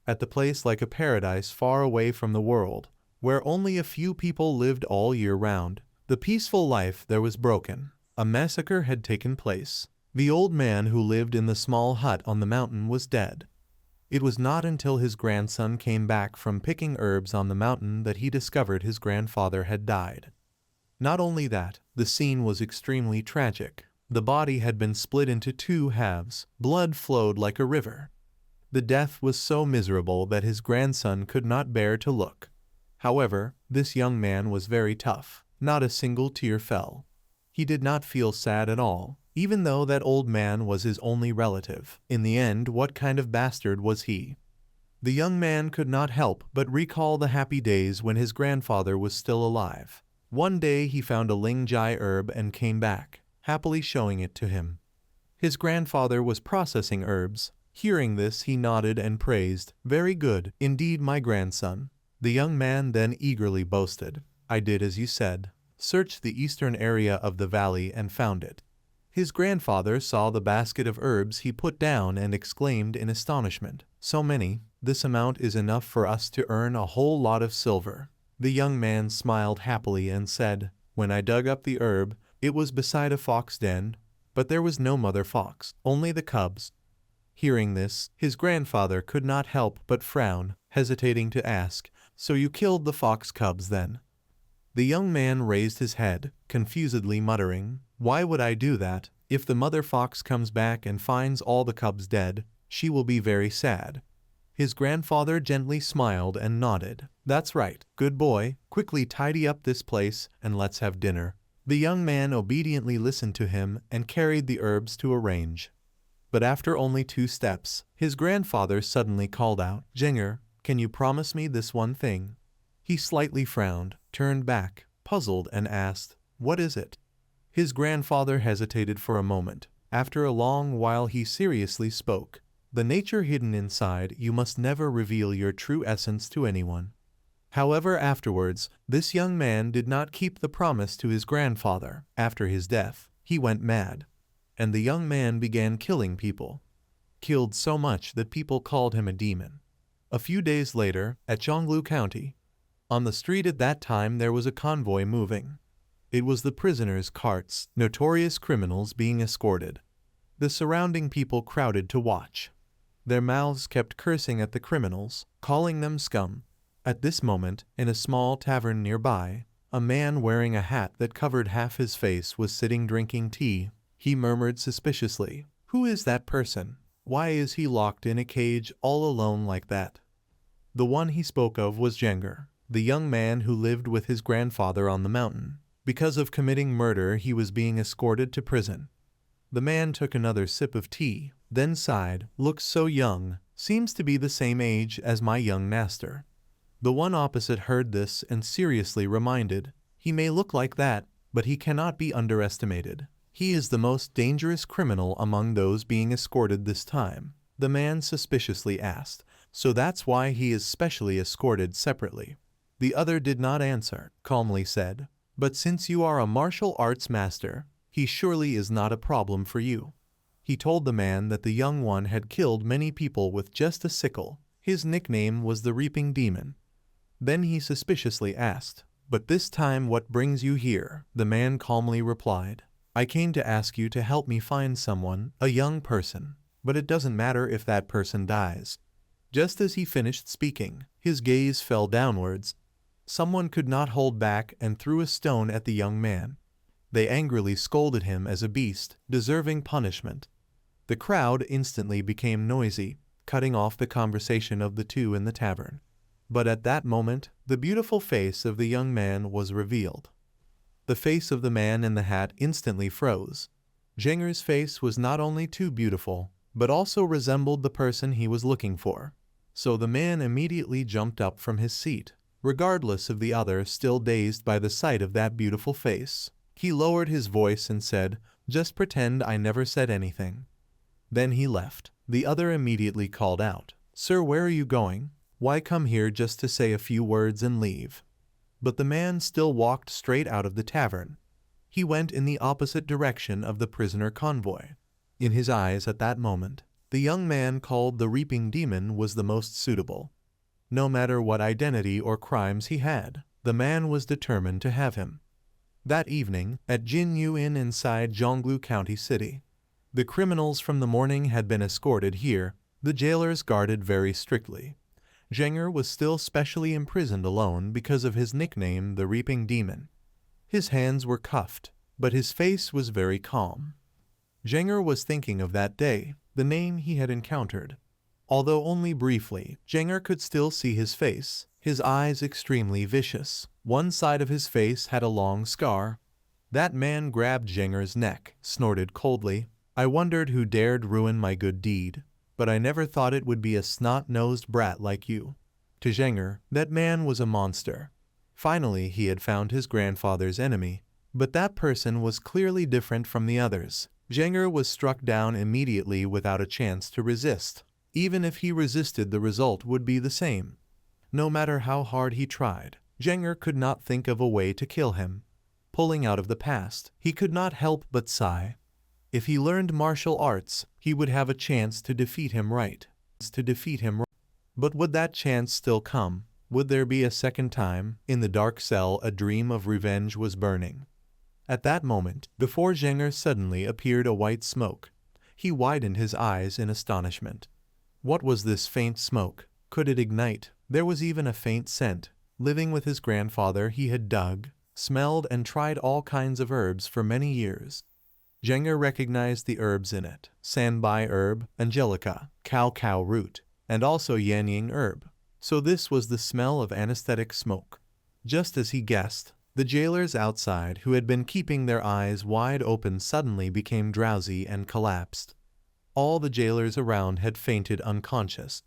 at the place like a paradise far away from the world, where only a few people lived all year round. The peaceful life there was broken. A massacre had taken place. The old man who lived in the small hut on the mountain was dead. It was not until his grandson came back from picking herbs on the mountain that he discovered his grandfather had died. Not only that, the scene was extremely tragic. The body had been split into two halves. Blood flowed like a river. The death was so miserable that his grandson could not bear to look. However, this young man was very tough. Not a single tear fell. He did not feel sad at all, even though that old man was his only relative. In the end, what kind of bastard was he? The young man could not help but recall the happy days when his grandfather was still alive. One day he found a lingjai herb and came back, happily showing it to him. His grandfather was processing herbs. Hearing this, he nodded and praised, "Very good, indeed, my grandson." The young man then eagerly boasted, "I did as you said. Searched the eastern area of the valley and found it." His grandfather saw the basket of herbs he put down and exclaimed in astonishment, "So many, this amount is enough for us to earn a whole lot of silver." The young man smiled happily and said, "When I dug up the herb, it was beside a fox den, but there was no mother fox, only the cubs." Hearing this, his grandfather could not help but frown, hesitating to ask, "So you killed the fox cubs then?" The young man raised his head, confusedly muttering, "Why would I do that? If the mother fox comes back and finds all the cubs dead, she will be very sad." His grandfather gently smiled and nodded. "That's right, good boy, quickly tidy up this place and let's have dinner." The young man obediently listened to him and carried the herbs to arrange. But after only 2 steps, his grandfather suddenly called out, "Jenger, can you promise me this one thing?" He slightly frowned, turned back, puzzled, and asked, "What is it?" His grandfather hesitated for a moment. After a long while he seriously spoke, "The nature hidden inside, you must never reveal your true essence to anyone." However, afterwards, this young man did not keep the promise to his grandfather. After his death, he went mad, and the young man began killing people. Killed so much that people called him a demon. A few days later, at Zhonglu County, on the street at that time there was a convoy moving. It was the prisoners' carts, notorious criminals being escorted. The surrounding people crowded to watch. Their mouths kept cursing at the criminals, calling them scum. At this moment, in a small tavern nearby, a man wearing a hat that covered half his face was sitting drinking tea. He murmured suspiciously, "Who is that person? Why is he locked in a cage all alone like that?" The one he spoke of was Jenger, the young man who lived with his grandfather on the mountain. Because of committing murder, he was being escorted to prison. The man took another sip of tea, then sighed, "Looks so young, seems to be the same age as my young master." The one opposite heard this and seriously reminded, "He may look like that, but he cannot be underestimated. He is the most dangerous criminal among those being escorted this time." The man suspiciously asked, "So that's why he is specially escorted separately?" The other did not answer, calmly said, "But since you are a martial arts master, he surely is not a problem for you." He told the man that the young one had killed many people with just a sickle. His nickname was the Reaping Demon. Then he suspiciously asked, "But this time what brings you here?" The man calmly replied, "I came to ask you to help me find someone, a young person, but it doesn't matter if that person dies." Just as he finished speaking, his gaze fell downwards. Someone could not hold back and threw a stone at the young man. They angrily scolded him as a beast, deserving punishment. The crowd instantly became noisy, cutting off the conversation of the two in the tavern. But at that moment, the beautiful face of the young man was revealed. The face of the man in the hat instantly froze. Jenger's face was not only too beautiful, but also resembled the person he was looking for. So the man immediately jumped up from his seat, regardless of the other still dazed by the sight of that beautiful face. He lowered his voice and said, "Just pretend I never said anything." Then he left. The other immediately called out, "Sir, where are you going? Why come here just to say a few words and leave?" But the man still walked straight out of the tavern. He went in the opposite direction of the prisoner convoy. In his eyes at that moment, The young man called the Reaping Demon was the most suitable. No matter what identity or crimes he had, the man was determined to have him. That evening, at Jin Yu Inn inside Zhonglu County City, the criminals from the morning had been escorted here, the jailers guarded very strictly. Zhenger was still specially imprisoned alone because of his nickname, the Reaping Demon. His hands were cuffed, but his face was very calm. Zhenger was thinking of that day, the name he had encountered. Although only briefly, Zhenger could still see his face, his eyes extremely vicious. One side of his face had a long scar. That man grabbed Zhenger's neck, snorted coldly. I wondered who dared ruin my good deed, but I never thought it would be a snot-nosed brat like you. To Zhenger, that man was a monster. Finally, he had found his grandfather's enemy, but that person was clearly different from the others. Zhenger was struck down immediately without a chance to resist. Even if he resisted, the result would be the same. No matter how hard he tried, Zhenger could not think of a way to kill him. Pulling out of the past, he could not help but sigh. If he learned martial arts, he would have a chance to defeat him right. But would that chance still come? Would there be a second time? In the dark cell, a dream of revenge was burning. At that moment, before Zhenger suddenly appeared a white smoke. He widened his eyes in astonishment. What was this faint smoke? Could it ignite? There was even a faint scent. Living with his grandfather, he had dug, smelled, and tried all kinds of herbs for many years. Zhenger recognized the herbs in it: Sanbai herb, angelica, cow root, and also yanying herb. So this was the smell of anesthetic smoke. Just as he guessed, the jailers outside, who had been keeping their eyes wide open, suddenly became drowsy and collapsed. All the jailers around had fainted unconscious.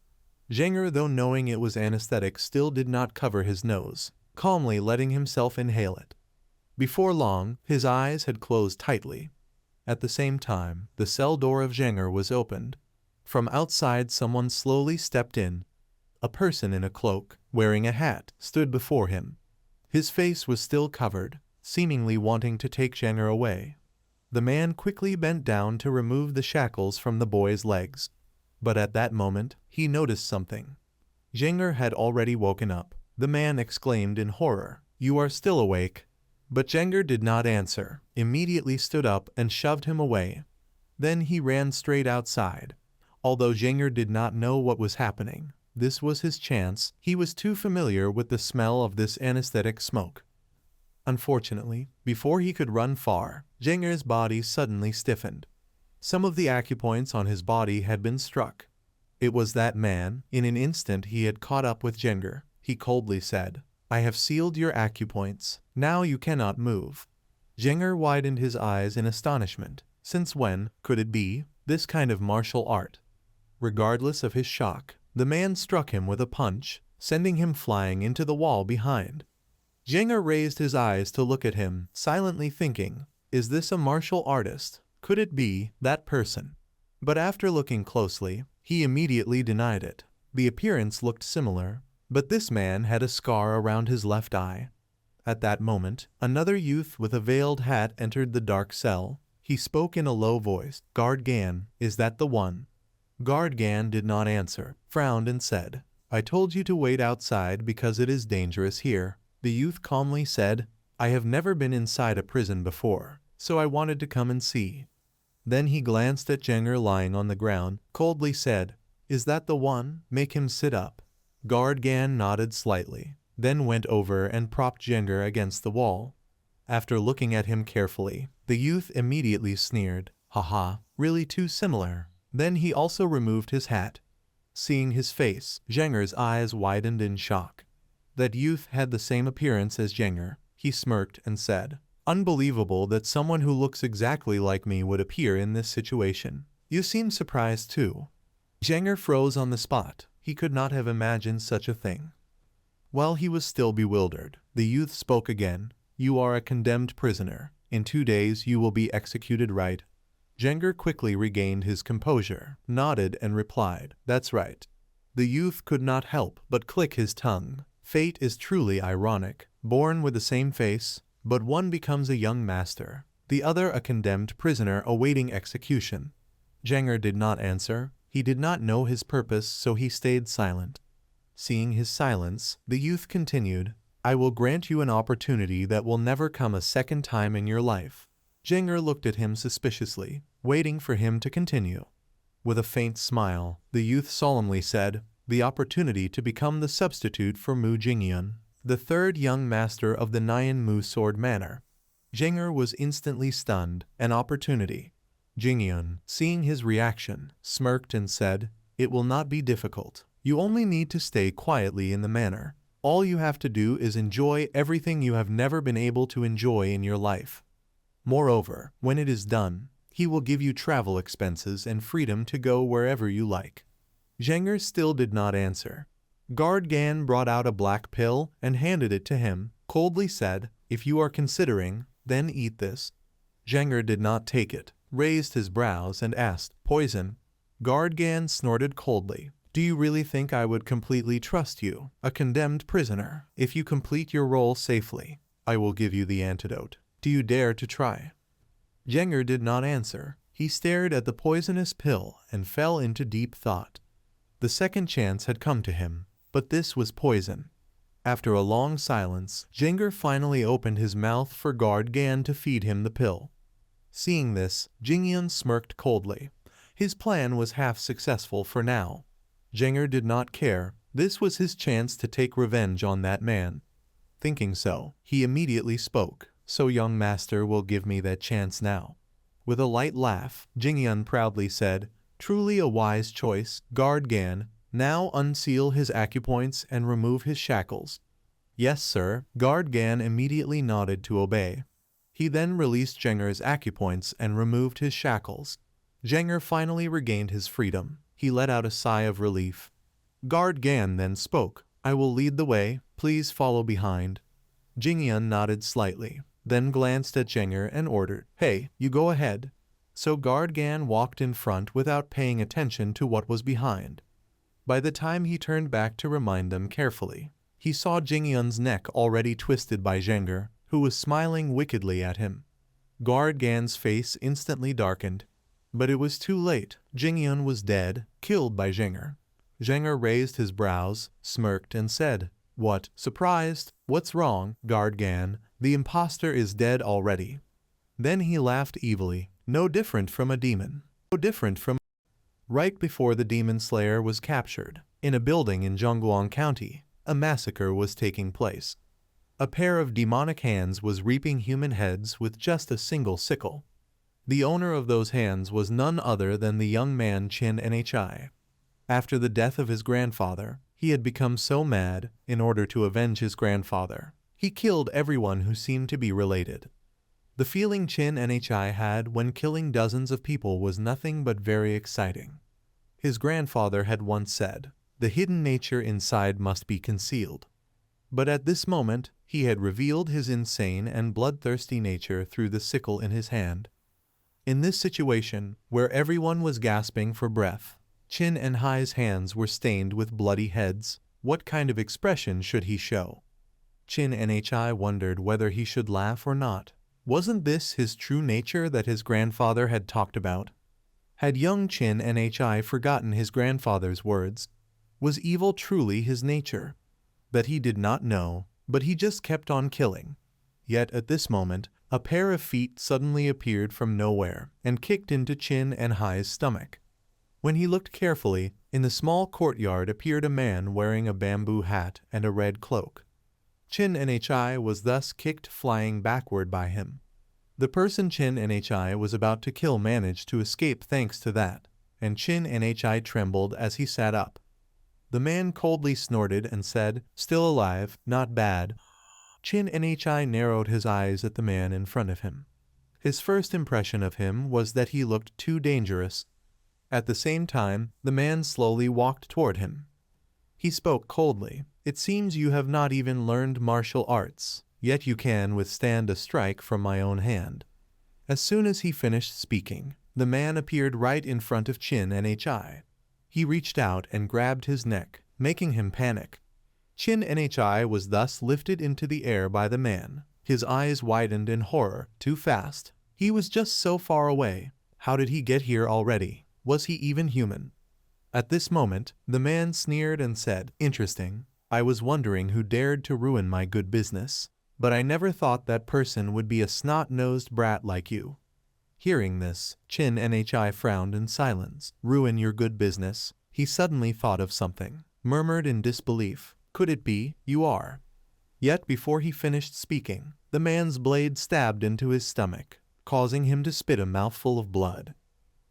Zhenger, though knowing it was anesthetic, still did not cover his nose, calmly letting himself inhale it. Before long, his eyes had closed tightly. At the same time, the cell door of Zhenger was opened. From outside, someone slowly stepped in. A person in a cloak, wearing a hat, stood before him. His face was still covered, seemingly wanting to take Zhenger away. The man quickly bent down to remove the shackles from the boy's legs. But at that moment, he noticed something. Zhenger had already woken up. The man exclaimed in horror, "You are still awake?" But Zhenger did not answer, immediately stood up and shoved him away. Then he ran straight outside. Although Zhenger did not know what was happening, this was his chance. He was too familiar with the smell of this anesthetic smoke. Unfortunately, before he could run far, Zhenger's body suddenly stiffened. Some of the acupoints on his body had been struck. It was that man. In an instant he had caught up with Zhenger. He coldly said, "I have sealed your acupoints. Now you cannot move." Zhenger widened his eyes in astonishment. Since when could it be this kind of martial art? Regardless of his shock, the man struck him with a punch, sending him flying into the wall behind. Zhenger raised his eyes to look at him, silently thinking, is this a martial artist? Could it be that person? But after looking closely, he immediately denied it. The appearance looked similar, but this man had a scar around his left eye. At that moment, another youth with a veiled hat entered the dark cell. He spoke in a low voice. "Guard Gan, is that the one?" Guard Gan did not answer, frowned and said, "I told you to wait outside because it is dangerous here." The youth calmly said, "I have never been inside a prison before, so I wanted to come and see." Then he glanced at Zhenger lying on the ground, coldly said, "Is that the one? Make him sit up." Guard Gan nodded slightly, then went over and propped Zhenger against the wall. After looking at him carefully, the youth immediately sneered, "Haha, really too similar." Then he also removed his hat. Seeing his face, Zhenger's eyes widened in shock. That youth had the same appearance as Zhenger. He smirked and said, "Unbelievable that someone who looks exactly like me would appear in this situation. You seem surprised too." Zhenger froze on the spot. He could not have imagined such a thing. While he was still bewildered, the youth spoke again. "You are a condemned prisoner. In 2 days you will be executed, right?" Zhenger quickly regained his composure, nodded and replied, "That's right." The youth could not help but click his tongue. Fate is truly ironic. Born with the same face, but one becomes a young master, the other a condemned prisoner awaiting execution. Zhenger did not answer. He did not know his purpose, so he stayed silent. Seeing his silence, the youth continued, I will grant you an opportunity that will never come a second time in your life. Jinger looked at him suspiciously, waiting for him to continue. With a faint smile, the youth solemnly said, the opportunity to become the substitute for Mu Jingyun, the third young master of the Nyan Mu sword manor. Jinger was instantly stunned. An opportunity. Jingyun, seeing his reaction, smirked and said, it will not be difficult. You only need to stay quietly in the manor. All you have to do is enjoy everything you have never been able to enjoy in your life. Moreover, when it is done, he will give you travel expenses and freedom to go wherever you like. Jinger still did not answer. Guard Gan brought out a black pill and handed it to him, coldly said, if you are considering, then eat this. Jinger did not take it, raised his brows and asked, poison? Guard Gan snorted coldly. Do you really think I would completely trust you, a condemned prisoner? If you complete your role safely, I will give you the antidote. Do you dare to try? Jinger did not answer. He stared at the poisonous pill and fell into deep thought. The second chance had come to him, but this was poison. After a long silence, Jinger finally opened his mouth for Guard Gan to feed him the pill. Seeing this, Jingyun smirked coldly. His plan was half successful for now. Jinger did not care. This was his chance to take revenge on that man. Thinking so, he immediately spoke. So young master will give me that chance now. With a light laugh, Jingyun proudly said, truly a wise choice, Guard Gan. Now unseal his acupoints and remove his shackles. Yes, sir. Guard Gan immediately nodded to obey. He then released Jenger's acupoints and removed his shackles. Jinger finally regained his freedom. He let out a sigh of relief. Guard Gan then spoke, I will lead the way, please follow behind. Jingyun nodded slightly, then glanced at Jinger and ordered, hey, you go ahead. So Guard Gan walked in front without paying attention to what was behind. By the time he turned back to remind them carefully, he saw Jingyun's neck already twisted by Jinger, who was smiling wickedly at him. Guard Gan's face instantly darkened. But it was too late. Jingyun was dead, killed by Jinger. Jinger raised his brows, smirked and said, what, surprised? What's wrong, Guard Gan? The imposter is dead already. Then he laughed evilly, no different from a demon. No different from... Right before the demon slayer was captured, in a building in Zhongguang County, a massacre was taking place. A pair of demonic hands was reaping human heads with just a single sickle. The owner of those hands was none other than the young man Qin Nhi. After the death of his grandfather, he had become so mad, in order to avenge his grandfather, he killed everyone who seemed to be related. The feeling Qin Nhi had when killing dozens of people was nothing but very exciting. His grandfather had once said, the hidden nature inside must be concealed. But at this moment, he had revealed his insane and bloodthirsty nature through the sickle in his hand. In this situation, where everyone was gasping for breath, Qin Nhi's hands were stained with bloody heads. What kind of expression should he show? Qin Nhi wondered whether he should laugh or not. Wasn't this his true nature that his grandfather had talked about? Had young Qin Nhi forgotten his grandfather's words? Was evil truly his nature? That he did not know, but he just kept on killing. Yet at this moment, a pair of feet suddenly appeared from nowhere and kicked into Qin Nhi's stomach. When he looked carefully, in the small courtyard appeared a man wearing a bamboo hat and a red cloak. Qin Nhi was thus kicked flying backward by him. The person Qin Nhi was about to kill managed to escape thanks to that, and Qin Nhi trembled as he sat up. The man coldly snorted and said, still alive, not bad. Qin Nhi narrowed his eyes at the man in front of him. His first impression of him was that he looked too dangerous. At the same time, the man slowly walked toward him. He spoke coldly. It seems you have not even learned martial arts, yet you can withstand a strike from my own hand. As soon as he finished speaking, the man appeared right in front of Qin Nhi. He reached out and grabbed his neck, making him panic. Qin Nhi was thus lifted into the air by the man. His eyes widened in horror. Too fast. He was just so far away. How did he get here already? Was he even human? At this moment, the man sneered and said, "Interesting. I was wondering who dared to ruin my good business. But I never thought that person would be a snot-nosed brat like you." Hearing this, Chin Nhi frowned in silence. "Ruin your good business?" He suddenly thought of something, murmured in disbelief, "Could it be, you are?" Yet before he finished speaking, the man's blade stabbed into his stomach, causing him to spit a mouthful of blood.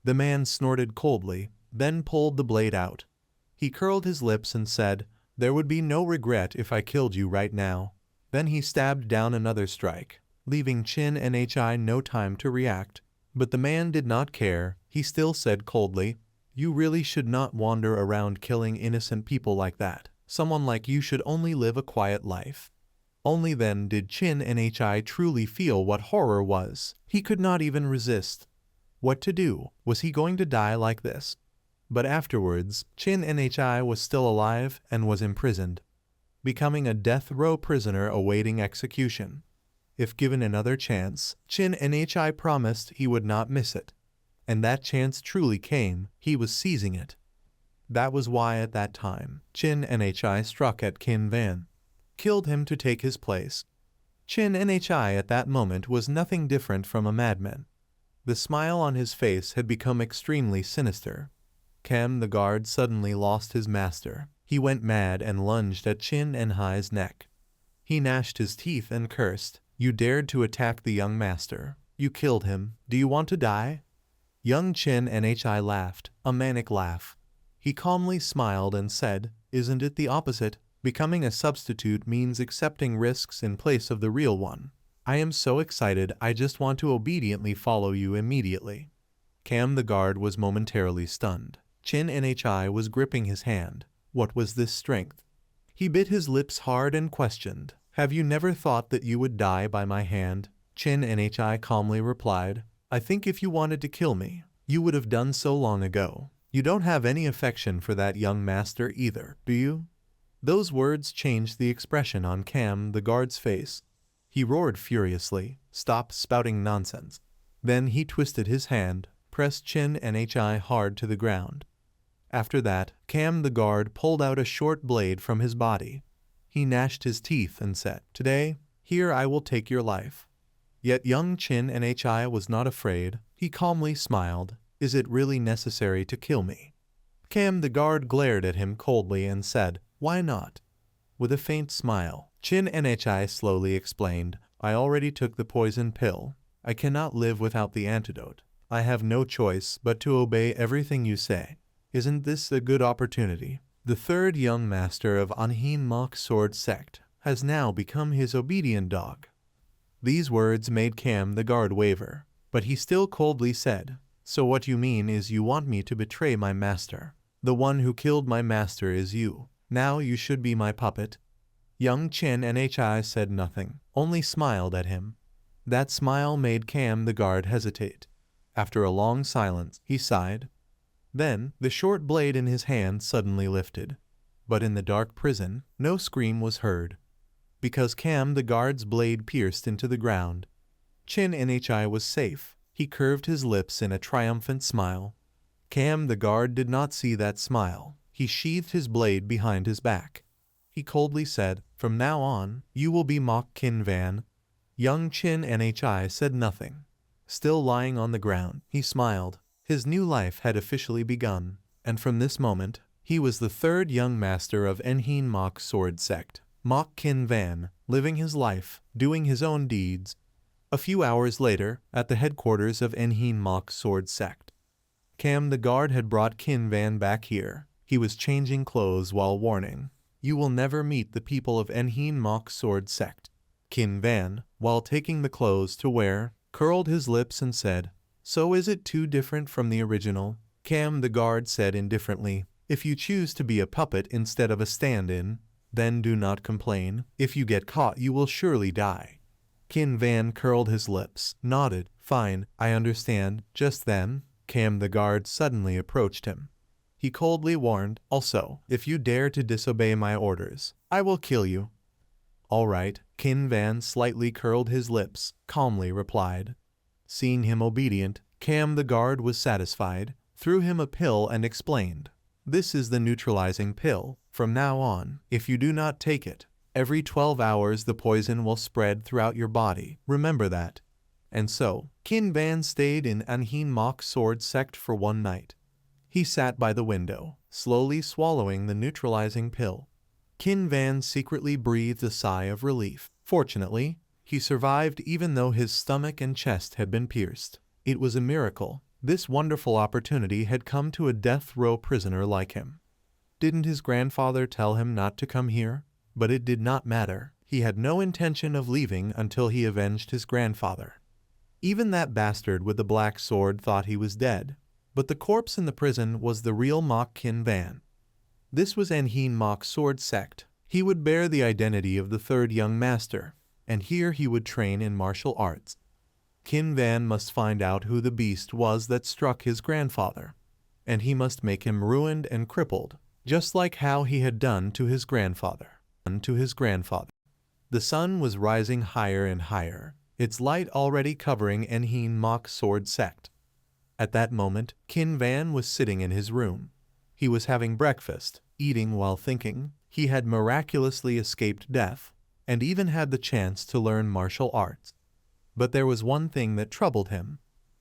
The man snorted coldly, then pulled the blade out. He curled his lips and said, "There would be no regret if I killed you right now." Then he stabbed down another strike, leaving Chin Nhi no time to react. But the man did not care. He still said coldly, "You really should not wander around killing innocent people like that. Someone like you should only live a quiet life." Only then did Chin Nhi truly feel what horror was. He could not even resist. What to do? Was he going to die like this? But afterwards, Chin Nhi was still alive and was imprisoned, becoming a death row prisoner awaiting execution. If given another chance, Chin Nhi promised he would not miss it. And that chance truly came. He was seizing it. That was why at that time, Chin Nhi struck at Qin Van, killed him to take his place. Chin Nhi at that moment was nothing different from a madman. The smile on his face had become extremely sinister. Cam the guard suddenly lost his master. He went mad and lunged at Chin Nhi's neck. He gnashed his teeth and cursed, "You dared to attack the young master. You killed him. Do you want to die?" Young Chin Nhi laughed, a manic laugh. He calmly smiled and said, "Isn't it the opposite? Becoming a substitute means accepting risks in place of the real one. I am so excited, I just want to obediently follow you immediately." Cam the guard was momentarily stunned. Chin Nhi was gripping his hand. What was this strength? He bit his lips hard and questioned, "Have you never thought that you would die by my hand?" Chin Nhi calmly replied, "I think if you wanted to kill me, you would have done so long ago. You don't have any affection for that young master either, do you?" Those words changed the expression on Cam the guard's face. He roared furiously, "Stop spouting nonsense." Then he twisted his hand, pressed Chin Nhi hard to the ground. After that, Cam the guard pulled out a short blade from his body. He gnashed his teeth and said, "Today, here I will take your life." Yet young Chin Nhi was not afraid. He calmly smiled, "Is it really necessary to kill me?" Cam the guard glared at him coldly and said, "Why not?" With a faint smile, Chin Nhi slowly explained, "I already took the poison pill. I cannot live without the antidote. I have no choice but to obey everything you say. Isn't this a good opportunity?" The third young master of Anhin Mok Sword Sect has now become his obedient dog. These words made Cam the guard waver, but he still coldly said, "So what you mean is you want me to betray my master. The one who killed my master is you. Now you should be my puppet." Young Chin Nhi said nothing, only smiled at him. That smile made Cam the guard hesitate. After a long silence, he sighed. Then, the short blade in his hand suddenly lifted. But in the dark prison, no scream was heard, because Cam the guard's blade pierced into the ground. Chin Nhi was safe. He curved his lips in a triumphant smile. Cam the guard did not see that smile. He sheathed his blade behind his back. He coldly said, "From now on, you will be Mok Qin Van." Young Chin Nhi said nothing. Still lying on the ground, he smiled. His new life had officially begun, and from this moment, he was the third young master of Anhin Mok Sword Sect, Mok Qin Van, living his life, doing his own deeds. A few hours later, at the headquarters of Anhin Mok Sword Sect, Cam the guard had brought Qin Van back here. He was changing clothes while warning, "You will never meet the people of Anhin Mok Sword Sect." Qin Van, while taking the clothes to wear, curled his lips and said, "So is it too different from the original?" Cam the guard said indifferently, "If you choose to be a puppet instead of a stand-in, then do not complain. If you get caught, you will surely die." Qin Van curled his lips, nodded, "Fine, I understand." Just then, Cam the guard suddenly approached him. He coldly warned, "Also, if you dare to disobey my orders, I will kill you." "All right," Qin Van slightly curled his lips, calmly replied. Seeing him obedient, Cam the guard was satisfied, threw him a pill and explained, This is the neutralizing pill. From now on, if you do not take it, every 12 hours the poison will spread throughout your body. Remember that. And so, Qin Van stayed in Anhin Mock Sword Sect for one night. He sat by the window, slowly swallowing the neutralizing pill. Qin Van secretly breathed a sigh of relief. Fortunately, he survived even though his stomach and chest had been pierced. It was a miracle. This wonderful opportunity had come to a death row prisoner like him. Didn't his grandfather tell him not to come here? But it did not matter. He had no intention of leaving until he avenged his grandfather. Even that bastard with the black sword thought he was dead. But the corpse in the prison was the real Mock Qin Van. This was Anhin Mock Sword Sect. He would bear the identity of the third young master, and here he would train in martial arts. Qin Van must find out who the beast was that struck his grandfather, and he must make him ruined and crippled, just like how he had done to his grandfather. The sun was rising higher and higher, its light already covering Anhin Mock Sword Sect. At that moment, Qin Van was sitting in his room. He was having breakfast, eating while thinking. He had miraculously escaped death, and even had the chance to learn martial arts. But there was one thing that troubled him.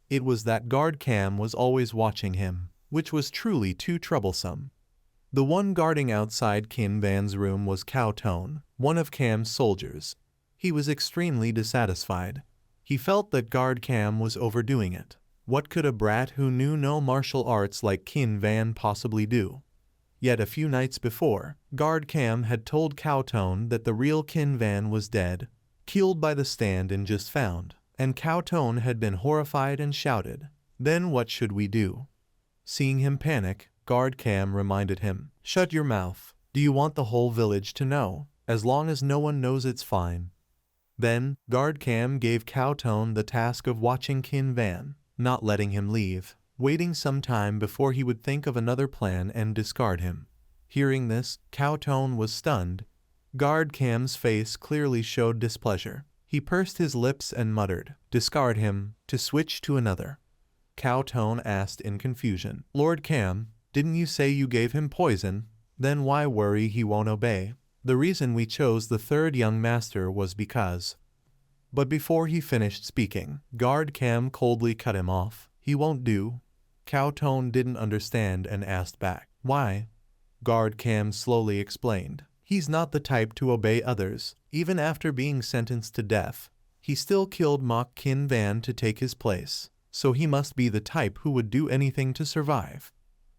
It was that guard Cam was always watching him, which was truly too troublesome. The one guarding outside Qin Van's room was Cao Tone, one of Cam's soldiers. He was extremely dissatisfied. He felt that guard Cam was overdoing it. What could a brat who knew no martial arts like Qin Van possibly do? Yet a few nights before, guard Cam had told Cao Tone that the real Qin Van was dead, killed by the stand-in just found, and Cao Tone had been horrified and shouted, "Then what should we do?" Seeing him panic, guard Cam reminded him, "Shut your mouth. Do you want the whole village to know? As long as no one knows, it's fine." Then, guard Cam gave Cao Tone the task of watching Qin Van, not letting him leave, waiting some time before he would think of another plan and discard him. Hearing this, Cao Tone was stunned. Guard Cam's face clearly showed displeasure. He pursed his lips and muttered, "Discard him, to switch to another." Cao Tone asked in confusion, "Lord Cam, didn't you say you gave him poison? Then why worry he won't obey? The reason we chose the third young master was because..." But before he finished speaking, guard Cam coldly cut him off. "He won't do." Cao Tone didn't understand and asked back, "Why?" Guard Cam slowly explained, "He's not the type to obey others. Even after being sentenced to death, he still killed Mock Qin Van to take his place, so he must be the type who would do anything to survive."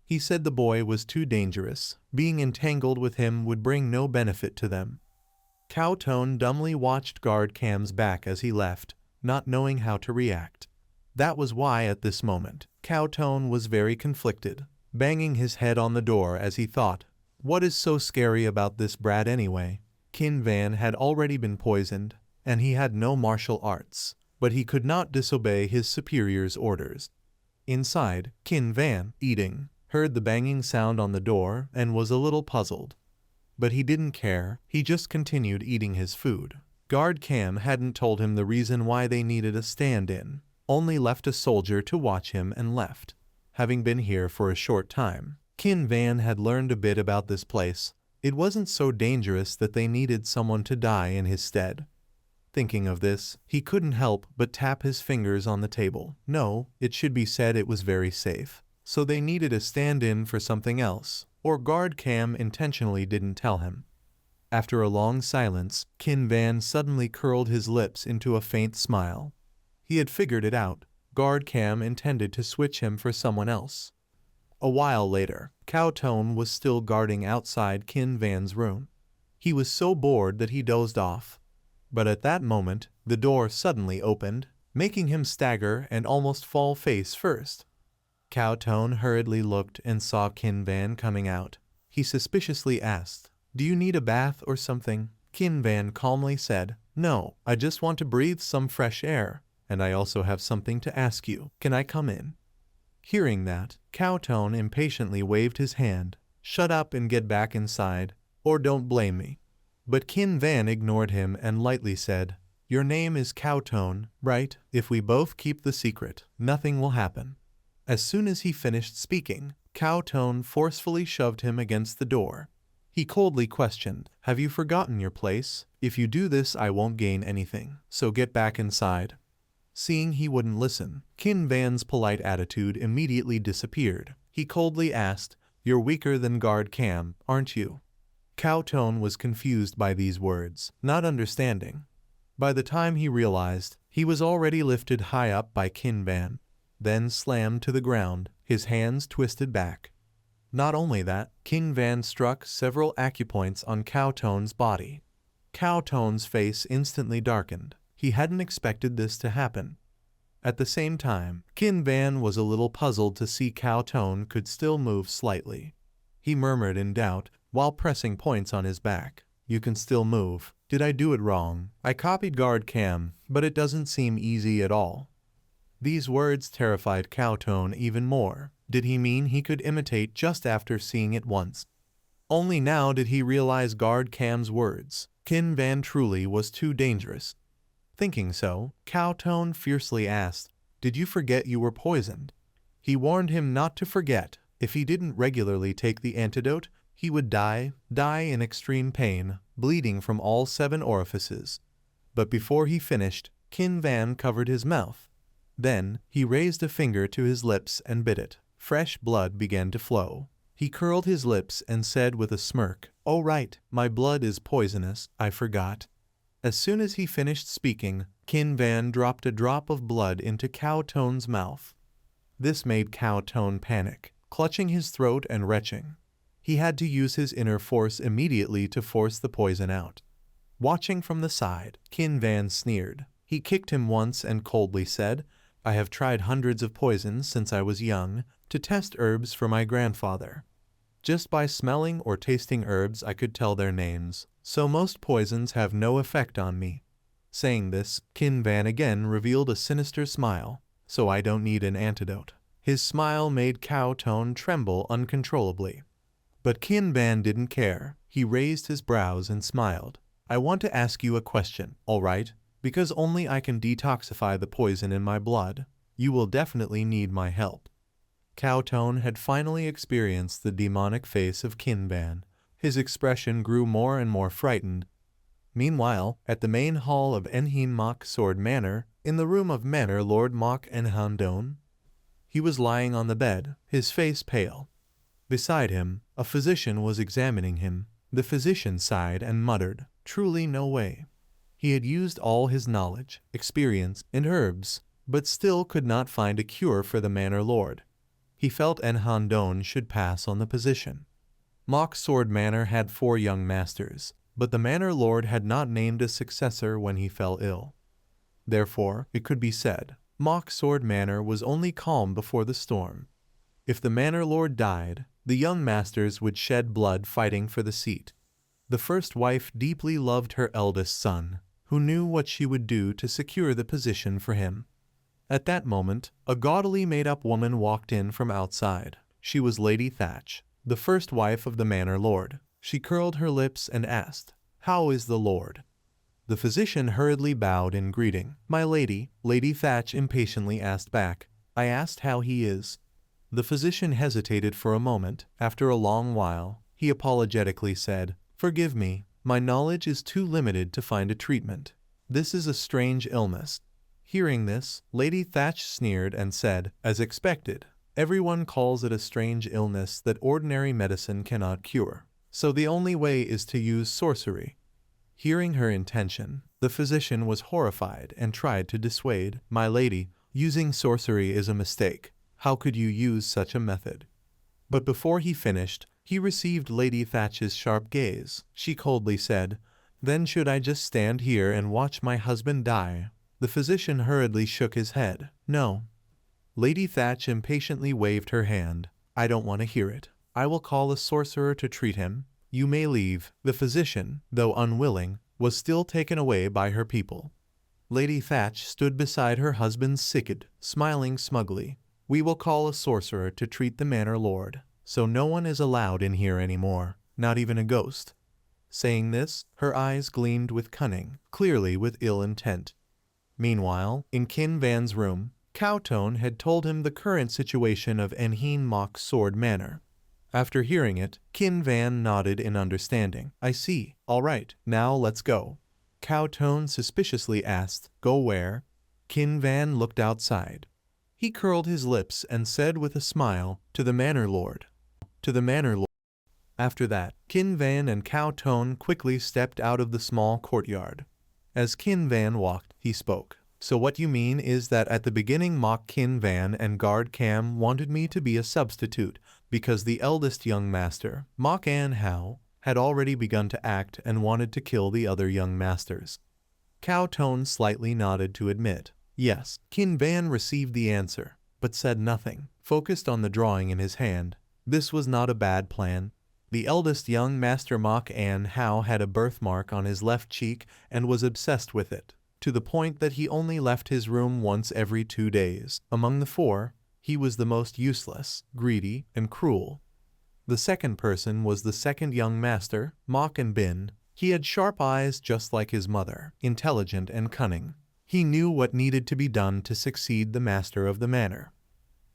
He said the boy was too dangerous. Being entangled with him would bring no benefit to them. Cao Tone dumbly watched guard Cam's back as he left, not knowing how to react. That was why at this moment, Cao Tone was very conflicted, banging his head on the door as he thought, "What is so scary about this brat anyway?" Qin Van had already been poisoned, and he had no martial arts, but he could not disobey his superior's orders. Inside, Qin Van, eating, heard the banging sound on the door and was a little puzzled. But he didn't care, he just continued eating his food. Guard Cam hadn't told him the reason why they needed a stand-in, only left a soldier to watch him and left. Having been here for a short time, Qin Van had learned a bit about this place. It wasn't so dangerous that they needed someone to die in his stead. Thinking of this, he couldn't help but tap his fingers on the table. No, it should be said it was very safe. So they needed a stand-in for something else, or guard Cam intentionally didn't tell him. After a long silence, Qin Van suddenly curled his lips into a faint smile. He had figured it out. Guard Cam intended to switch him for someone else. A while later, Cao Tone was still guarding outside Qin Van's room. He was so bored that he dozed off. But at that moment, the door suddenly opened, making him stagger and almost fall face first. Cao Tone hurriedly looked and saw Qin Van coming out. He suspiciously asked, "Do you need a bath or something?" Qin Van calmly said, "No, I just want to breathe some fresh air, and I also have something to ask you. Can I come in?" Hearing that, Cao Tone impatiently waved his hand. "Shut up and get back inside, or don't blame me." But Qin Van ignored him and lightly said, "Your name is Cao Tone, right? If we both keep the secret, nothing will happen." As soon as he finished speaking, Cowtone forcefully shoved him against the door. He coldly questioned, "Have you forgotten your place? If you do this, I won't gain anything, so get back inside." Seeing he wouldn't listen, Qin Van's polite attitude immediately disappeared. He coldly asked, "You're weaker than Guard Cam, aren't you?" Cowtone was confused by these words, not understanding. By the time he realized, he was already lifted high up by Qin Van, then slammed to the ground, his hands twisted back. Not only that, Qin Van struck several acupoints on Cowtone's body. Cowtone's face instantly darkened. He hadn't expected this to happen. At the same time, Qin Van was a little puzzled to see Cowtone could still move slightly. He murmured in doubt, while pressing points on his back, "You can still move. Did I do it wrong? I copied Guard Cam, but it doesn't seem easy at all." These words terrified Cowtone even more. Did he mean he could imitate just after seeing it once? Only now did he realize Guard Cam's words. Qin Van truly was too dangerous. Thinking so, Cowtone fiercely asked, "Did you forget you were poisoned?" He warned him not to forget. If he didn't regularly take the antidote, he would die in extreme pain, bleeding from all 7 orifices. But before he finished, Qin Van covered his mouth. Then, he raised a finger to his lips and bit it. Fresh blood began to flow. He curled his lips and said with a smirk, "Oh right, my blood is poisonous, I forgot." As soon as he finished speaking, Qin Van dropped a drop of blood into Cowtone's mouth. This made Cowtone panic, clutching his throat and retching. He had to use his inner force immediately to force the poison out. Watching from the side, Qin Van sneered. He kicked him once and coldly said, "I have tried hundreds of poisons since I was young to test herbs for my grandfather. Just by smelling or tasting herbs I could tell their names, so most poisons have no effect on me." Saying this, Qin Van again revealed a sinister smile. "So I don't need an antidote." His smile made Cowtone tremble uncontrollably. But Qin Van didn't care. He raised his brows and smiled. "I want to ask you a question, all right? Because only I can detoxify the poison in my blood. You will definitely need my help." Cowtone had finally experienced the demonic face of Qin Van. His expression grew more and more frightened. Meanwhile, at the main hall of Enheen Mok Sword Manor, in the room of Manor Lord Mok Enhandon, he was lying on the bed, his face pale. Beside him, a physician was examining him. The physician sighed and muttered, "Truly no way." He had used all his knowledge, experience, and herbs, but still could not find a cure for the Manor Lord. He felt Enhandon should pass on the position. Mok Sword Manor had 4 young masters, but the Manor Lord had not named a successor when he fell ill. Therefore, it could be said, Mok Sword Manor was only calm before the storm. If the Manor Lord died, the young masters would shed blood fighting for the seat. The first wife deeply loved her eldest son, who knew what she would do to secure the position for him. At that moment, a gaudily made-up woman walked in from outside. She was Lady Thatch, the first wife of the Manor Lord. She curled her lips and asked, "How is the Lord?" The physician hurriedly bowed in greeting. "My lady," Lady Thatch impatiently asked back, "I asked how he is." The physician hesitated for a moment. After a long while, he apologetically said, "Forgive me, my knowledge is too limited to find a treatment. This is a strange illness." Hearing this, Lady Thatch sneered and said, "As expected, everyone calls it a strange illness that ordinary medicine cannot cure. So the only way is to use sorcery." Hearing her intention, the physician was horrified and tried to dissuade. "My lady, using sorcery is a mistake. How could you use such a method?" But before he finished, he received Lady Thatch's sharp gaze. She coldly said, "Then should I just stand here and watch my husband die?" The physician hurriedly shook his head. "No." Lady Thatch impatiently waved her hand. "I don't want to hear it. I will call a sorcerer to treat him. You may leave." The physician, though unwilling, was still taken away by her people. Lady Thatch stood beside her husband's sickbed, smiling smugly. "We will call a sorcerer to treat the Manor Lord, so no one is allowed in here anymore, not even a ghost." Saying this, her eyes gleamed with cunning, clearly with ill intent. Meanwhile, in Qin Van's room, Cowtone had told him the current situation of Enheen Mock's sword manor. After hearing it, Qin Van nodded in understanding. I see. All right, now let's go. Cowtone suspiciously asked, Go where? Qin Van looked outside. He curled his lips and said with a smile, To the manor lord. To the manor lord. After that, Qin Van and Cowtone quickly stepped out of the small courtyard. As Qin Van walked, he spoke. So what you mean is that at the beginning Mock Qin Van and Guard Cam wanted me to be a substitute, because the eldest young master, Mock An Hao, had already begun to act and wanted to kill the other young masters. Cowtone slightly nodded to admit. Yes, Qin Van received the answer, but said nothing, focused on the drawing in his hand. This was not a bad plan. The eldest young master Mock An Hao had a birthmark on his left cheek and was obsessed with it, to the point that he only left his room once every 2 days. Among the four, he was the most useless, greedy, and cruel. The second person was the second young master, Mock and Bin. He had sharp eyes just like his mother, intelligent and cunning. He knew what needed to be done to succeed the master of the manor.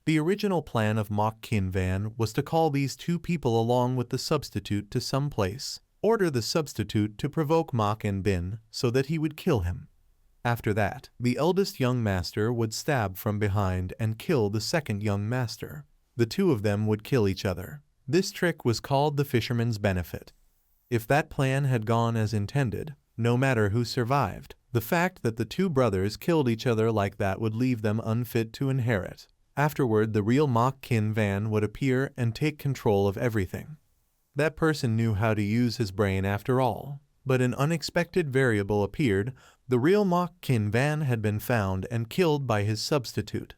The original plan of Mock Qin Van was to call these 2 people along with the substitute to some place, order the substitute to provoke Mock and Bin so that he would kill him. After that, the eldest young master would stab from behind and kill the second young master. The 2 of them would kill each other. This trick was called the fisherman's benefit. If that plan had gone as intended, no matter who survived, the fact that the 2 brothers killed each other like that would leave them unfit to inherit. Afterward, the real Mock Qin Van would appear and take control of everything. That person knew how to use his brain after all. But an unexpected variable appeared. The real Mock Qin Van had been found and killed by his substitute.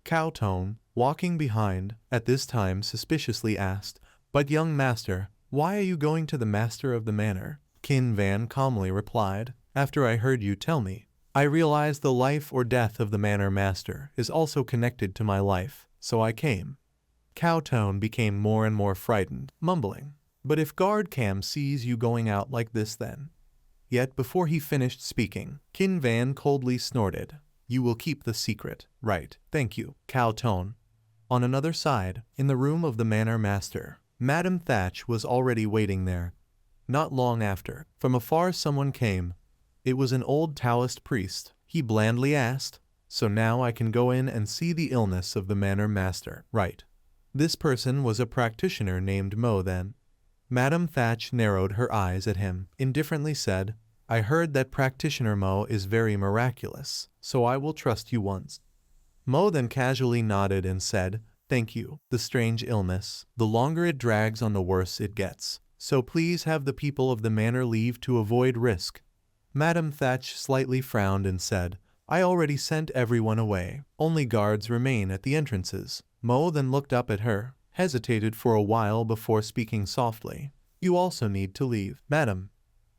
Cowtone, walking behind, at this time suspiciously asked, But young master, why are you going to the master of the manor? Qin Van calmly replied, After I heard you tell me, I realized the life or death of the manor master is also connected to my life, so I came. Cowtone became more and more frightened, mumbling, But if Guard Cam sees you going out like this then? Yet before he finished speaking, Qin Van coldly snorted, You will keep the secret, right? Thank you, Cowtone. On another side, in the room of the manor master, Madam Thatch was already waiting there. Not long after, from afar someone came. It was an old Taoist priest. He blandly asked, So now I can go in and see the illness of the manor master, right? This person was a practitioner named Mo then. Madam Thatch narrowed her eyes at him, indifferently said, I heard that practitioner Mo is very miraculous, so I will trust you once. Mo then casually nodded and said, Thank you. The strange illness, the longer it drags on the worse it gets, so please have the people of the manor leave to avoid risk. Madam Thatch slightly frowned and said, I already sent everyone away. Only guards remain at the entrances. Mo then looked up at her, hesitated for a while before speaking softly. You also need to leave, madam.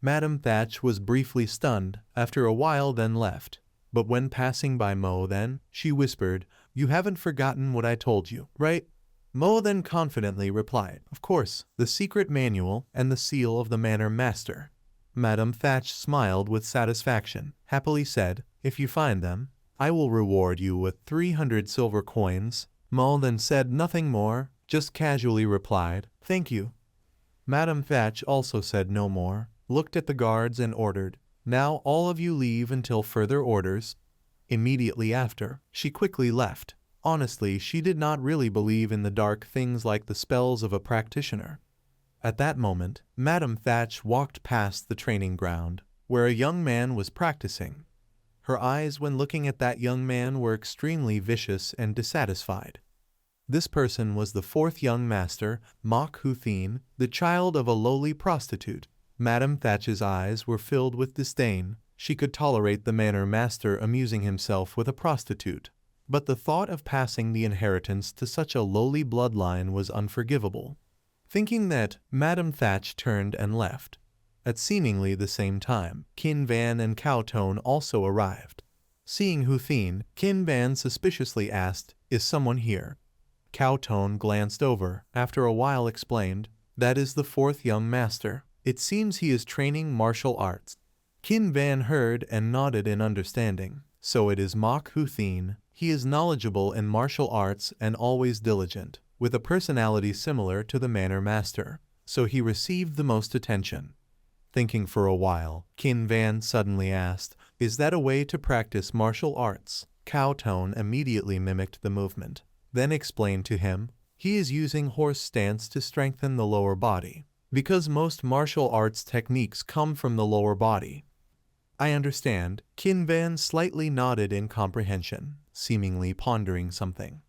Madam Thatch was briefly stunned, after a while then left. But when passing by Mo then, she whispered, You haven't forgotten what I told you, right? Mo then confidently replied, Of course, the secret manual and the seal of the manor master. Madam Thatch smiled with satisfaction, happily said, If you find them, I will reward you with 300 silver coins. Mo then said nothing more, just casually replied, Thank you. Madam Thatch also said no more, looked at the guards and ordered, Now all of you leave until further orders. Immediately after, she quickly left. Honestly, she did not really believe in the dark things like the spells of a practitioner. At that moment, Madam Thatch walked past the training ground, where a young man was practicing. Her eyes when looking at that young man were extremely vicious and dissatisfied. This person was the 4th young master, Mock Huthin, the child of a lowly prostitute. Madam Thatch's eyes were filled with disdain. She could tolerate the manor master amusing himself with a prostitute, but the thought of passing the inheritance to such a lowly bloodline was unforgivable. Thinking that, Madam Thatch turned and left. At seemingly the same time, Qin Van and Cowtone also arrived. Seeing Huthin, Qin Van suspiciously asked, Is someone here? Cowtone glanced over, after a while explained, That is the 4th young master. It seems he is training martial arts. Qin Van heard and nodded in understanding. So it is Mock Huthin. He is knowledgeable in martial arts and always diligent, with a personality similar to the manor master, so he received the most attention. Thinking for a while, Qin Van suddenly asked, "Is that a way to practice martial arts?" Cao Tone immediately mimicked the movement, then explained to him, "He is using horse stance to strengthen the lower body, because most martial arts techniques come from the lower body." "I understand." Qin Van slightly nodded in comprehension, seemingly pondering something.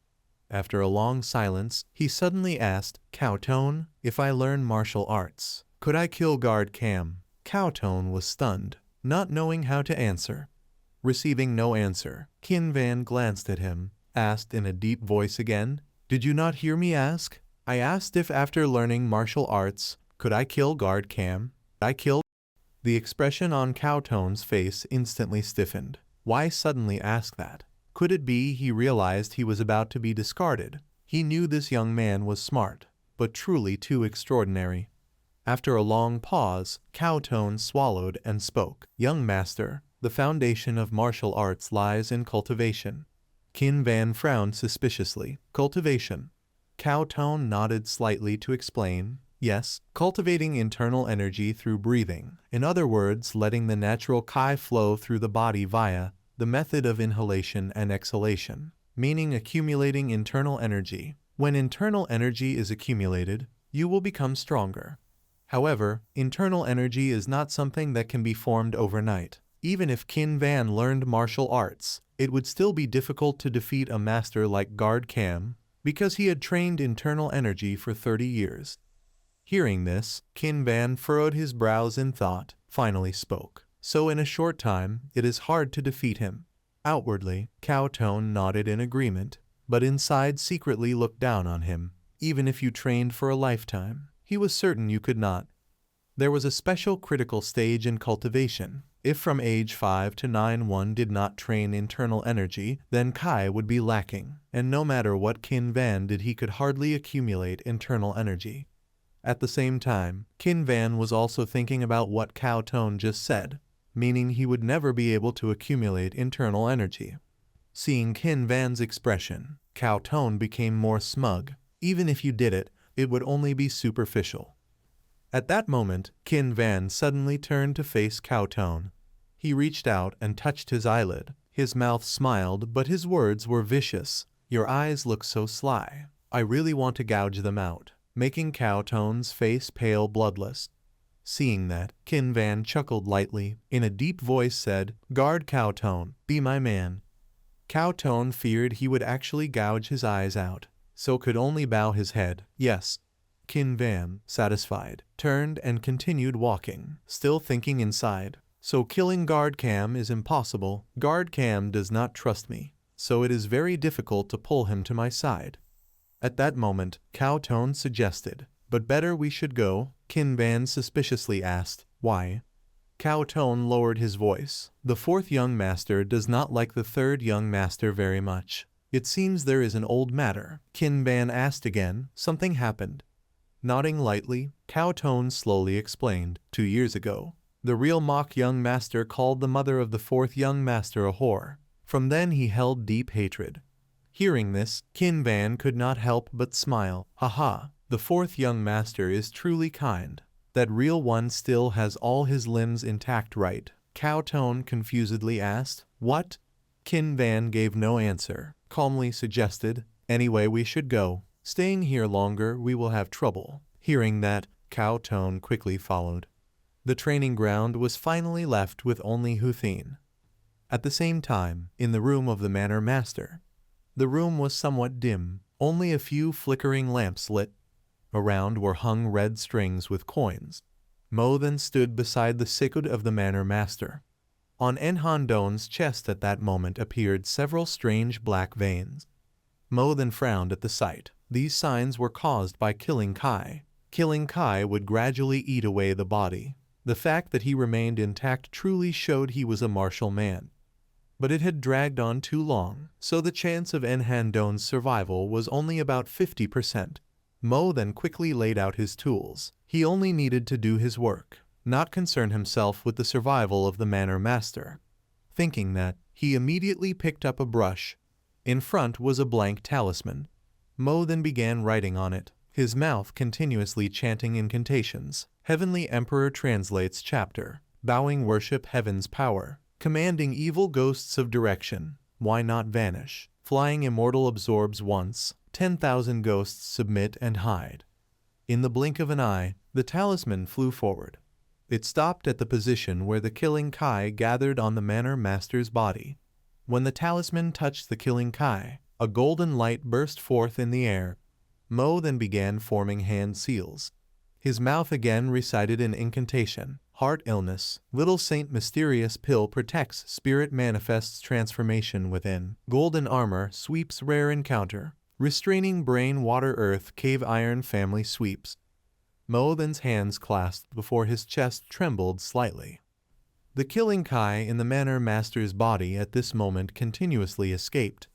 After a long silence, he suddenly asked, "Cao Tone, if I learn martial arts, could I kill Guard Cam?" Cao Tone was stunned, not knowing how to answer. Receiving no answer, Qin Van glanced at him, asked in a deep voice again, "Did you not hear me ask? I asked if after learning martial arts, could I kill Guard Cam? I killed." The expression on Cao Tone's face instantly stiffened. Why suddenly ask that? Could it be he realized he was about to be discarded? He knew this young man was smart, but truly too extraordinary. After a long pause, Cao Tone swallowed and spoke. "Young master, the foundation of martial arts lies in cultivation." Qin Van frowned suspiciously. "Cultivation?" Cao Tone nodded slightly to explain, "Yes, cultivating internal energy through breathing. In other words, letting the natural Qi flow through the body via the method of inhalation and exhalation, meaning accumulating internal energy. When internal energy is accumulated, you will become stronger. However, internal energy is not something that can be formed overnight. Even if Qin Van learned martial arts, it would still be difficult to defeat a master like Guard Cam, because he had trained internal energy for 30 years. Hearing this, Qin Van furrowed his brows in thought, finally spoke. "So in a short time, it is hard to defeat him." Outwardly, Cao Tone nodded in agreement, but inside secretly looked down on him. Even if you trained for a lifetime, he was certain you could not. There was a special critical stage in cultivation. If from age 5 to 9 one did not train internal energy, then Qi would be lacking, and no matter what Qin Van did he could hardly accumulate internal energy. At the same time, Qin Van was also thinking about what Cao Tone just said, meaning he would never be able to accumulate internal energy. Seeing Qin Van's expression, Cao Tone became more smug. Even if you did it, it would only be superficial. At that moment, Qin Van suddenly turned to face Cao Tone. He reached out and touched his eyelid. His mouth smiled, but his words were vicious. "Your eyes look so sly. I really want to gouge them out," making Cao Tone's face pale bloodless. Seeing that, Qin Van chuckled lightly, in a deep voice said, "Guard Cao Tone, be my man." Cao Tone feared he would actually gouge his eyes out, so could only bow his head. "Yes." Qin Van, satisfied, turned and continued walking, still thinking inside. "So killing Guard Cam is impossible. Guard Cam does not trust me, so it is very difficult to pull him to my side." At that moment, Cao Tone suggested, "But better we should go?" Qin Van suspiciously asked, "Why?" Cao Tone lowered his voice. "The fourth young master does not like the third young master very much. It seems there is an old matter." Qin Van asked again, "Something happened?" Nodding lightly, Cao Tone slowly explained, 2 years ago, the real mock young master called the mother of the fourth young master a whore. From then he held deep hatred." Hearing this, Qin Van could not help but smile. "Haha, the fourth young master is truly kind. That real one still has all his limbs intact, right?" Cao Tone confusedly asked. "What?" Qin Van gave no answer, calmly suggested, "Anyway, we should go. Staying here longer, we will have trouble." Hearing that, Cao Tone quickly followed. The training ground was finally left with only Huthin. At the same time, in the room of the manor master. The room was somewhat dim, only a few flickering lamps lit. Around were hung red strings with coins. Mo then stood beside the sikud of the manor master. On Enhandon's chest at that moment appeared several strange black veins. Mo then frowned at the sight. These signs were caused by killing Qi. Killing Qi would gradually eat away the body. The fact that he remained intact truly showed he was a martial man. But it had dragged on too long, so the chance of Enhandon's survival was only about 50%. Mo then quickly laid out his tools. He only needed to do his work, not concern himself with the survival of the manor master. Thinking that, he immediately picked up a brush. In front was a blank talisman. Mo then began writing on it, his mouth continuously chanting incantations. Heavenly Emperor translates chapter. Bowing worship heaven's power. Commanding evil ghosts of direction. Why not vanish? Flying immortal absorbs once. 10,000 ghosts submit and hide. In the blink of an eye, the talisman flew forward. It stopped at the position where the killing Kai gathered on the Manor Master's body. When the talisman touched the killing Kai, a golden light burst forth in the air. Mo then began forming hand seals. His mouth again recited an incantation. Heart illness, little saint mysterious pill protects spirit manifests transformation within. Golden armor sweeps rare encounter. Restraining brain water earth cave iron family sweeps. Mo then's hands clasped before his chest trembled slightly. The killing Kai in the Manor Master's body at this moment continuously escaped.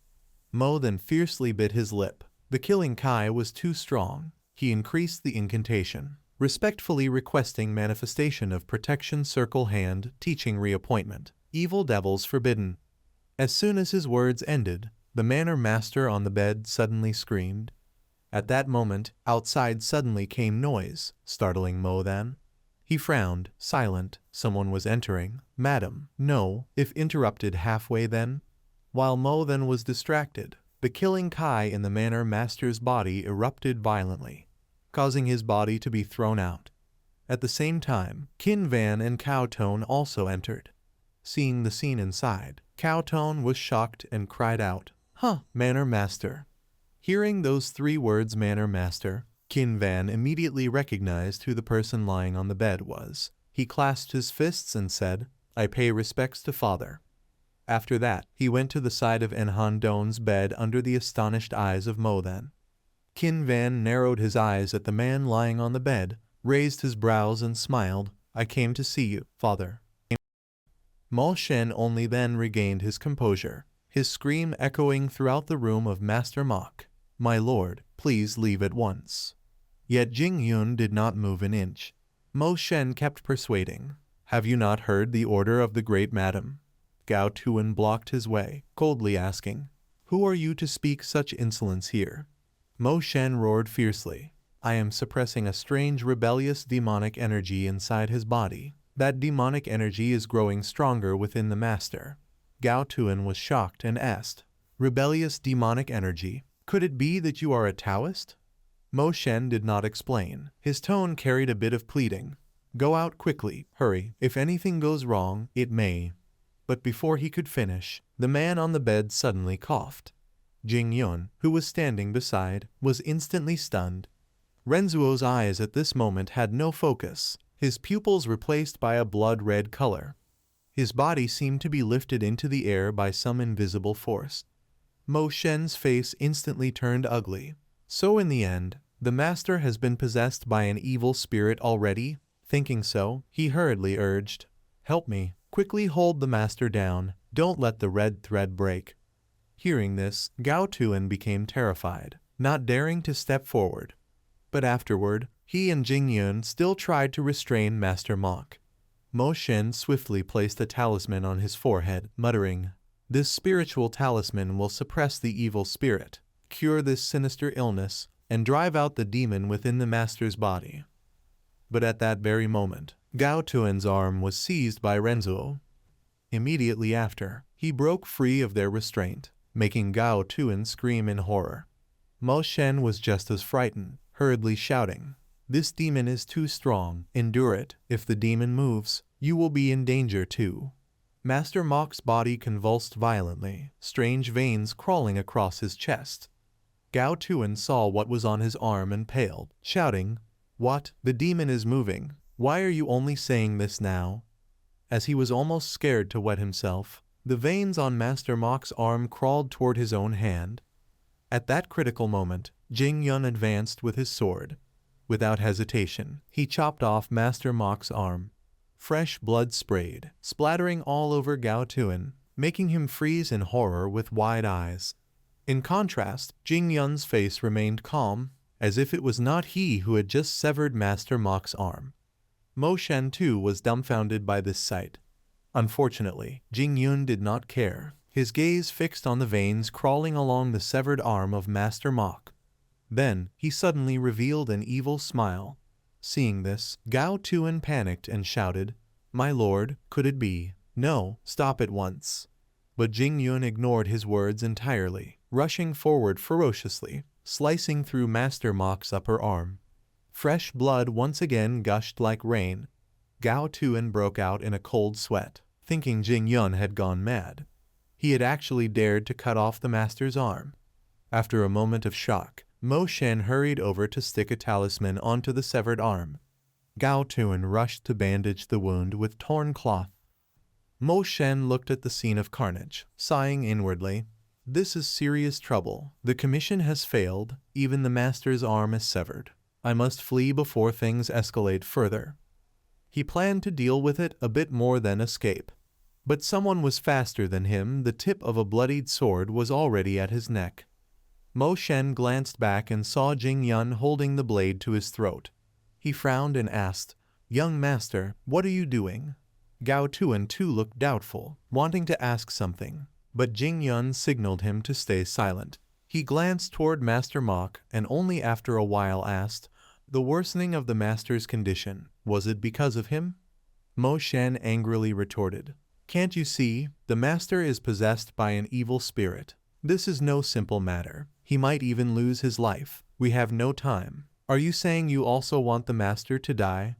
Mo then fiercely bit his lip. The killing Kai was too strong. He increased the incantation, respectfully requesting manifestation of protection circle hand, teaching reappointment. Evil devils forbidden. As soon as his words ended, the Manor Master on the bed suddenly screamed. At that moment, outside suddenly came noise, startling Mo then. He frowned, silent. Someone was entering. Madam, no, if interrupted halfway then. While Mo then was distracted, the killing Kai in the Manor Master's body erupted violently, causing his body to be thrown out. At the same time, Qin Van and Cowtone also entered. Seeing the scene inside, Cowtone was shocked and cried out, "Huh, Manor Master." Hearing those 3 words Manor Master, Qin Van immediately recognized who the person lying on the bed was. He clasped his fists and said, "I pay respects to Father." After that, he went to the side of Enhan Don's bed under the astonished eyes of Mo then. Qin Van narrowed his eyes at the man lying on the bed, raised his brows and smiled. "I came to see you, Father." Mo Shen only then regained his composure, his scream echoing throughout the room of Master Mok. "My lord, please leave at once." Yet Jing Yun did not move an inch. Mo Shen kept persuading. "Have you not heard the order of the great madam?" Gao Tuan blocked his way, coldly asking, "Who are you to speak such insolence here?" Mo Shen roared fiercely. "I am suppressing a strange rebellious demonic energy inside his body. That demonic energy is growing stronger within the master." Gao Tuan was shocked and asked, "Rebellious demonic energy? Could it be that you are a Taoist?" Mo Shen did not explain. His tone carried a bit of pleading. "Go out quickly, hurry. If anything goes wrong, it may." But before he could finish, the man on the bed suddenly coughed. Jing Yun, who was standing beside, was instantly stunned. Renzuo's eyes at this moment had no focus, his pupils replaced by a blood-red color. His body seemed to be lifted into the air by some invisible force. Mo Shen's face instantly turned ugly. So in the end, the master has been possessed by an evil spirit already? Thinking so, he hurriedly urged, "Help me. Quickly hold the master down. Don't let the red thread break." Hearing this, Gao Tuan became terrified, not daring to step forward. But afterward, he and Jing Yun still tried to restrain Master Mok. Mo Shen swiftly placed a talisman on his forehead, muttering, "This spiritual talisman will suppress the evil spirit, cure this sinister illness, and drive out the demon within the master's body." But at that very moment, Gao Tuan's arm was seized by Renzuo. Immediately after, he broke free of their restraint, making Gao Tuan scream in horror. Mo Shen was just as frightened, hurriedly shouting, "This demon is too strong. Endure it. If the demon moves, you will be in danger too." Master Mok's body convulsed violently, strange veins crawling across his chest. Gao Tuan saw what was on his arm and paled, shouting, "What? The demon is moving. Why are you only saying this now?" As he was almost scared to wet himself, the veins on Master Mok's arm crawled toward his own hand. At that critical moment, Jing Yun advanced with his sword. Without hesitation, he chopped off Master Mok's arm. Fresh blood sprayed, splattering all over Gao Tuan, making him freeze in horror with wide eyes. In contrast, Jing Yun's face remained calm, as if it was not he who had just severed Master Mok's arm. Mo Shen too was dumbfounded by this sight. Unfortunately, Jing Yun did not care. his gaze fixed on the veins crawling along the severed arm of Master Mok. Then, he suddenly revealed an evil smile. Seeing this, Gao Tuan panicked and shouted, "My lord, could it be? No, stop at once." But Jing Yun ignored his words entirely, rushing forward ferociously, slicing through Master Mok's upper arm. Fresh blood once again gushed like rain. Gao Tuan broke out in a cold sweat, thinking Jing Yun had gone mad. He had actually dared to cut off the master's arm. After a moment of shock, Mo Shen hurried over to stick a talisman onto the severed arm. Gao Tuan rushed to bandage the wound with torn cloth. Mo Shen looked at the scene of carnage, sighing inwardly. This is serious trouble. The commission has failed, even the master's arm is severed. I must flee before things escalate further. He planned to deal with it a bit more than escape. But someone was faster than him. The tip of a bloodied sword was already at his neck. Mo Shen glanced back and saw Jing Yun holding the blade to his throat. He frowned and asked, "Young master, what are you doing?" Gao Tuan too looked doubtful, wanting to ask something, but Jing Yun signaled him to stay silent. He glanced toward Master Mok and only after a while asked, "The worsening of the master's condition, was it because of him?" Mo Shen angrily retorted, "Can't you see? The master is possessed by an evil spirit. This is no simple matter. He might even lose his life. We have no time. Are you saying you also want the master to die?"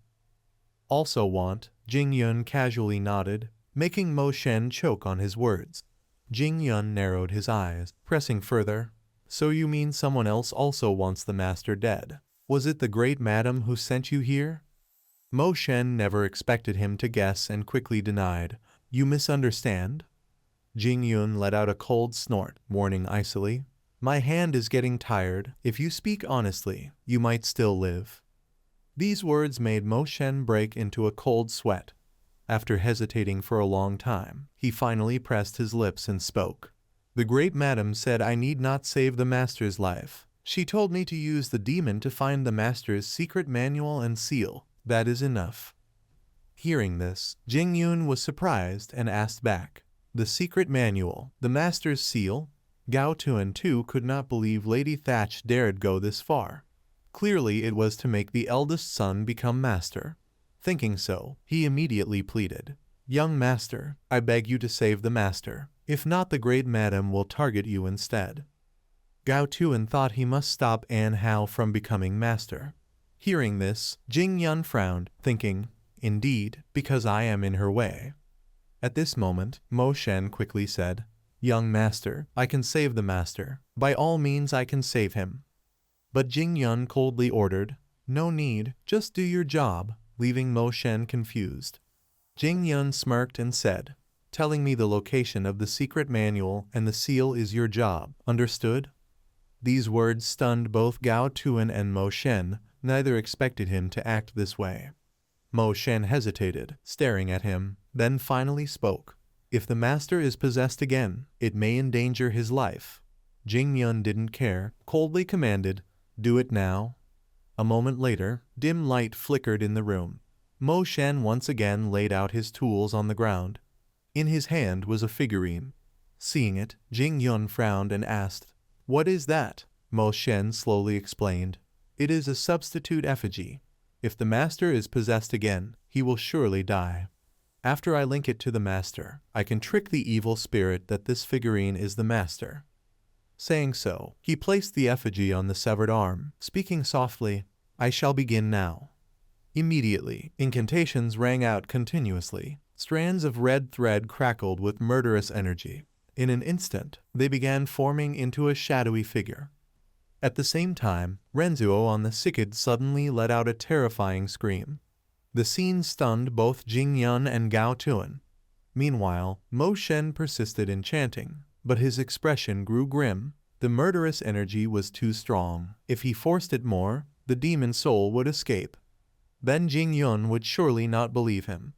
"Also want," Jing Yun casually nodded, making Mo Shen choke on his words. Jing Yun narrowed his eyes, pressing further. "So you mean someone else also wants the master dead? Was it the great madam who sent you here?" Mo Shen never expected him to guess and quickly denied, "You misunderstand." Jing Yun let out a cold snort, warning icily, "My hand is getting tired. If you speak honestly, you might still live." These words made Mo Shen break into a cold sweat. After hesitating for a long time, he finally pressed his lips and spoke. "The great madam said I need not save the master's life. She told me to use the demon to find the master's secret manual and seal. That is enough." Hearing this, Jing Yun was surprised and asked back, "The secret manual, the master's seal?" Gao Tuan too could not believe Lady Thatch dared go this far. Clearly it was to make the eldest son become master. Thinking so, he immediately pleaded, "Young master, I beg you to save the master. If not, the great madam will target you instead." Gao Tuan thought he must stop An Hao from becoming master. Hearing this, Jing Yun frowned, thinking, "Indeed, because I am in her way." At this moment, Mo Shen quickly said, "Young master, I can save the master. By all means I can save him." But Jing Yun coldly ordered, "No need, just do your job," leaving Mo Shen confused. Jing Yun smirked and said, "Telling me the location of the secret manual and the seal is your job, understood?" These words stunned both Gao Tuan and Mo Shen. Neither expected him to act this way. Mo Shen hesitated, staring at him, then finally spoke. "If the master is possessed again, it may endanger his life." Jing Yun didn't care, coldly commanded, "Do it now." A moment later, dim light flickered in the room. Mo Shen once again laid out his tools on the ground. In his hand was a figurine. Seeing it, Jing Yun frowned and asked, "What is that?" Mo Shen slowly explained, "It is a substitute effigy. If the master is possessed again, he will surely die. After I link it to the master, I can trick the evil spirit that this figurine is the master." Saying so, he placed the effigy on the severed arm, speaking softly, "I shall begin now." Immediately, incantations rang out continuously. Strands of red thread crackled with murderous energy. In an instant, they began forming into a shadowy figure. At the same time, Renzuo on the Sikid suddenly let out a terrifying scream. The scene stunned both Jing Yun and Gao Tuan. Meanwhile, Mo Shen persisted in chanting, but his expression grew grim. The murderous energy was too strong. If he forced it more, the demon soul would escape. Then Jing Yun would surely not believe him.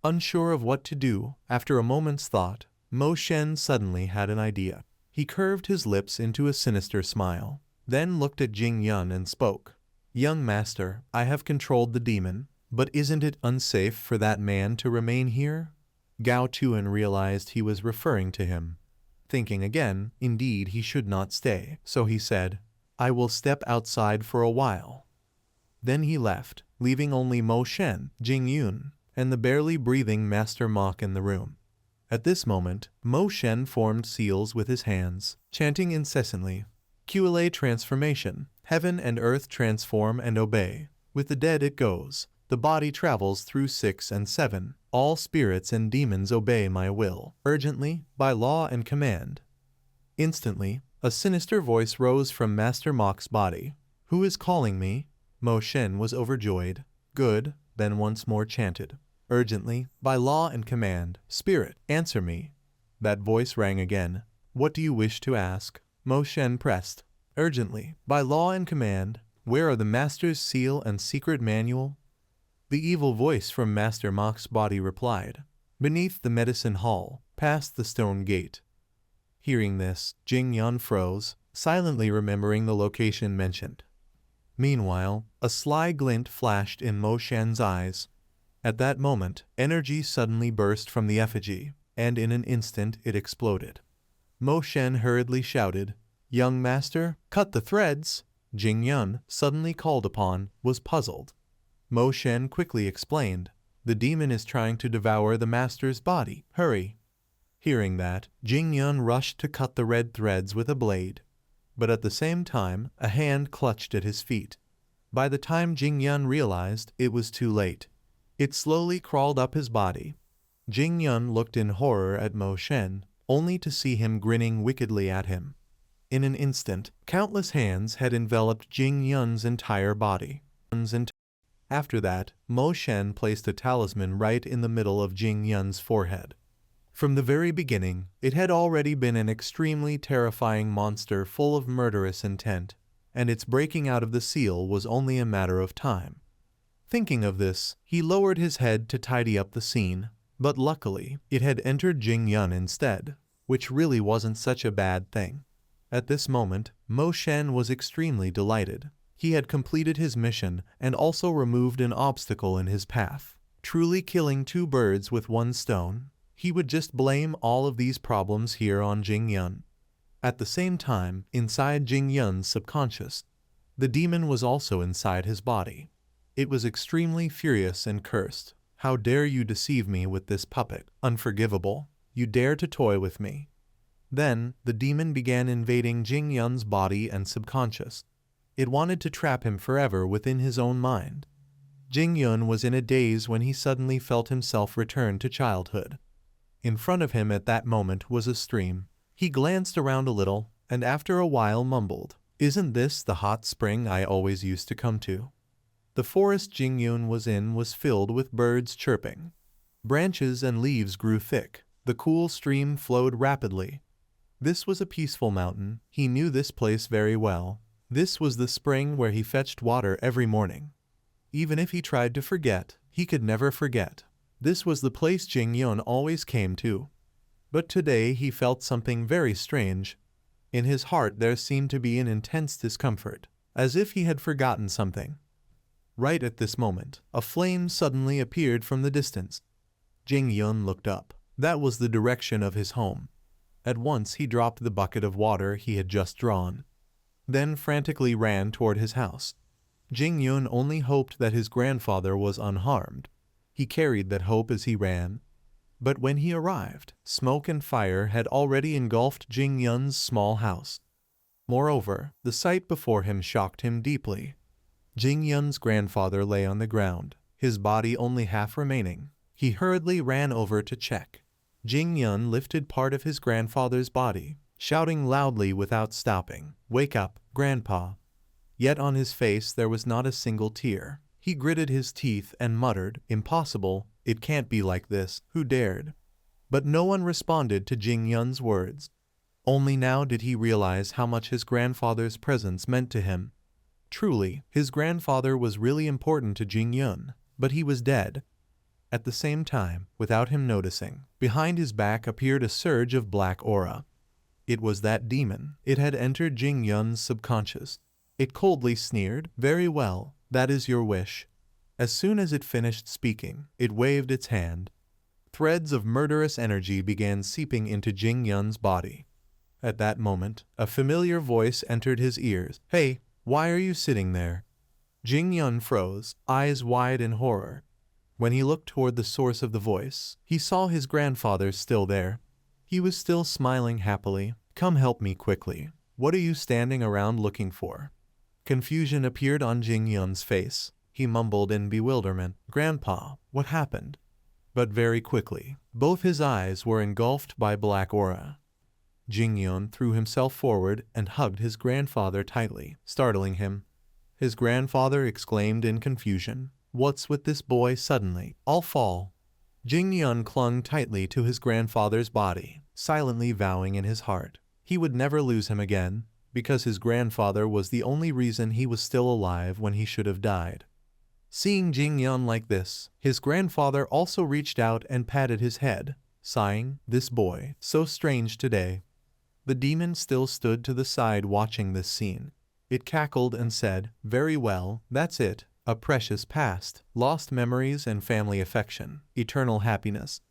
Unsure of what to do, after a moment's thought, Mo Shen suddenly had an idea. He curved his lips into a sinister smile, then looked at Jing Yun and spoke. "Young master, I have controlled the demon, but isn't it unsafe for that man to remain here?" Gao Tuan realized he was referring to him. Thinking again, indeed he should not stay, so he said, "I will step outside for a while." Then he left, leaving only Mo Shen, Jing Yun, and the barely breathing Master Mok in the room. At this moment, Mo Shen formed seals with his hands, chanting incessantly, "QLA transformation, heaven and earth transform and obey. With the dead it goes, the body travels through 6 and 7, all spirits and demons obey my will, urgently, by law and command." Instantly, a sinister voice rose from Master Mok's body. "Who is calling me?" Mo Shen was overjoyed. "Good," then once more chanted, "Urgently, by law and command, spirit, answer me." That voice rang again. "What do you wish to ask?" Mo Shen pressed. "Urgently, by law and command, where are the Master's seal and secret manual?" The evil voice from Master Mok's body replied, "Beneath the medicine hall, past the stone gate." Hearing this, Jing Yun froze, silently remembering the location mentioned. Meanwhile, a sly glint flashed in Mo Shen's eyes. At that moment, energy suddenly burst from the effigy, and in an instant it exploded. Mo Shen hurriedly shouted, "Young master, cut the threads!" Jing Yun, suddenly called upon, was puzzled. Mo Shen quickly explained, "The demon is trying to devour the master's body. Hurry!" Hearing that, Jing Yun rushed to cut the red threads with a blade. But at the same time, a hand clutched at his feet. By the time Jing Yun realized, it was too late. It slowly crawled up his body. Jing Yun looked in horror at Mo Shen, only to see him grinning wickedly at him. In an instant, countless hands had enveloped Jing Yun's entire body. After that, Mo Shen placed a talisman right in the middle of Jing Yun's forehead. From the very beginning, it had already been an extremely terrifying monster full of murderous intent, and its breaking out of the seal was only a matter of time. Thinking of this, he lowered his head to tidy up the scene, but luckily, it had entered Jing Yun instead, which really wasn't such a bad thing. At this moment, Mo Shen was extremely delighted. He had completed his mission and also removed an obstacle in his path, truly killing 2 birds with 1 stone. He would just blame all of these problems here on Jing Yun. At the same time, inside Jing Yun's subconscious, the demon was also inside his body. It was extremely furious and cursed. "How dare you deceive me with this puppet? Unforgivable. You dare to toy with me." Then, the demon began invading Jing Yun's body and subconscious. It wanted to trap him forever within his own mind. Jing Yun was in a daze when he suddenly felt himself return to childhood. In front of him at that moment was a stream. He glanced around a little, and after a while mumbled, "Isn't this the hot spring I always used to come to?" The forest Jing Yun was in was filled with birds chirping. Branches and leaves grew thick. The cool stream flowed rapidly. This was a peaceful mountain. He knew this place very well. This was the spring where he fetched water every morning. Even if he tried to forget, he could never forget. This was the place Jing Yun always came to. But today he felt something very strange. In his heart there seemed to be an intense discomfort, as if he had forgotten something. Right at this moment, a flame suddenly appeared from the distance. Jing Yun looked up. That was the direction of his home. At once he dropped the bucket of water he had just drawn, then frantically ran toward his house. Jing Yun only hoped that his grandfather was unharmed. He carried that hope as he ran. But when he arrived, smoke and fire had already engulfed Jing Yun's small house. Moreover, the sight before him shocked him deeply. Jing Yun's grandfather lay on the ground, his body only half remaining. He hurriedly ran over to check. Jing Yun lifted part of his grandfather's body, shouting loudly without stopping, "Wake up, Grandpa!" Yet on his face there was not a single tear. He gritted his teeth and muttered, "Impossible, it can't be like this, who dared?" But no one responded to Jing Yun's words. Only now did he realize how much his grandfather's presence meant to him. Truly, his grandfather was really important to Jing Yun, but he was dead. At the same time, without him noticing, behind his back appeared a surge of black aura. It was that demon. It had entered Jing Yun's subconscious. It coldly sneered, "Very well, that is your wish." As soon as it finished speaking, it waved its hand. Threads of murderous energy began seeping into Jing Yun's body. At that moment, a familiar voice entered his ears. "Hey, why are you sitting there?" Jing Yun froze, eyes wide in horror. When he looked toward the source of the voice, he saw his grandfather still there. He was still smiling happily. "Come help me quickly. What are you standing around looking for?" Confusion appeared on Jing Yun's face. He mumbled in bewilderment, "Grandpa, what happened?" But very quickly, both his eyes were engulfed by black aura. Jing Yun threw himself forward and hugged his grandfather tightly, startling him. His grandfather exclaimed in confusion, "What's with this boy suddenly? I'll fall." Jing Yun clung tightly to his grandfather's body, silently vowing in his heart he would never lose him again, because his grandfather was the only reason he was still alive when he should have died. Seeing Jing Yun like this, his grandfather also reached out and patted his head, sighing, "This boy, so strange today." The demon still stood to the side watching this scene. It cackled and said, "Very well, that's it. A precious past, lost memories and family affection, eternal happiness."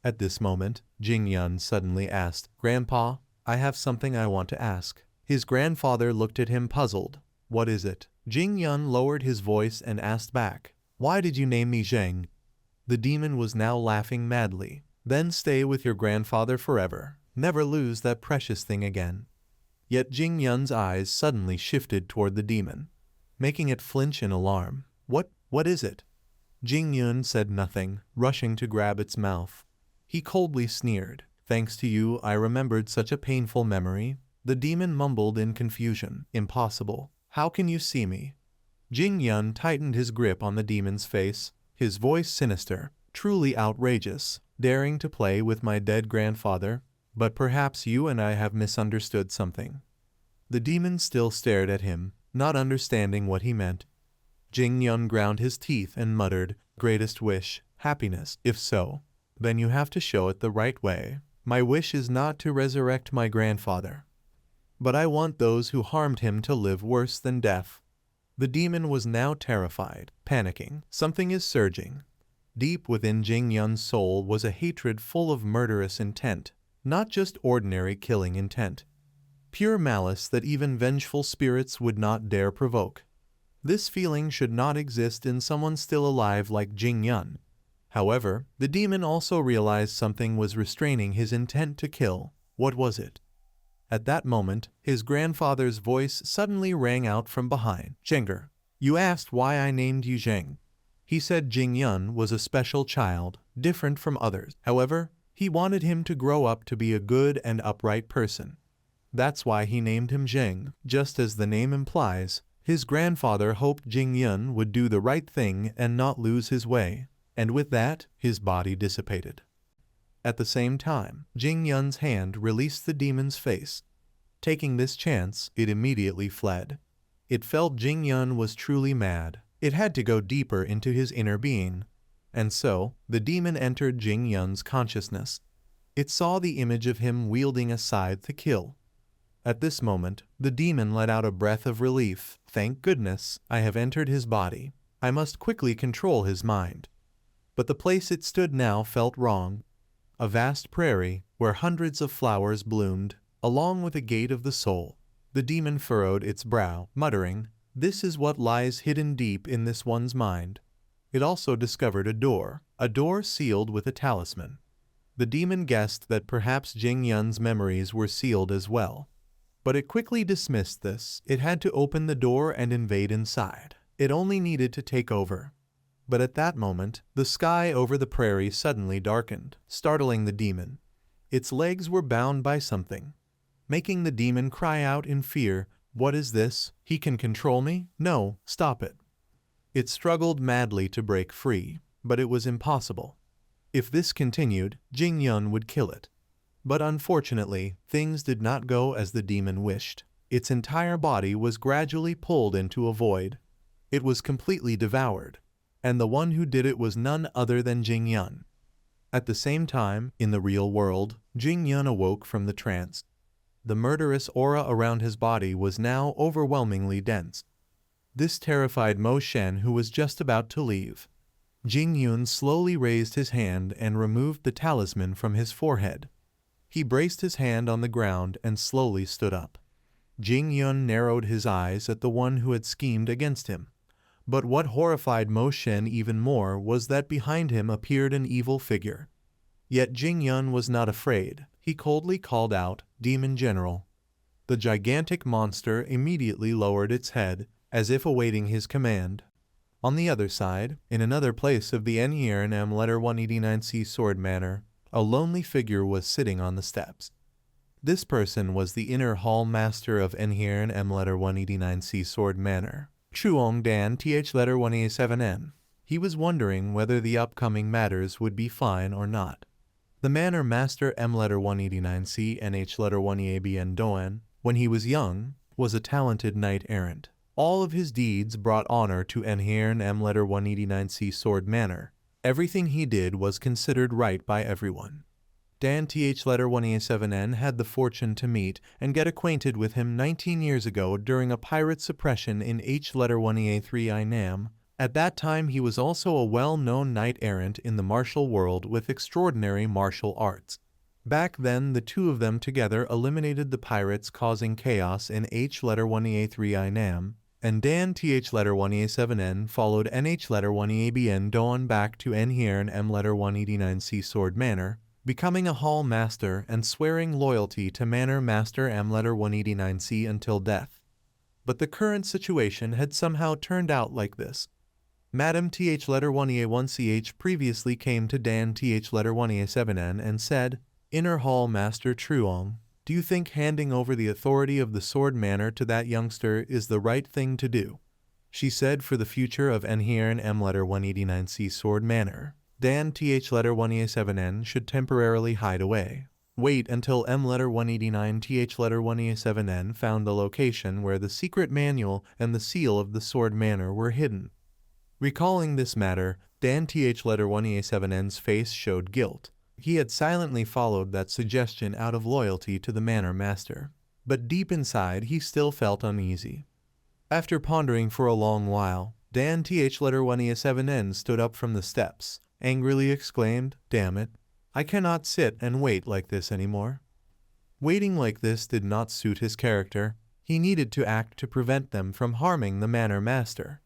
At this moment, Jing Yun suddenly asked, "Grandpa, I have something I want to ask." His grandfather looked at him puzzled. "What is it?" Jing Yun lowered his voice and asked back, "Why did you name me Zheng?" The demon was now laughing madly. "Then stay with your grandfather forever. Never lose that precious thing again." Yet Jing Yun's eyes suddenly shifted toward the demon, making it flinch in alarm. What is it?" Jing Yun said nothing, rushing to grab its mouth. He coldly sneered. "Thanks to you, I remembered such a painful memory." The demon mumbled in confusion, "Impossible. How can you see me?" Jing Yun tightened his grip on the demon's face, his voice sinister. "Truly outrageous, daring to play with my dead grandfather. But perhaps you and I have misunderstood something." The demon still stared at him, not understanding what he meant. Jing Yun ground his teeth and muttered, "Greatest wish, happiness. If so, then you have to show it the right way. My wish is not to resurrect my grandfather, but I want those who harmed him to live worse than death." The demon was now terrified, panicking. Something is surging. Deep within Jing Yun's soul was a hatred full of murderous intent, not just ordinary killing intent. Pure malice that even vengeful spirits would not dare provoke. This feeling should not exist in someone still alive like Jing Yun. However, the demon also realized something was restraining his intent to kill. What was it? At that moment, his grandfather's voice suddenly rang out from behind. "Zhenger, you asked why I named you Zheng." He said Jing Yun was a special child, different from others. However, he wanted him to grow up to be a good and upright person. That's why he named him Zheng. Just as the name implies, his grandfather hoped Jing Yun would do the right thing and not lose his way, and with that, his body dissipated. At the same time, Jing Yun's hand released the demon's face. Taking this chance, it immediately fled. It felt Jing Yun was truly mad. It had to go deeper into his inner being. And so, the demon entered Jing Yun's consciousness. It saw the image of him wielding a scythe to kill. At this moment, the demon let out a breath of relief. "Thank goodness, I have entered his body. I must quickly control his mind." But the place it stood now felt wrong. A vast prairie, where hundreds of flowers bloomed, along with a gate of the soul. The demon furrowed its brow, muttering, "This is what lies hidden deep in this one's mind." It also discovered a door sealed with a talisman. The demon guessed that perhaps Jing Yun's memories were sealed as well. But it quickly dismissed this. It had to open the door and invade inside. It only needed to take over. But at that moment, the sky over the prairie suddenly darkened, startling the demon. Its legs were bound by something, making the demon cry out in fear, "What is this? He can control me? No, stop it." It struggled madly to break free, but it was impossible. If this continued, Jing Yun would kill it. But unfortunately, things did not go as the demon wished. Its entire body was gradually pulled into a void. It was completely devoured, and the one who did it was none other than Jing Yun. At the same time, in the real world, Jing Yun awoke from the trance. The murderous aura around his body was now overwhelmingly dense. This terrified Mo Shen, who was just about to leave. Jing Yun slowly raised his hand and removed the talisman from his forehead. He braced his hand on the ground and slowly stood up. Jing Yun narrowed his eyes at the one who had schemed against him. But what horrified Mo Shen even more was that behind him appeared an evil figure. Yet Jing Yun was not afraid. He coldly called out, "Demon General." The gigantic monster immediately lowered its head, as if awaiting his command. On the other side, in another place of the NERNM letter 189C Sword Manor, a lonely figure was sitting on the steps. This person was the inner hall master of NERNM letter 189C Sword Manor, Chuong Dan Th letter 187N. He was wondering whether the upcoming matters would be fine or not. The manor master M letter 189C NH letter 1EABN Doen, when he was young, was a talented knight-errant. All of his deeds brought honor to NERNM letter 189C Sword Manor. Everything he did was considered right by everyone. Dan Th letter 187N had the fortune to meet and get acquainted with him 19 years ago during a pirate suppression in H letter 1EA3 I Nam. At that time he was also a well-known knight-errant in the martial world with extraordinary martial arts. Back then the two of them together eliminated the pirates causing chaos in H letter 1EA3 I Nam, and Dan Th letter 1EA7N followed NH letter 1EABN Dawn back to NERNM letter 189C Sword Manor, becoming a hall master and swearing loyalty to Manor Master M letter 189C until death. But the current situation had somehow turned out like this. Madam Th letter 1EA1CH previously came to Dan Th letter 1EA7N and said, "Inner Hall Master Truong, do you think handing over the authority of the Sword Manor to that youngster is the right thing to do?" She said for the future of NERNM letter 189C Sword Manor, Dan Th letter 1EA7N should temporarily hide away. Wait until M letter 189 Th letter 1EA7N found the location where the secret manual and the seal of the Sword Manor were hidden. Recalling this matter, Dan Th letter 1EA7N's face showed guilt. He had silently followed that suggestion out of loyalty to the manor master. But deep inside he still felt uneasy. After pondering for a long while, Dan Th letter 1EA7N stood up from the steps, angrily exclaimed, "Damn it, I cannot sit and wait like this anymore." Waiting like this did not suit his character. He needed to act to prevent them from harming the manor master.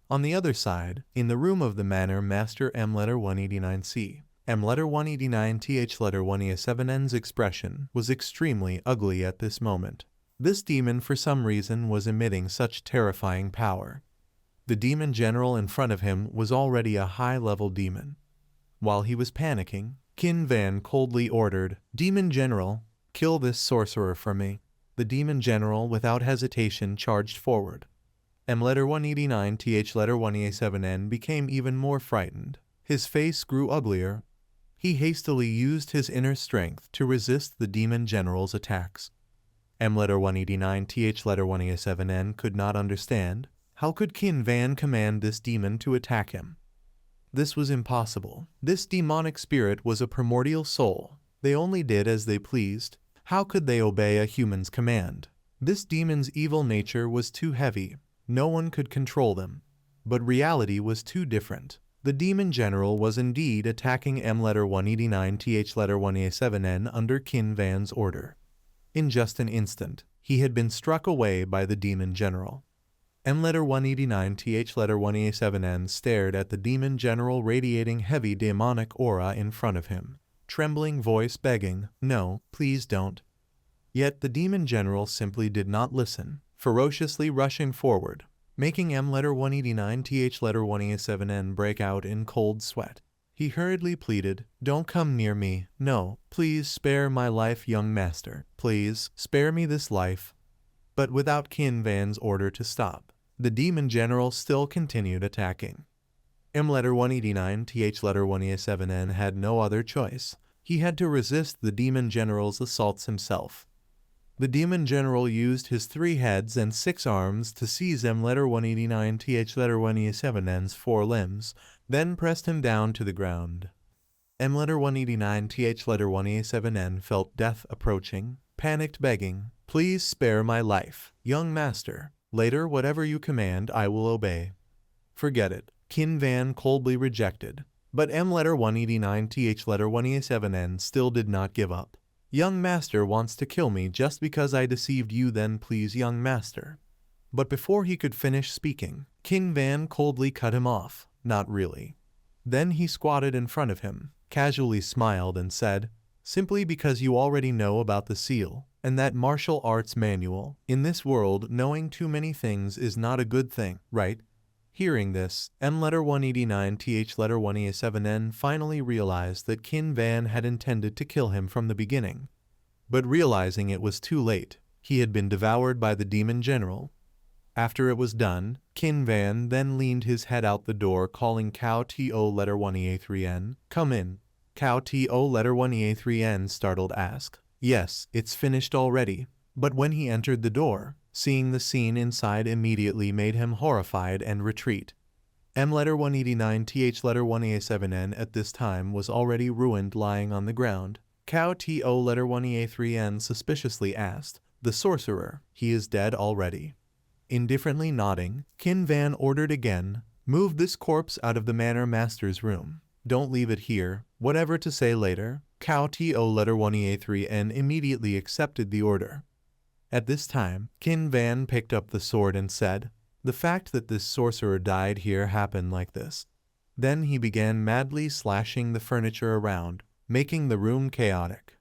On the other side, in the room of the manor master M letter 189C, M letter 189 Th letter 1EA7N's expression was extremely ugly at this moment. This demon for some reason was emitting such terrifying power. The demon general in front of him was already a high-level demon. While he was panicking, Qin Van coldly ordered, "Demon General, kill this sorcerer for me." The demon general without hesitation charged forward. M letter 189 Th letter 1EA7N became even more frightened. His face grew uglier. He hastily used his inner strength to resist the demon general's attacks. M letter 189 Th letter 1EA7N could not understand. How could Qin Van command this demon to attack him? This was impossible. This demonic spirit was a primordial soul. They only did as they pleased. How could they obey a human's command? This demon's evil nature was too heavy. No one could control them. But reality was too different. The demon general was indeed attacking M letter 189 Th letter 1EA7N under Qin Van's order. In just an instant, he had been struck away by the demon general. M letter 189 Th letter 1EA7N stared at the demon general radiating heavy demonic aura in front of him, trembling voice begging, "No, please don't." Yet the demon general simply did not listen, ferociously rushing forward, making M letter 189 Th letter 1EA7N break out in cold sweat. He hurriedly pleaded, "Don't come near me. No, please spare my life, young master. Please, spare me this life." But without Qin Van's order to stop, the demon general still continued attacking. M letter 189 Th letter 1EA7N had no other choice. He had to resist the demon general's assaults himself. The demon general used his 3 heads and 6 arms to seize M letter 189 Th letter 1EA7N's 4 limbs, then pressed him down to the ground. M letter 189 Th letter 1EA7N felt death approaching, panicked begging, "Please spare my life, young master. Later, whatever you command, I will obey." "Forget it," Qin Van coldly rejected. But M letter 189 Th letter 1EA7N still did not give up. Young master wants to kill me just because I deceived you, then please young master. But before he could finish speaking, King Van coldly cut him off. Not really. Then he squatted in front of him, casually smiled and said, simply because you already know about the seal and that martial arts manual. In this world, knowing too many things is not a good thing, right? Hearing this, M letter 189 th letter 1a7n finally realized that Qin Van had intended to kill him from the beginning. But realizing it was too late, he had been devoured by the demon general. After it was done, Qin Van then leaned his head out the door, calling Cao To letter 1a3n, come in. Cao To letter 1a3n startled asked, yes, it's finished already. But when he entered the door, seeing the scene inside immediately made him horrified and retreat. M letter 189 th letter 1a7n at this time was already ruined, lying on the ground. Cao To letter 1a3n suspiciously asked, the sorcerer, he is dead already. Indifferently nodding, Qin Van ordered again, move this corpse out of the manor master's room. Don't leave it here, whatever to say later. Cao To letter 1a3n immediately accepted the order. At this time, Qin Van picked up the sword and said, the fact that this sorcerer died here happened like this. Then he began madly slashing the furniture around, making the room chaotic.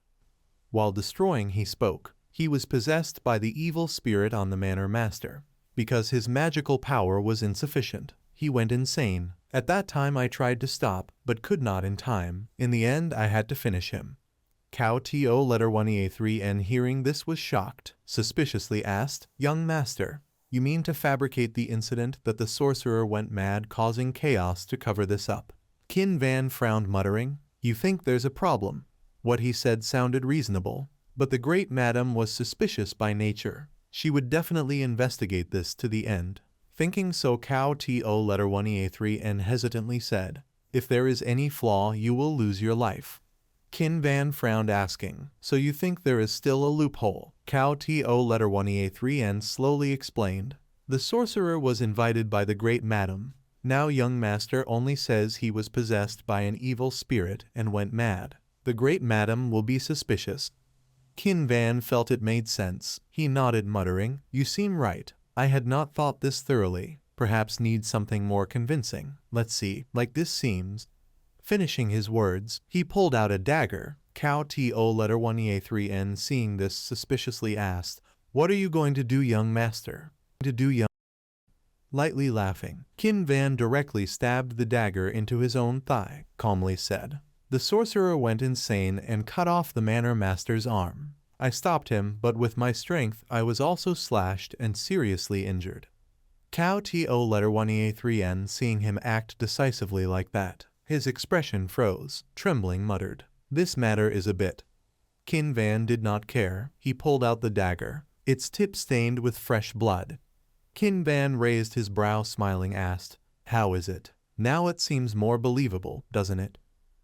While destroying, he spoke. He was possessed by the evil spirit on the manor master. Because his magical power was insufficient, he went insane. At that time I tried to stop, but could not in time. In the end I had to finish him. Cao To letter 1a3n hearing this was shocked, suspiciously asked, young master, you mean to fabricate the incident that the sorcerer went mad causing chaos to cover this up? Qin Van frowned, muttering, you think there's a problem. What he said sounded reasonable, but the great madam was suspicious by nature. She would definitely investigate this to the end. Thinking so, Cao To letter 1a3n hesitantly said, if there is any flaw you will lose your life. Qin Van frowned, asking, so you think there is still a loophole? Cao To letter 1a3n slowly explained, the sorcerer was invited by the great madam. Now young master only says he was possessed by an evil spirit and went mad. The great madam will be suspicious. Qin Van felt it made sense. He nodded, muttering, you seem right. I had not thought this thoroughly. Perhaps need something more convincing. Let's see, like this seems. Finishing his words, he pulled out a dagger. Cao To letter 1a3n seeing this suspiciously asked, what are you going to do, young master? Lightly laughing, Qin Van directly stabbed the dagger into his own thigh, calmly said, the sorcerer went insane and cut off the manor master's arm. I stopped him, but with my strength I was also slashed and seriously injured. Cao To letter 1a3n seeing him act decisively like that, his expression froze, trembling muttered, this matter is a bit. Qin Van did not care. He pulled out the dagger, its tip stained with fresh blood. Qin Van raised his brow, smiling, asked, how is it? Now it seems more believable, doesn't it?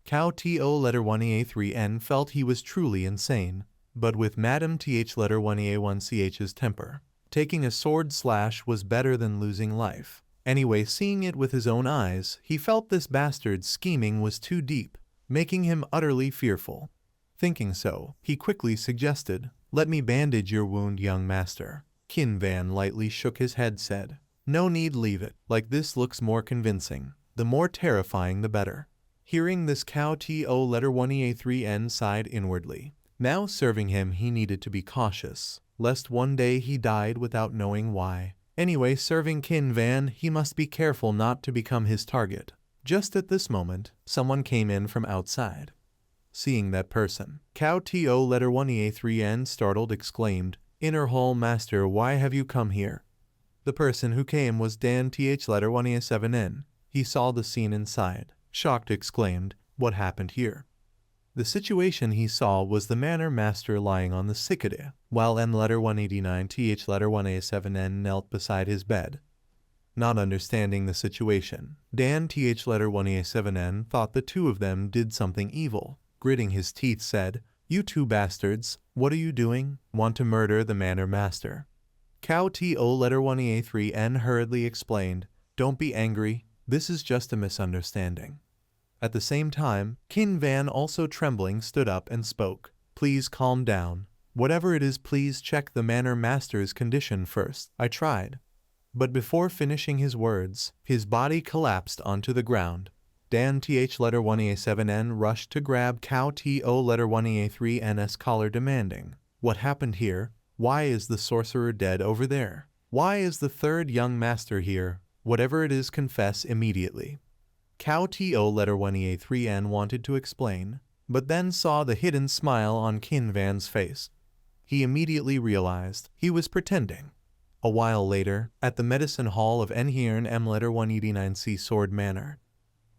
Cao To letter 1a3n felt he was truly insane, but with Madam Th letter 1a1ch's temper, taking a sword slash was better than losing life. Anyway, seeing it with his own eyes, he felt this bastard's scheming was too deep, making him utterly fearful. Thinking so, he quickly suggested, let me bandage your wound, young master. Qin Van lightly shook his head, said, no need, leave it. Like this looks more convincing. The more terrifying the better. Hearing this, Cao To letter 1a3n sighed inwardly. Now serving him he needed to be cautious, lest one day he died without knowing why. Anyway, serving Qin Van he must be careful not to become his target. Just at this moment, someone came in from outside. Seeing that person, Cao To letter 1a3n startled exclaimed, Inner Hall Master, why have you come here? The person who came was Dan Th letter 1a7n. He saw the scene inside. Shocked exclaimed, what happened here? The situation he saw was the manor master lying on the cicada, while M letter 189 Th letter 1a7n knelt beside his bed. Not understanding the situation, Dan Th letter 1a7n thought the two of them did something evil. Gritting his teeth said, you two bastards, what are you doing? Want to murder the manor master? Cao To letter 1a3n hurriedly explained, don't be angry. This is just a misunderstanding. At the same time, Qin Van, also trembling, stood up and spoke. Please calm down. Whatever it is, please check the manor master's condition first. I tried. But before finishing his words, his body collapsed onto the ground. Dan th letter 1a7n rushed to grab Cow to letter 1a3n's collar, demanding, "What happened here? Why is the sorcerer dead over there? Why is the third young master here? Whatever it is, confess immediately." Cow to letter 1a3n wanted to explain, but then saw the hidden smile on Qin Van's face. He immediately realized he was pretending. A while later, at the medicine hall of Enhirn M letter 189c Sword Manor.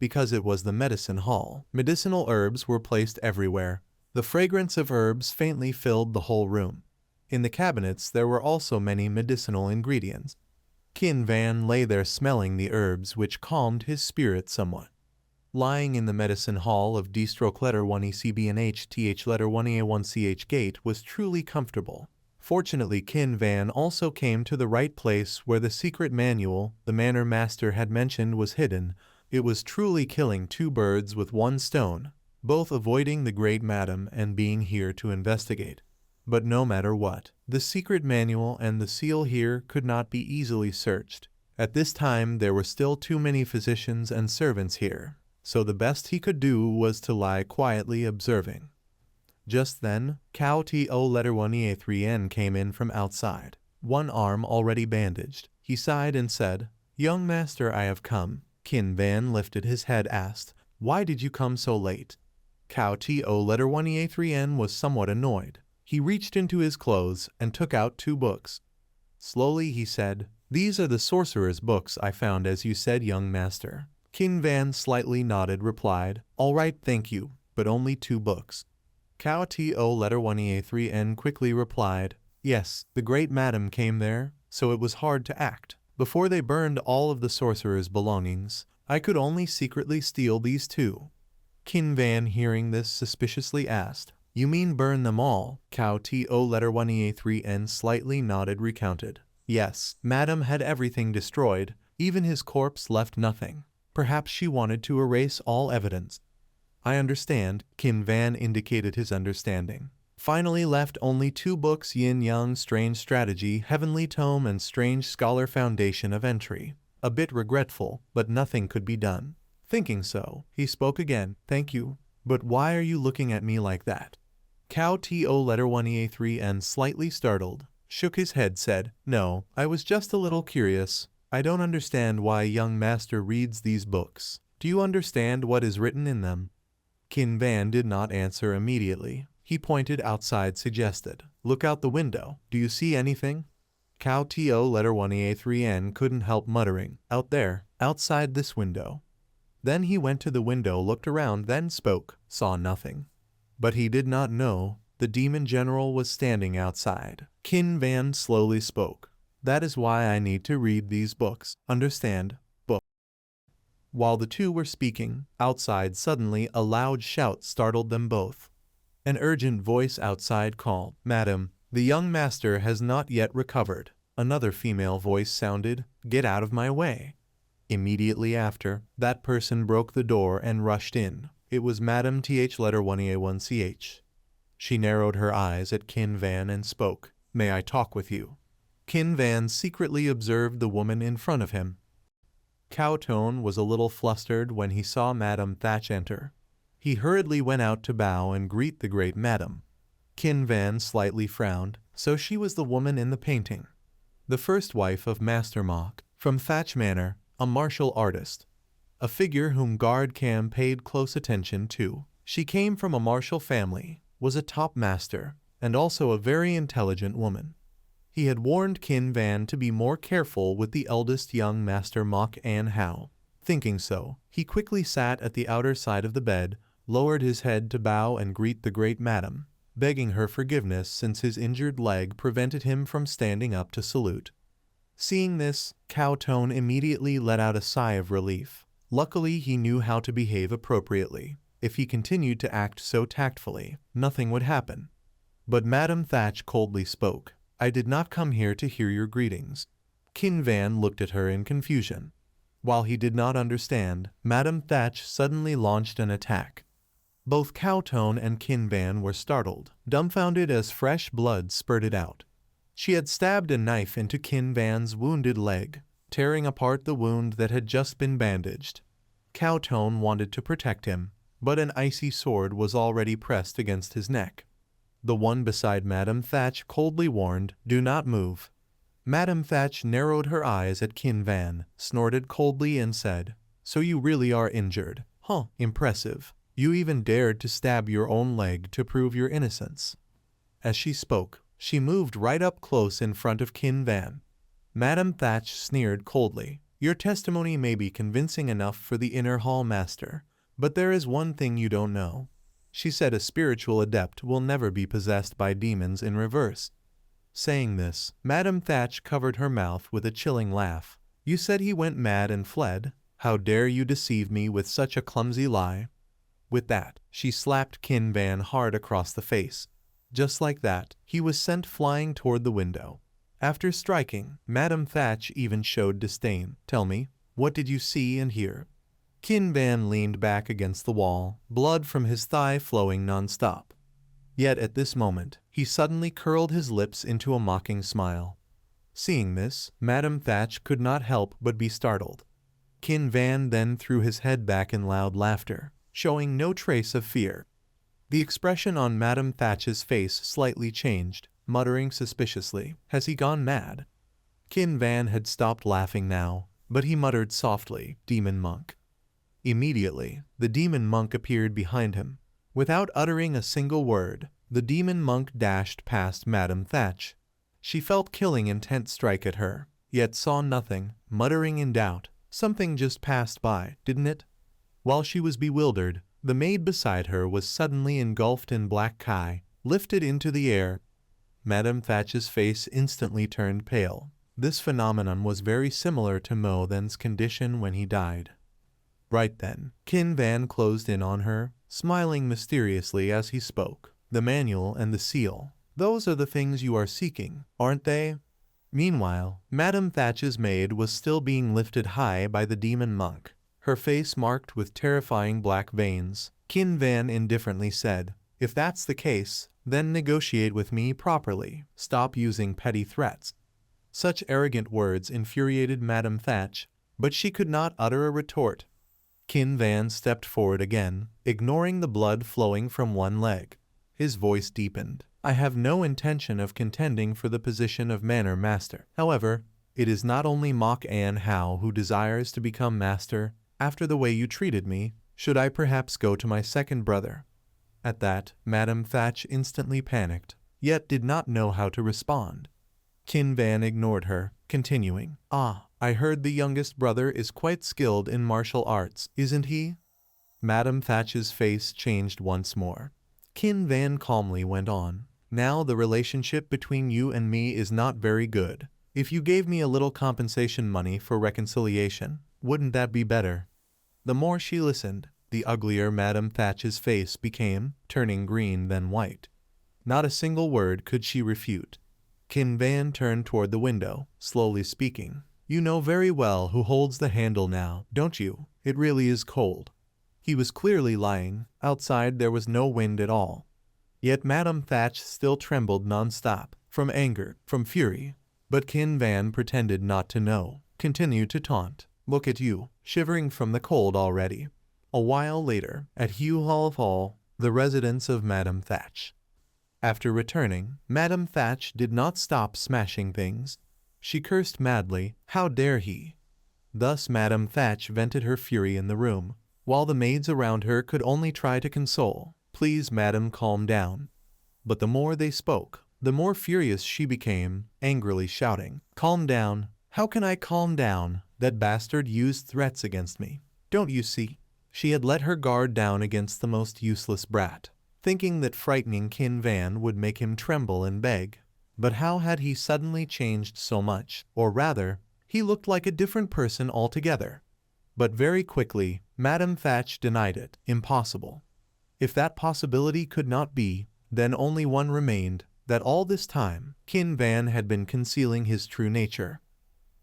Because it was the medicine hall, medicinal herbs were placed everywhere. The fragrance of herbs faintly filled the whole room. In the cabinets there were also many medicinal ingredients. Qin Van lay there smelling the herbs, which calmed his spirit somewhat. Lying in the medicine hall of D-stroke letter 1ECBNH th letter 1A1CH gate was truly comfortable. Fortunately, Qin Van also came to the right place where the secret manual the manor master had mentioned was hidden. It was truly killing two birds with one stone, both avoiding the great madam and being here to investigate. But no matter what, the secret manual and the seal here could not be easily searched. At this time there were still too many physicians and servants here, so the best he could do was to lie quietly observing. Just then, Cow to letter 1EA3N came in from outside, one arm already bandaged. He sighed and said, "Young master, I have come." Qin Van lifted his head, asked, "Why did you come so late?" Cow to letter 1EA3N was somewhat annoyed. He reached into his clothes and took out two books. Slowly he said, "These are the sorcerer's books I found as you said, young master." Qin Van slightly nodded, replied, "All right, thank you, but only two books." Cow to letter 1EA3N quickly replied, "Yes, the great madam came there, so it was hard to act. Before they burned all of the sorcerer's belongings, I could only secretly steal these two." Qin Van, hearing this, suspiciously asked, "You mean burn them all?" Cow to letter 1EA3N slightly nodded, recounted, "Yes, madam had everything destroyed, even his corpse left nothing. Perhaps she wanted to erase all evidence." "I understand." Qin Van indicated his understanding. "Finally left only two books, Yin Yang Strange Strategy, Heavenly Tome, and Strange Scholar Foundation of Entry. A bit regretful, but nothing could be done." Thinking so, he spoke again, "Thank you, but why are you looking at me like that?" Cow to letter 1EA3N, slightly startled, shook his head, said, "No, I was just a little curious. I don't understand why young master reads these books. Do you understand what is written in them?" Qin Van did not answer immediately. He pointed outside, suggested, "Look out the window. Do you see anything?" Cow to letter 1EA3N couldn't help muttering, "Out there, outside this window." Then he went to the window, looked around, then spoke, saw nothing. But he did not know the demon general was standing outside. Qin Van slowly spoke, "That is why I need to read these books. Understand? Book." While the two were speaking, outside suddenly a loud shout startled them both. An urgent voice outside called, "Madam, the young master has not yet recovered." Another female voice sounded, "Get out of my way." Immediately after, that person broke the door and rushed in. It was Madam th letter 1A1CH. She narrowed her eyes at Qin Van and spoke, "May I talk with you?" Qin Van secretly observed the woman in front of him. Cowtone was a little flustered when he saw Madam Thatch enter. He hurriedly went out to bow and greet the great madam. Qin Van slightly frowned, so she was the woman in the painting. The first wife of Master Mock, from Thatch Manor, a martial artist. A figure whom Guard Cam paid close attention to. She came from a martial family, was a top master, and also a very intelligent woman. He had warned Qin Van to be more careful with the eldest young Master Mock An Hao. Thinking so, he quickly sat at the outer side of the bed, lowered his head to bow and greet the great madam, begging her forgiveness since his injured leg prevented him from standing up to salute. Seeing this, Cowtone immediately let out a sigh of relief. Luckily, he knew how to behave appropriately. If he continued to act so tactfully, nothing would happen. But Madam Thatch coldly spoke, "I did not come here to hear your greetings." Qin Van looked at her in confusion. While he did not understand, Madam Thatch suddenly launched an attack. Both Cowtone and Kinvan were startled, dumbfounded as fresh blood spurted out. She had stabbed a knife into Kinvan's wounded leg, tearing apart the wound that had just been bandaged. Cowtone wanted to protect him, but an icy sword was already pressed against his neck. The one beside Madame Thatch coldly warned, "Do not move." Madame Thatch narrowed her eyes at Kinvan, snorted coldly and said, "So you really are injured? Huh, impressive. You even dared to stab your own leg to prove your innocence." As she spoke, she moved right up close in front of Kinvan. Madame Thatch sneered coldly, "Your testimony may be convincing enough for the inner hall master, but there is one thing you don't know." She said a spiritual adept will never be possessed by demons in reverse. Saying this, Madame Thatch covered her mouth with a chilling laugh. "You said he went mad and fled? How dare you deceive me with such a clumsy lie?" With that, she slapped Kinvan hard across the face. Just like that, he was sent flying toward the window. After striking, Madame Thatch even showed disdain. "Tell me, what did you see and hear?" Kinvan leaned back against the wall, blood from his thigh flowing non-stop. Yet at this moment, he suddenly curled his lips into a mocking smile. Seeing this, Madame Thatch could not help but be startled. Kinvan then threw his head back in loud laughter, showing no trace of fear. The expression on Madame Thatch's face slightly changed, muttering suspiciously, "Has he gone mad?" Kinvan had stopped laughing now, but he muttered softly, "Demon monk." Immediately, the demon monk appeared behind him. Without uttering a single word, the demon monk dashed past Madame Thatch. She felt killing intent strike at her, yet saw nothing, muttering in doubt, "Something just passed by, didn't it?" While she was bewildered, the maid beside her was suddenly engulfed in black kai, lifted into the air. Madame Thatch's face instantly turned pale. This phenomenon was very similar to Mo Then's condition when he died. Right then, Kinvan closed in on her, smiling mysteriously as he spoke. "The manual and the seal, those are the things you are seeking, aren't they?" Meanwhile, Madame Thatch's maid was still being lifted high by the demon monk, her face marked with terrifying black veins. Kinvan indifferently said, "If that's the case, then negotiate with me properly. Stop using petty threats." Such arrogant words infuriated Madame Thatch, but she could not utter a retort. Kinvan stepped forward again, ignoring the blood flowing from one leg. His voice deepened. "I have no intention of contending for the position of manor master. However, it is not only Mok An Hao who desires to become master. After the way you treated me, should I perhaps go to my second brother?" At that, Madame Thatch instantly panicked, yet did not know how to respond. Kinvan ignored her, continuing, "Ah, I heard the youngest brother is quite skilled in martial arts, isn't he?" Madame Thatch's face changed once more. Kinvan calmly went on, "Now the relationship between you and me is not very good. If you gave me a little compensation money for reconciliation, wouldn't that be better?" The more she listened, the uglier Madame Thatch's face became, turning green then white. Not a single word could she refute. Kinvan turned toward the window, slowly speaking. "You know very well who holds the handle now, don't you? It really is cold." He was clearly lying. Outside there was no wind at all. Yet Madame Thatch still trembled non-stop, from anger, from fury. But Kinvan pretended not to know, continued to taunt. "Look at you, shivering from the cold already." A while later, at Hewhall Hall, the residence of Madame Thatch. After returning, Madame Thatch did not stop smashing things. She cursed madly, "How dare he?" Thus Madame Thatch vented her fury in the room, while the maids around her could only try to console. "Please, madam, calm down." But the more they spoke, the more furious she became, angrily shouting, "Calm down! How can I calm down? That bastard used threats against me. Don't you see?" She had let her guard down against the most useless brat, thinking that frightening Kinvan would make him tremble and beg. But how had he suddenly changed so much? Or rather, he looked like a different person altogether. But very quickly, Madame Thatch denied it. Impossible. If that possibility could not be, then only one remained, that all this time, Kinvan had been concealing his true nature.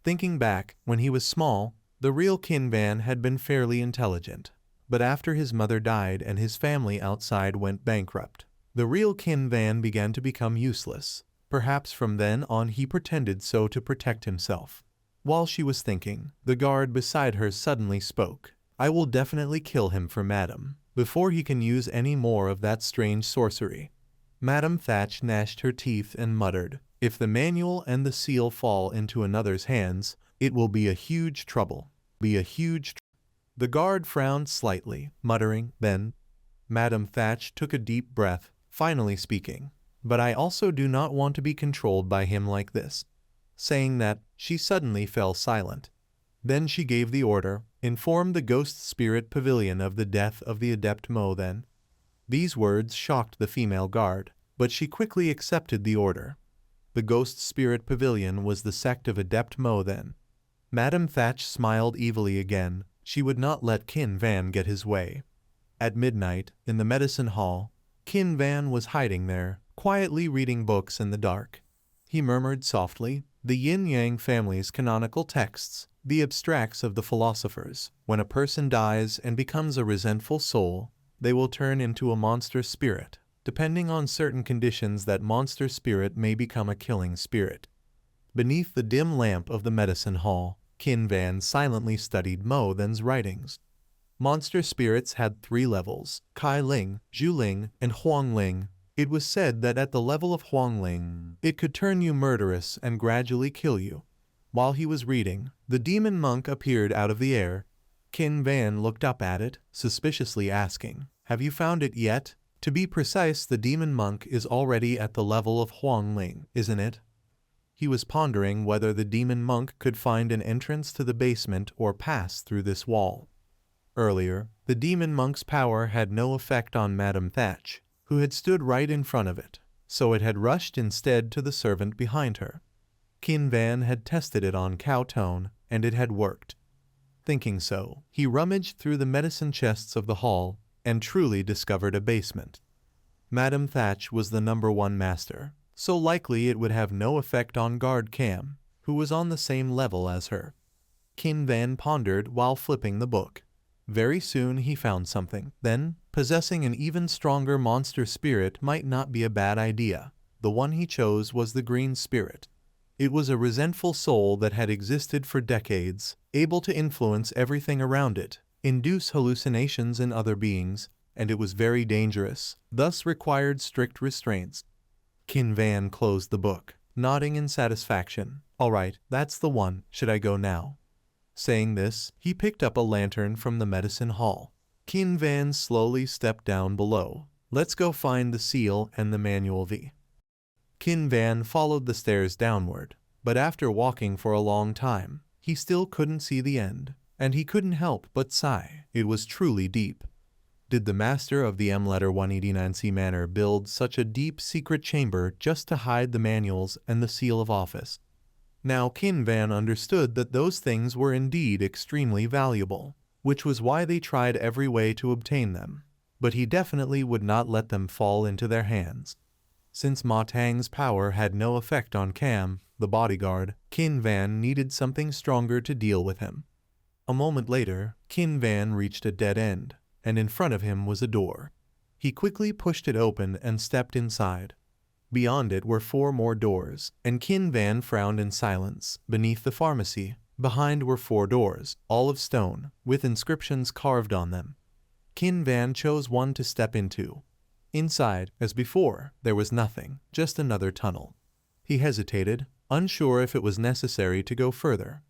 Thinking back, when he was small, the real Kinvan had been fairly intelligent. But after his mother died and his family outside went bankrupt, the real Qin Van began to become useless. Perhaps from then on he pretended so to protect himself. While she was thinking, the guard beside her suddenly spoke. I will definitely kill him for Madam, before he can use any more of that strange sorcery. Madam Thatch gnashed her teeth and muttered, if the manual and the seal fall into another's hands, it will be a huge trouble. The guard frowned slightly, muttering, then. Madam Thatch took a deep breath, finally speaking. But I also do not want to be controlled by him like this. Saying that, she suddenly fell silent. Then she gave the order, inform the ghost spirit pavilion of the death of the adept Mo then. These words shocked the female guard, but she quickly accepted the order. The ghost spirit pavilion was the sect of adept Mo then. Madam Thatch smiled evilly again. She would not let Qin Van get his way. At midnight, in the medicine hall, Qin Van was hiding there, quietly reading books in the dark. He murmured softly, the yin-yang family's canonical texts, the abstracts of the philosophers. When a person dies and becomes a resentful soul, they will turn into a monster spirit. Depending on certain conditions, that monster spirit may become a killing spirit. Beneath the dim lamp of the medicine hall, Qin Van silently studied Mo Then's writings. Monster spirits had 3 levels, Kai Ling, Zhu Ling, and Huang Ling. It was said that at the level of Huang Ling, it could turn you murderous and gradually kill you. While he was reading, the demon monk appeared out of the air. Qin Van looked up at it, suspiciously asking, have you found it yet? To be precise, the demon monk is already at the level of Huang Ling, isn't it? He was pondering whether the demon monk could find an entrance to the basement or pass through this wall. Earlier, the demon monk's power had no effect on Madam Thatch, who had stood right in front of it, so it had rushed instead to the servant behind her. Qin Van had tested it on Cow Tone, and it had worked. Thinking so, he rummaged through the medicine chests of the hall, and truly discovered a basement. Madam Thatch was the #1 master, so likely it would have no effect on Guard Cam, who was on the same level as her. Qin Van pondered while flipping the book. Very soon he found something. Then, possessing an even stronger monster spirit might not be a bad idea. The one he chose was the green spirit. It was a resentful soul that had existed for decades, able to influence everything around it, induce hallucinations in other beings, and it was very dangerous, thus required strict restraints. Qin Van closed the book, nodding in satisfaction. All right, that's the one. Should I go now? Saying this, he picked up a lantern from the medicine hall. Qin Van slowly stepped down below. Let's go find the seal and the manual V. Qin Van followed the stairs downward, but after walking for a long time, he still couldn't see the end, and he couldn't help but sigh. It was truly deep. Did the master of the M-letter 189C Manor build such a deep secret chamber just to hide the manuals and the seal of office? Now Qin Van understood that those things were indeed extremely valuable, which was why they tried every way to obtain them, but he definitely would not let them fall into their hands. Since Ma Tang's power had no effect on Cam, the bodyguard, Qin Van needed something stronger to deal with him. A moment later, Qin Van reached a dead end, and in front of him was a door. He quickly pushed it open and stepped inside. Beyond it were 4 more doors, and Qin Van frowned in silence. Beneath the pharmacy, behind were 4 doors, all of stone, with inscriptions carved on them. Qin Van chose one to step into. Inside, as before, there was nothing, just another tunnel. He hesitated, unsure if it was necessary to go further.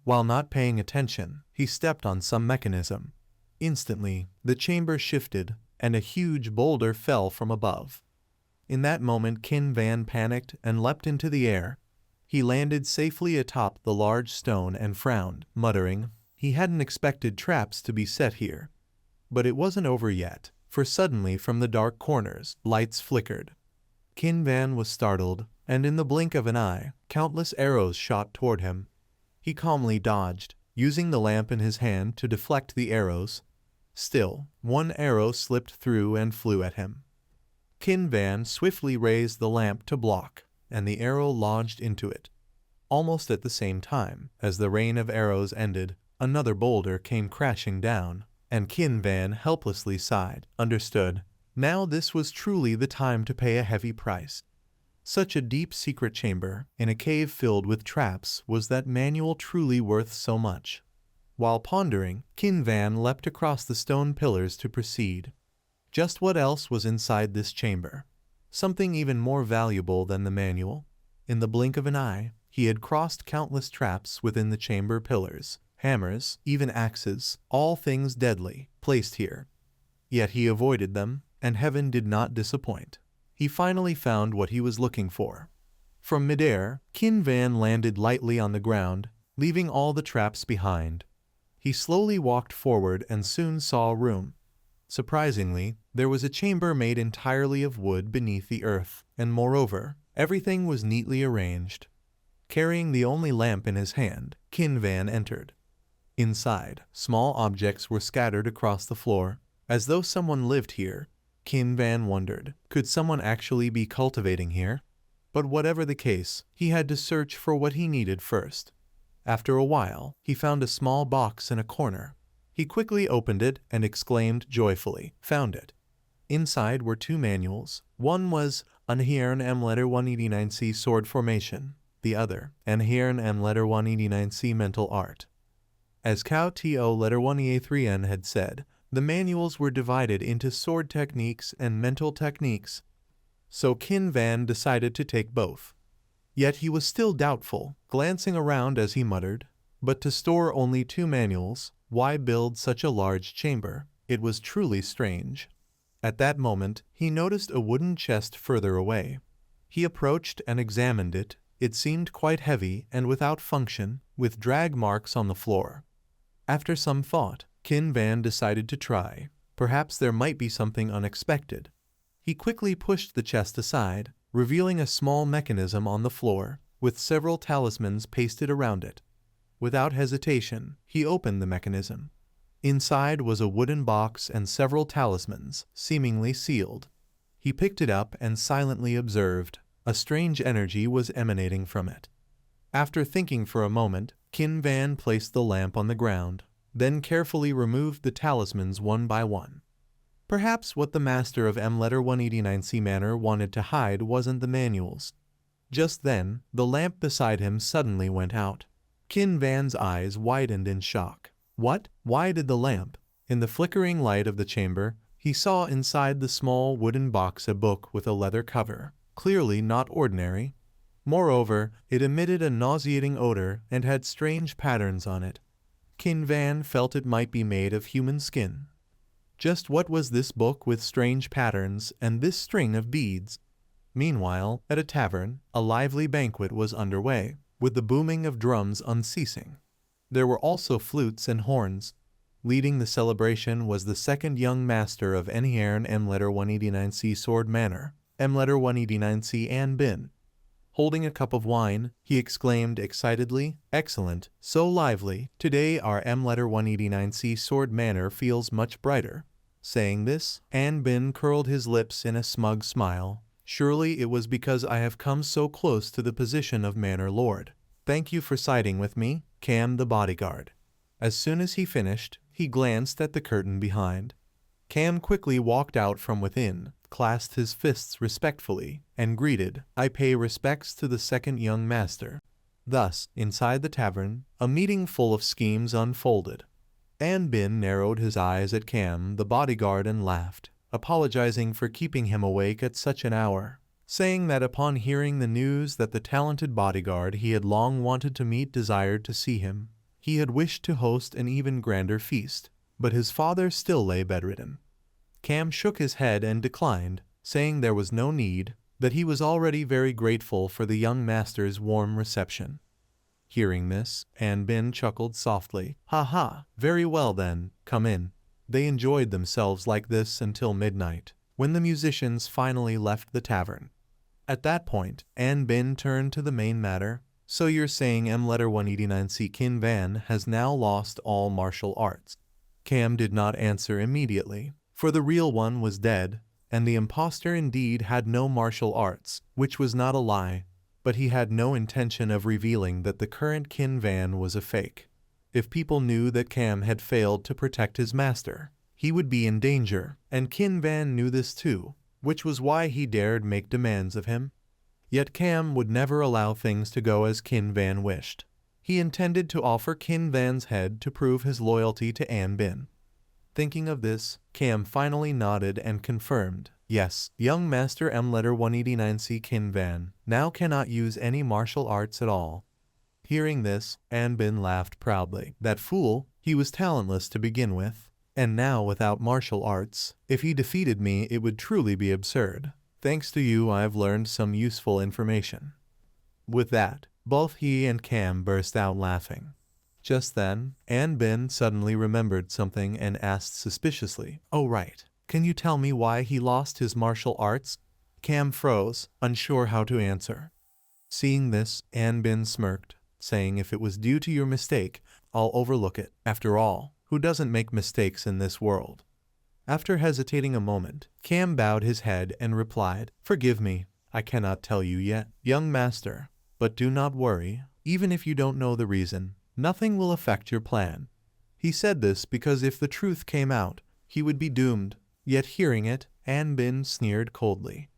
While not paying attention, he stepped on some mechanism. Instantly, the chamber shifted, and a huge boulder fell from above. In that moment, Qin Van panicked and leapt into the air. He landed safely atop the large stone and frowned, muttering, he hadn't expected traps to be set here. But it wasn't over yet, for suddenly from the dark corners, lights flickered. Qin Van was startled, and in the blink of an eye, countless arrows shot toward him. He calmly dodged, using the lamp in his hand to deflect the arrows. Still, one arrow slipped through and flew at him. Qin Van swiftly raised the lamp to block, and the arrow lodged into it. Almost at the same time, as the rain of arrows ended, another boulder came crashing down, And Qin Van helplessly sighed. Understood. Now this was truly the time to pay a heavy price. Such a deep secret chamber, in a cave filled with traps, was that manual truly worth so much? While pondering, Qin Van leapt across the stone pillars to proceed. Just what else was inside this chamber? Something even more valuable than the manual? In the blink of an eye, he had crossed countless traps within the chamber pillars, hammers, even axes, all things deadly, placed here. Yet he avoided them, and heaven did not disappoint. He finally found what he was looking for. From midair, Qin Van landed lightly on the ground, leaving all the traps behind. He slowly walked forward and soon saw a room. Surprisingly, there was a chamber made entirely of wood beneath the earth, and moreover, everything was neatly arranged. Carrying the only lamp in his hand, Qin Van entered. Inside, small objects were scattered across the floor, as though someone lived here. Qin Van wondered, could someone actually be cultivating here? But whatever the case, he had to search for what he needed first. After a while, he found a small box in a corner. He quickly opened it and exclaimed joyfully, found it. Inside were two manuals. One was Anhirn M letter 189C sword formation, the other, Anhirn M letter 189C mental art. As Cao To letter 1EA3N had said, the manuals were divided into sword techniques and mental techniques, so Qin Van decided to take both. Yet he was still doubtful, glancing around as he muttered, but to store only two manuals, why build such a large chamber? It was truly strange. At that moment, he noticed a wooden chest further away. He approached and examined it. It seemed quite heavy and without function, with drag marks on the floor. After some thought, Qin Van decided to try. Perhaps there might be something unexpected. He quickly pushed the chest aside, revealing a small mechanism on the floor, with several talismans pasted around it. Without hesitation, he opened the mechanism. Inside was a wooden box and several talismans, seemingly sealed. He picked it up and silently observed. A strange energy was emanating from it. After thinking for a moment, Qin Van placed the lamp on the ground, then carefully removed the talismans one by one. Perhaps what the master of M letter 189C Manor wanted to hide wasn't the manuals. Just then, the lamp beside him suddenly went out. Qin Van's eyes widened in shock. What? Why did the lamp? In the flickering light of the chamber, he saw inside the small wooden box a book with a leather cover, clearly not ordinary. Moreover, it emitted a nauseating odor and had strange patterns on it. Qin Van felt it might be made of human skin. Just what was this book with strange patterns and this string of beads? Meanwhile, at a tavern, a lively banquet was underway, with the booming of drums unceasing. There were also flutes and horns. Leading the celebration was the second young master of Anhirn M letter 189C Sword Manor, M letter 189C An Bin. Holding a cup of wine, he exclaimed excitedly, "Excellent, so lively. Today our M letter 189C Sword Manor feels much brighter." Saying this, An Bin curled his lips in a smug smile. "Surely it was because I have come so close to the position of Manor Lord. Thank you for siding with me, Cam the bodyguard." As soon as he finished, he glanced at the curtain behind. Cam quickly walked out from within, clasped his fists respectfully, and greeted, "I pay respects to the second young master." Thus, inside the tavern, a meeting full of schemes unfolded. An Bin narrowed his eyes at Cam the bodyguard and laughed, apologizing for keeping him awake at such an hour, saying that upon hearing the news that the talented bodyguard he had long wanted to meet desired to see him, he had wished to host an even grander feast, but his father still lay bedridden. Cam shook his head and declined, saying there was no need, that he was already very grateful for the young master's warm reception. Hearing this, An Bin chuckled softly. "Ha ha, very well then, come in." They enjoyed themselves like this until midnight, when the musicians finally left the tavern. At that point, An Bin turned to the main matter. "So you're saying M letter 189C Qin Van has now lost all martial arts?" Cam did not answer immediately, for the real one was dead, and the impostor indeed had no martial arts, which was not a lie, but he had no intention of revealing that the current Qin Van was a fake. If people knew that Cam had failed to protect his master, he would be in danger, and Qin Van knew this too, which was why he dared make demands of him. Yet Cam would never allow things to go as Qin Van wished. He intended to offer Qin Van's head to prove his loyalty to An Bin. Thinking of this, Cam finally nodded and confirmed, yes, young Master M. Letter 189C Qin Van now cannot use any martial arts at all. Hearing this, An Bin laughed proudly. That fool, he was talentless to begin with, and now without martial arts, if he defeated me it would truly be absurd. Thanks to you I've learned some useful information. With that, both he and Cam burst out laughing. Just then, An Bin suddenly remembered something and asked suspiciously, "Oh right, can you tell me why he lost his martial arts?" Cam froze, unsure how to answer. Seeing this, An Bin smirked, saying, "If it was due to your mistake, I'll overlook it. After all, who doesn't make mistakes in this world?" After hesitating a moment, Cam bowed his head and replied, "Forgive me, I cannot tell you yet, young master. But do not worry, even if you don't know the reason, nothing will affect your plan." He said this because if the truth came out, he would be doomed. Yet hearing it, An Bin sneered coldly.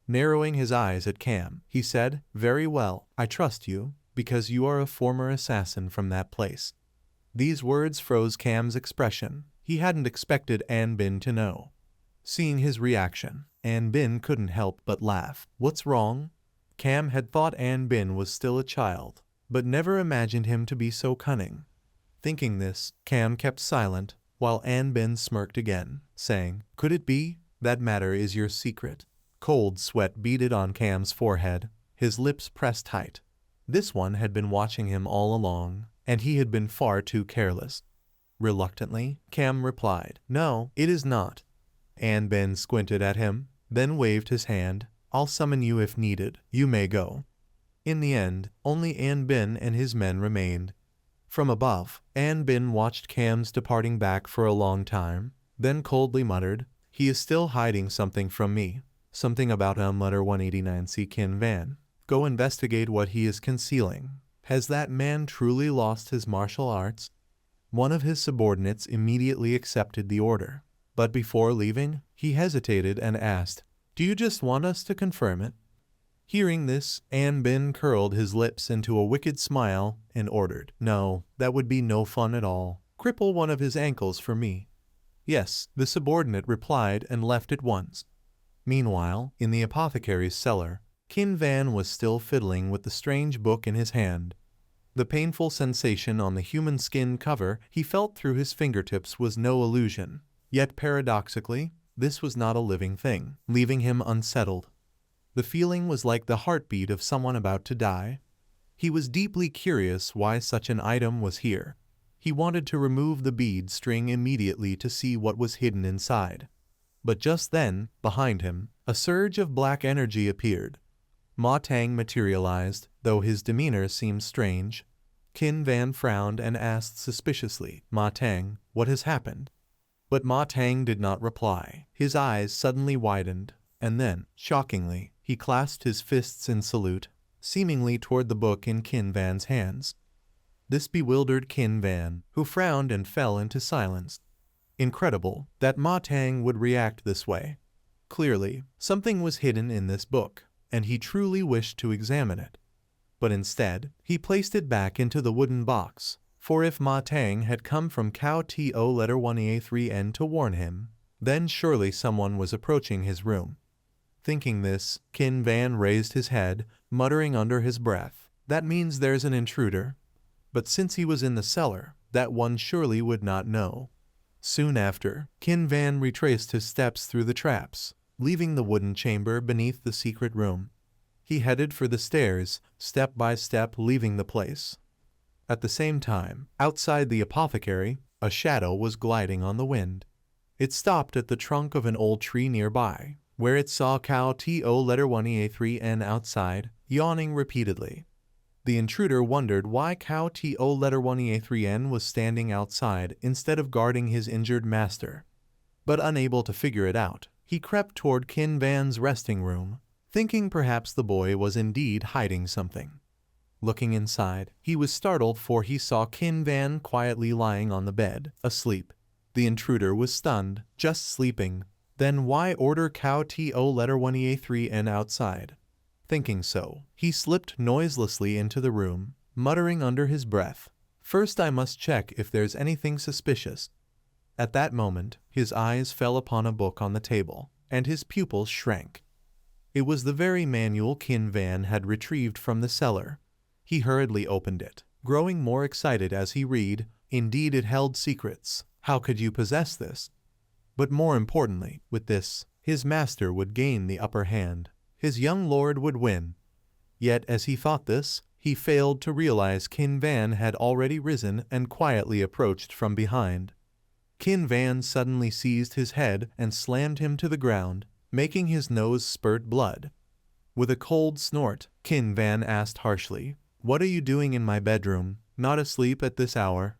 Narrowing his eyes at Cam, he said, "Very well, I trust you, because you are a former assassin from that place." These words froze Cam's expression. He hadn't expected An Bin to know. Seeing his reaction, An Bin couldn't help but laugh. What's wrong? Cam had thought An Bin was still a child, but never imagined him to be so cunning. Thinking this, Cam kept silent, while An Bin smirked again, saying, "Could it be? That matter is your secret." Cold sweat beaded on Cam's forehead, his lips pressed tight. This one had been watching him all along, and he had been far too careless. Reluctantly, Cam replied, "No, it is not." An Bin squinted at him, then waved his hand. "I'll summon you if needed. You may go." In the end, only An Bin and his men remained. From above, An Bin watched Cam's departing back for a long time, then coldly muttered, "He is still hiding something from me. Something about Letter 189C Qin Van. Go investigate what he is concealing. Has that man truly lost his martial arts?" One of his subordinates immediately accepted the order, but before leaving, he hesitated and asked, "Do you just want us to confirm it?" Hearing this, An Bin curled his lips into a wicked smile and ordered, "No, that would be no fun at all. Cripple one of his ankles for me." "Yes," the subordinate replied and left at once. Meanwhile, in the apothecary's cellar, Qin Van was still fiddling with the strange book in his hand. The painful sensation on the human skin cover he felt through his fingertips was no illusion. Yet paradoxically, this was not a living thing, leaving him unsettled. The feeling was like the heartbeat of someone about to die. He was deeply curious why such an item was here. He wanted to remove the bead string immediately to see what was hidden inside. But just then, behind him, a surge of black energy appeared. Ma Tang materialized, though his demeanor seemed strange. Qin Van frowned and asked suspiciously, "Ma Tang, what has happened?" But Ma Tang did not reply. His eyes suddenly widened, and then, shockingly, he clasped his fists in salute, seemingly toward the book in Qin Van's hands. This bewildered Qin Van, who frowned and fell into silence. Incredible that Ma Tang would react this way. Clearly, something was hidden in this book, and he truly wished to examine it. But instead, he placed it back into the wooden box, for if Ma Tang had come from Cao To Letter 1A3N to warn him, then surely someone was approaching his room. Thinking this, Qin Van raised his head, muttering under his breath, "That means there's an intruder." But since he was in the cellar, that one surely would not know. Soon after, Qin Van retraced his steps through the traps, leaving the wooden chamber beneath the secret room. He headed for the stairs, step by step leaving the place. At the same time, outside the apothecary, a shadow was gliding on the wind. It stopped at the trunk of an old tree nearby, where it saw Cao To Letter 1A3N outside, yawning repeatedly. The intruder wondered why Cao To Letter 1A3N was standing outside instead of guarding his injured master. But unable to figure it out, he crept toward Qin Van's resting room, thinking perhaps the boy was indeed hiding something. Looking inside, he was startled for he saw Qin Van quietly lying on the bed, asleep. The intruder was stunned, just sleeping. Then why order cow to letter 1EA3N outside? Thinking so, he slipped noiselessly into the room, muttering under his breath, "First I must check if there's anything suspicious." At that moment, his eyes fell upon a book on the table, and his pupils shrank. It was the very manual Qin Van had retrieved from the cellar. He hurriedly opened it, growing more excited as he read. Indeed, it held secrets. How could you possess this? But more importantly, with this, his master would gain the upper hand. His young lord would win. Yet as he thought this, he failed to realize Qin Van had already risen and quietly approached from behind. Qin Van suddenly seized his head and slammed him to the ground, making his nose spurt blood. With a cold snort, Qin Van asked harshly, "What are you doing in my bedroom, not asleep at this hour?"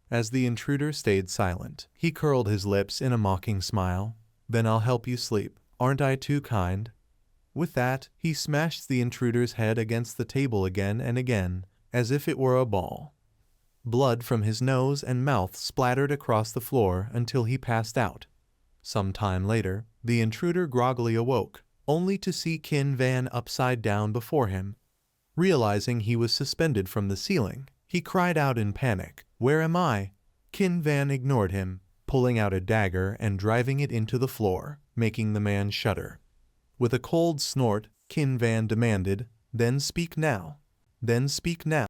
As the intruder stayed silent, he curled his lips in a mocking smile. "Then I'll help you sleep. Aren't I too kind?" With that, he smashed the intruder's head against the table again and again, as if it were a ball. Blood from his nose and mouth splattered across the floor until he passed out. Some time later, the intruder groggily awoke, only to see Qin Van upside down before him. Realizing he was suspended from the ceiling, he cried out in panic, "Where am I?" Qin Van ignored him, pulling out a dagger and driving it into the floor, making the man shudder. With a cold snort, Qin Van demanded, "Then speak now. Then speak now."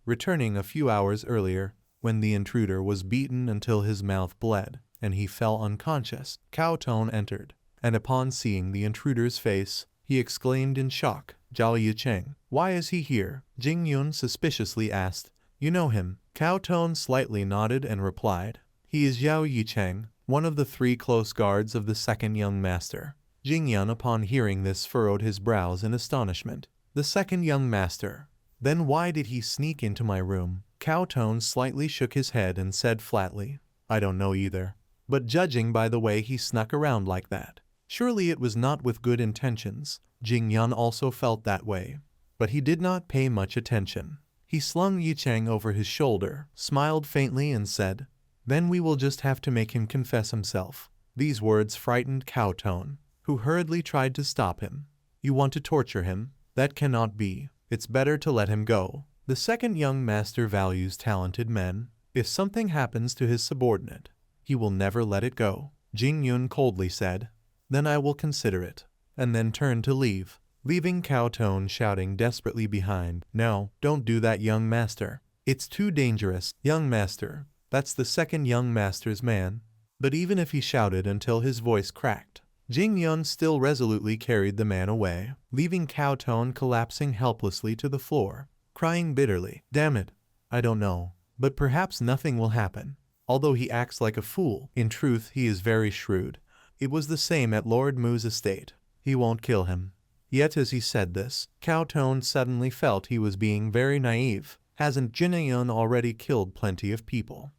Returning a few hours earlier, when the intruder was beaten until his mouth bled, and he fell unconscious, Cao Tong entered, and upon seeing the intruder's face, he exclaimed in shock, "Zhao Yicheng, why is he here?" Jing Yun suspiciously asked, "You know him?" Cao Tong slightly nodded and replied, "He is Zhao Yicheng, one of the 3 close guards of the second young master." Jing Yun upon hearing this furrowed his brows in astonishment. "The second young master? Then why did he sneak into my room?" Cao Tong slightly shook his head and said flatly, "I don't know either. But judging by the way he snuck around like that, surely it was not with good intentions." Jing Yun also felt that way, but he did not pay much attention. He slung Yicheng over his shoulder, smiled faintly and said, "Then we will just have to make him confess himself." These words frightened Cao Tong, who hurriedly tried to stop him. "You want to torture him? That cannot be. It's better to let him go. The second young master values talented men. If something happens to his subordinate, he will never let it go." Jing Yun coldly said, "Then I will consider it," and then turned to leave, leaving Cao Tong shouting desperately behind, "No, don't do that, young master. It's too dangerous. Young master, that's the second young master's man." But even if he shouted until his voice cracked, Jing Yun still resolutely carried the man away, leaving Cao Tong collapsing helplessly to the floor, crying bitterly, "Damn it, I don't know, but perhaps nothing will happen. Although he acts like a fool, in truth he is very shrewd. It was the same at Lord Mu's estate. He won't kill him." Yet as he said this, Cao Tong suddenly felt he was being very naive. Hasn't Jin Yun already killed plenty of people?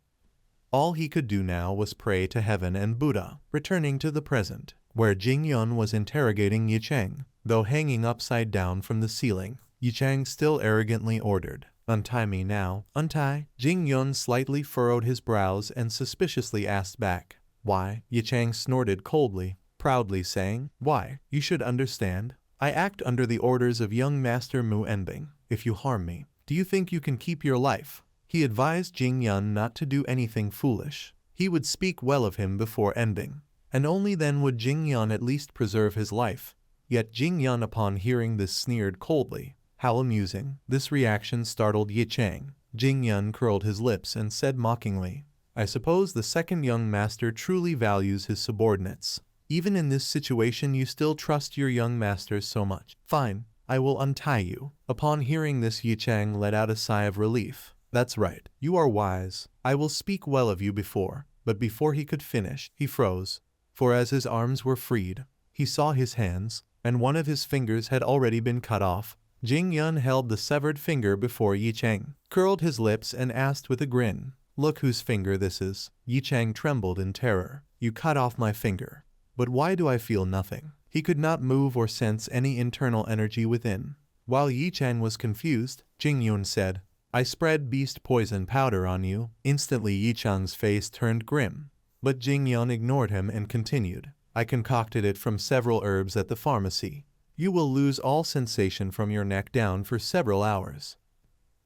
All he could do now was pray to heaven and Buddha, returning to the present, where Jing Yun was interrogating Yicheng. Though hanging upside down from the ceiling, Yicheng still arrogantly ordered, "Untie me now, untie." Jing Yun slightly furrowed his brows and suspiciously asked back, "Why?" Yicheng snorted coldly, proudly saying, "Why? You should understand. I act under the orders of young master Mu Enbing. If you harm me, do you think you can keep your life?" He advised Jing Yun not to do anything foolish. He would speak well of him before Enbing, and only then would Jing Yun at least preserve his life. Yet Jing Yun upon hearing this sneered coldly. How amusing. This reaction startled Yicheng. Jing Yun curled his lips and said mockingly, "I suppose the second young master truly values his subordinates. Even in this situation you still trust your young masters so much. Fine, I will untie you." Upon hearing this, Yicheng let out a sigh of relief. "That's right, you are wise. I will speak well of you before." But before he could finish, he froze, for as his arms were freed, he saw his hands, and one of his fingers had already been cut off. Jing Yun held the severed finger before Yicheng, curled his lips and asked with a grin, "Look whose finger this is." Yicheng trembled in terror. "You cut off my finger. But why do I feel nothing?" He could not move or sense any internal energy within. While Yi Chang was confused, Jing Yun said, I spread beast poison powder on you. Instantly Yi Chang's face turned grim. But Jing Yun ignored him and continued, I concocted it from several herbs at the pharmacy. You will lose all sensation from your neck down for several hours.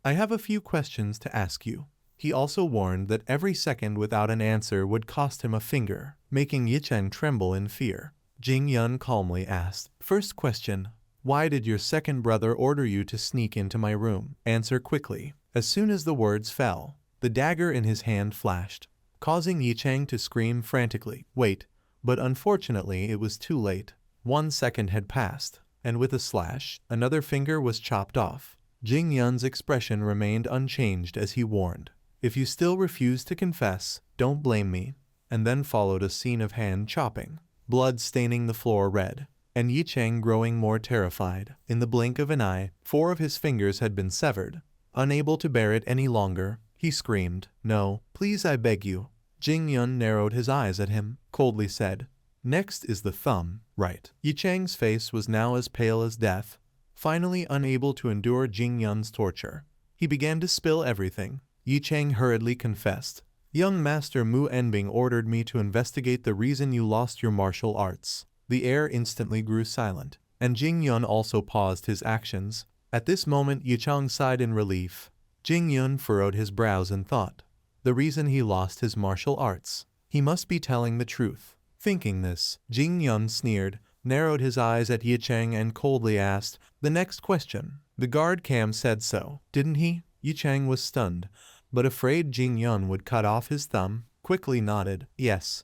I have a few questions to ask you. He also warned that every second without an answer would cost him a finger, making Yi Chang tremble in fear. Jing Yun calmly asked, First question, why did your second brother order you to sneak into my room? Answer quickly. As soon as the words fell, the dagger in his hand flashed, causing Yi Chang to scream frantically. Wait, but unfortunately it was too late. 1 second had passed, and with a slash, another finger was chopped off. Jing Yun's expression remained unchanged as he warned, If you still refuse to confess, don't blame me. And then followed a scene of hand chopping, blood staining the floor red, and Yi Chang growing more terrified. In the blink of an eye, 4 of his fingers had been severed. Unable to bear it any longer, he screamed, No, please I beg you. Jing Yun narrowed his eyes at him, coldly said, Next is the thumb, right? Yi Chang's face was now as pale as death. Finally unable to endure Jing Yun's torture, he began to spill everything. Yi Chang hurriedly confessed, Young Master Mu Enbing ordered me to investigate the reason you lost your martial arts. The air instantly grew silent, and Jing Yun also paused his actions. At this moment Yi Chang sighed in relief. Jing Yun furrowed his brows in thought. The reason he lost his martial arts. He must be telling the truth. Thinking this, Jing Yun sneered, narrowed his eyes at Yi Chang and coldly asked, The next question. The guard Cam said so, didn't he? Yi Chang was stunned, but afraid Jing Yun would cut off his thumb, quickly nodded, Yes.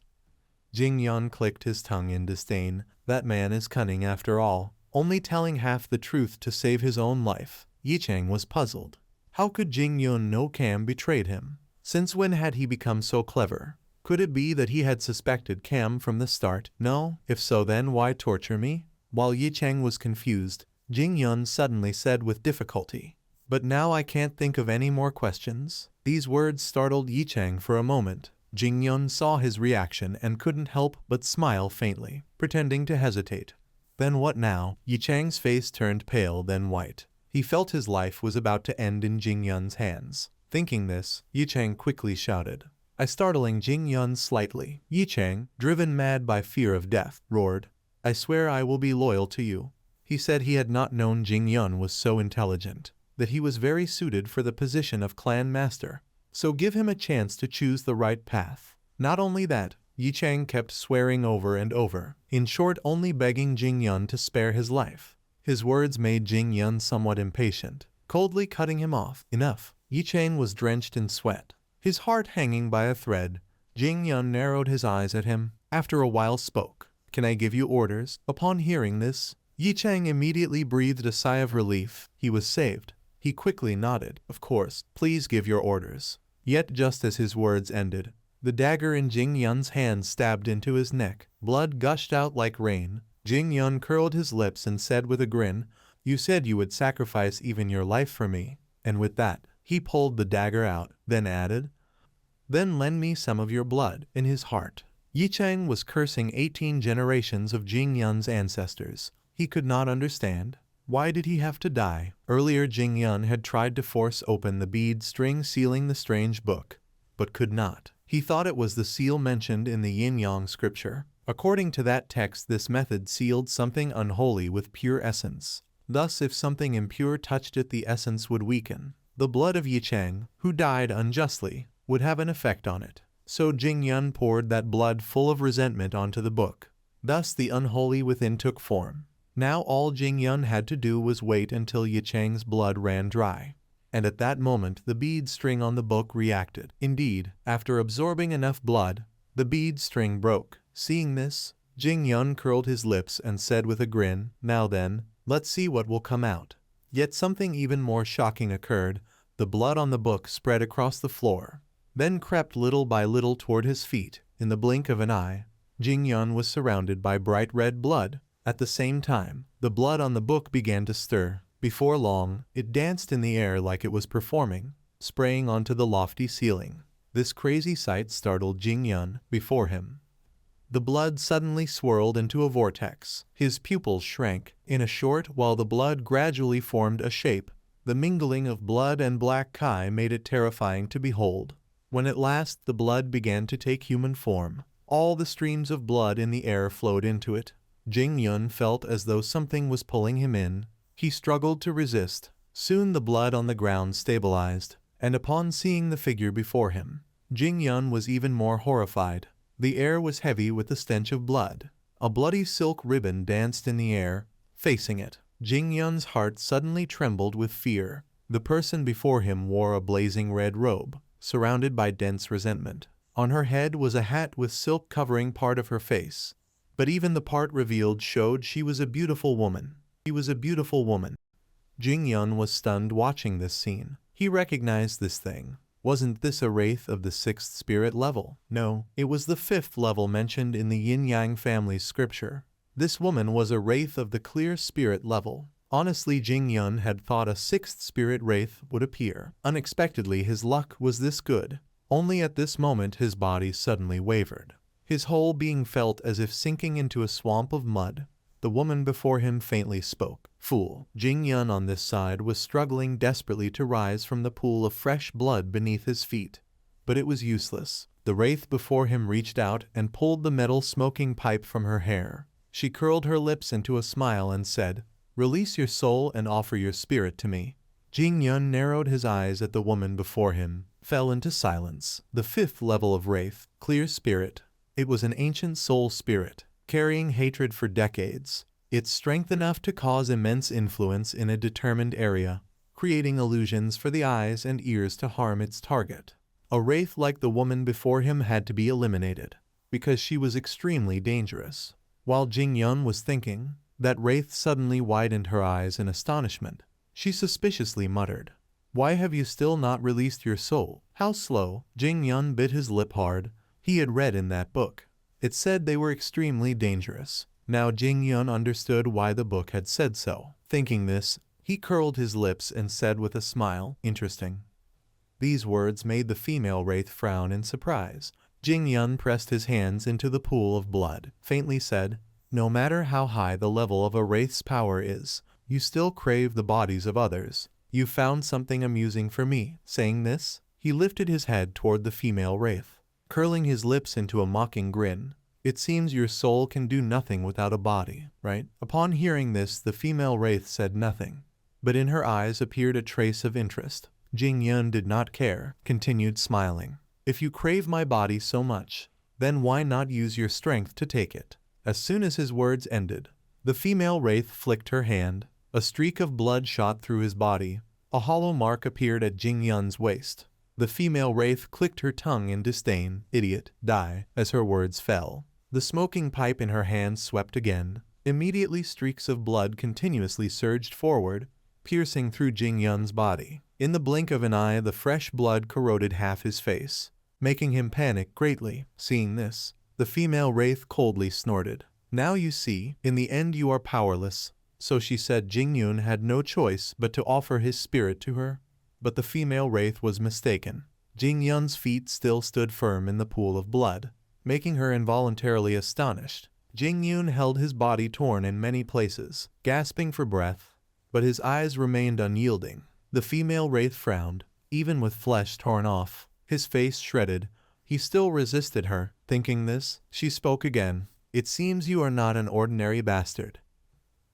Jing Yun clicked his tongue in disdain. That man is cunning after all, only telling half the truth to save his own life. Yi Chang was puzzled. How could Jing Yun know Cam betrayed him? Since when had he become so clever? Could it be that he had suspected Cam from the start? No? If so, then why torture me? While Yi Chang was confused, Jing Yun suddenly said with difficulty, But now I can't think of any more questions. These words startled Yi Chang for a moment. Jing Yun saw his reaction and couldn't help but smile faintly, pretending to hesitate. Then what now? Yi Chang's face turned pale then white. He felt his life was about to end in Jing Yun's hands. Thinking this, Yi Chang quickly shouted, startling Jing Yun slightly. Yi Chang, driven mad by fear of death, roared, I swear I will be loyal to you. He said he had not known Jing Yun was so intelligent, that he was very suited for the position of clan master. So give him a chance to choose the right path. Not only that, Yi Chang kept swearing over and over, in short only begging Jing Yun to spare his life. His words made Jing Yun somewhat impatient, coldly cutting him off. Enough. Yi Chang was drenched in sweat, his heart hanging by a thread. Jing Yun narrowed his eyes at him, after a while spoke, Can I give you orders? Upon hearing this, Yi Chang immediately breathed a sigh of relief. He was saved. He quickly nodded, Of course, please give your orders. Yet just as his words ended, the dagger in Jing Yun's hand stabbed into his neck. Blood gushed out like rain. Jing Yun curled his lips and said with a grin, You said you would sacrifice even your life for me. And with that, he pulled the dagger out, then added, Then lend me some of your blood. In his heart, Yi Chang was cursing 18 generations of Jing Yun's ancestors. He could not understand. Why did he have to die? Earlier Jing Yun had tried to force open the bead string sealing the strange book, but could not. He thought it was the seal mentioned in the Yin-Yang scripture. According to that text, this method sealed something unholy with pure essence. Thus, if something impure touched it, the essence would weaken. The blood of Yi Chang, who died unjustly, would have an effect on it. So Jing Yun poured that blood full of resentment onto the book. Thus the unholy within took form. Now all Jing Yun had to do was wait until Yi Chang's blood ran dry. And at that moment the bead string on the book reacted. Indeed, after absorbing enough blood, the bead string broke. Seeing this, Jing Yun curled his lips and said with a grin, Now then, let's see what will come out. Yet something even more shocking occurred. The blood on the book spread across the floor, then crept little by little toward his feet. In the blink of an eye, Jing Yun was surrounded by bright red blood. At the same time, the blood on the book began to stir. Before long, it danced in the air like it was performing, spraying onto the lofty ceiling. This crazy sight startled Jing Yun. Before him, The blood suddenly swirled into a vortex. His pupils shrank. In a short while the blood gradually formed a shape. The mingling of blood and black Kai made it terrifying to behold. When at last the blood began to take human form, all the streams of blood in the air flowed into it. Jing Yun felt as though something was pulling him in. He struggled to resist. Soon the blood on the ground stabilized, and upon seeing the figure before him, Jing Yun was even more horrified. The air was heavy with the stench of blood. A bloody silk ribbon danced in the air, facing it. Jing Yun's heart suddenly trembled with fear. The person before him wore a blazing red robe, surrounded by dense resentment. On her head was a hat with silk covering part of her face, but even the part revealed showed she was a beautiful woman. She was a beautiful woman. Jing Yun was stunned watching this scene. He recognized this thing. Wasn't this a wraith of the 6th spirit level? No, it was the 5th level mentioned in the Yin-Yang family's scripture. This woman was a wraith of the clear spirit level. Honestly, Jing Yun had thought a 6th spirit wraith would appear. Unexpectedly, his luck was this good. Only at this moment his body suddenly wavered. His whole being felt as if sinking into a swamp of mud. The woman before him faintly spoke. Fool. Jing Yun on this side was struggling desperately to rise from the pool of fresh blood beneath his feet. But it was useless. The wraith before him reached out and pulled the metal smoking pipe from her hair. She curled her lips into a smile and said, "Release your soul and offer your spirit to me." Jing Yun narrowed his eyes at the woman before him, fell into silence. The 5th level of wraith, clear spirit. It was an ancient soul spirit, carrying hatred for decades. Its strength enough to cause immense influence in a determined area, creating illusions for the eyes and ears to harm its target. A wraith like the woman before him had to be eliminated, because she was extremely dangerous. While Jing Yun was thinking, that wraith suddenly widened her eyes in astonishment. She suspiciously muttered, "Why have you still not released your soul?" How slow. Jing Yun bit his lip hard. He had read in that book. It said they were extremely dangerous. Now Jing Yun understood why the book had said so. Thinking this, he curled his lips and said with a smile, "Interesting." These words made the female wraith frown in surprise. Jing Yun pressed his hands into the pool of blood, faintly said, "No matter how high the level of a wraith's power is, you still crave the bodies of others. You found something amusing for me." Saying this, he lifted his head toward the female wraith, curling his lips into a mocking grin. "It seems your soul can do nothing without a body, right?" Upon hearing this, the female wraith said nothing, but in her eyes appeared a trace of interest. Jing Yun did not care, continued smiling. "If you crave my body so much, then why not use your strength to take it?" As soon as his words ended, the female wraith flicked her hand. A streak of blood shot through his body. A hollow mark appeared at Jing Yun's waist. The female wraith clicked her tongue in disdain. "Idiot, die," as her words fell. The smoking pipe in her hand swept again. Immediately streaks of blood continuously surged forward, piercing through Jing Yun's body. In the blink of an eye, the fresh blood corroded half his face, making him panic greatly. Seeing this, the female wraith coldly snorted. "Now you see, in the end you are powerless." So she said Jing Yun had no choice but to offer his spirit to her. But the female wraith was mistaken. Jing Yun's feet still stood firm in the pool of blood, making her involuntarily astonished. Jing Yun held his body torn in many places, gasping for breath, but his eyes remained unyielding. The female wraith frowned, even with flesh torn off, his face shredded. He still resisted her. Thinking this, she spoke again. "It seems you are not an ordinary bastard.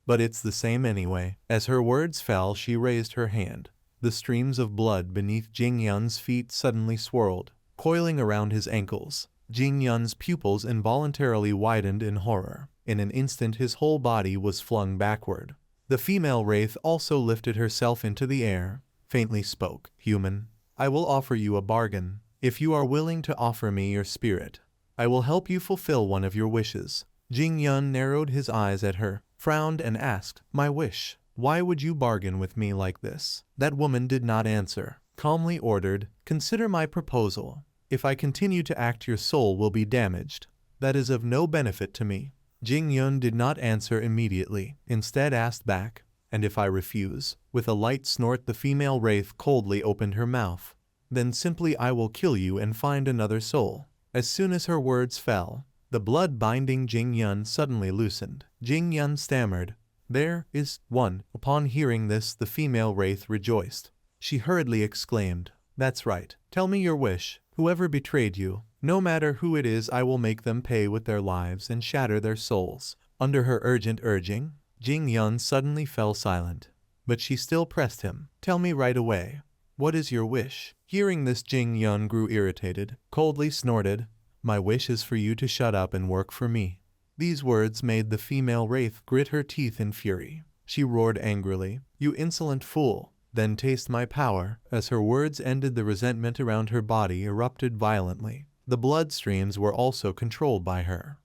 But it's the same anyway." As her words fell, she raised her hand. The streams of blood beneath Jing Yun's feet suddenly swirled, coiling around his ankles. Jing Yun's pupils involuntarily widened in horror. In an instant his whole body was flung backward. The female wraith also lifted herself into the air, faintly spoke. "Human, I will offer you a bargain. If you are willing to offer me your spirit, I will help you fulfill one of your wishes." Jing Yun narrowed his eyes at her, frowned and asked, "My wish? Why would you bargain with me like this?" That woman did not answer. Calmly ordered, "Consider my proposal. If I continue to act, your soul will be damaged. That is of no benefit to me." Jing Yun did not answer immediately, instead asked back, "And if I refuse?" With a light snort, the female wraith coldly opened her mouth. "Then simply I will kill you and find another soul." As soon as her words fell, The blood binding Jing Yun suddenly loosened. Jing Yun stammered, "There is one." Upon hearing this, the female wraith rejoiced. She hurriedly exclaimed, "That's right. Tell me your wish. Whoever betrayed you, no matter who it is, I will make them pay with their lives and shatter their souls." Under her urgent urging, Jing Yun suddenly fell silent. But she still pressed him. "Tell me right away. What is your wish?" Hearing this, Jing Yun grew irritated, coldly snorted, "My wish is for you to shut up and work for me." These words made the female wraith grit her teeth in fury. She roared angrily, "You insolent fool! Then taste my power." As her words ended, the resentment around her body erupted violently. The blood streams were also controlled by her.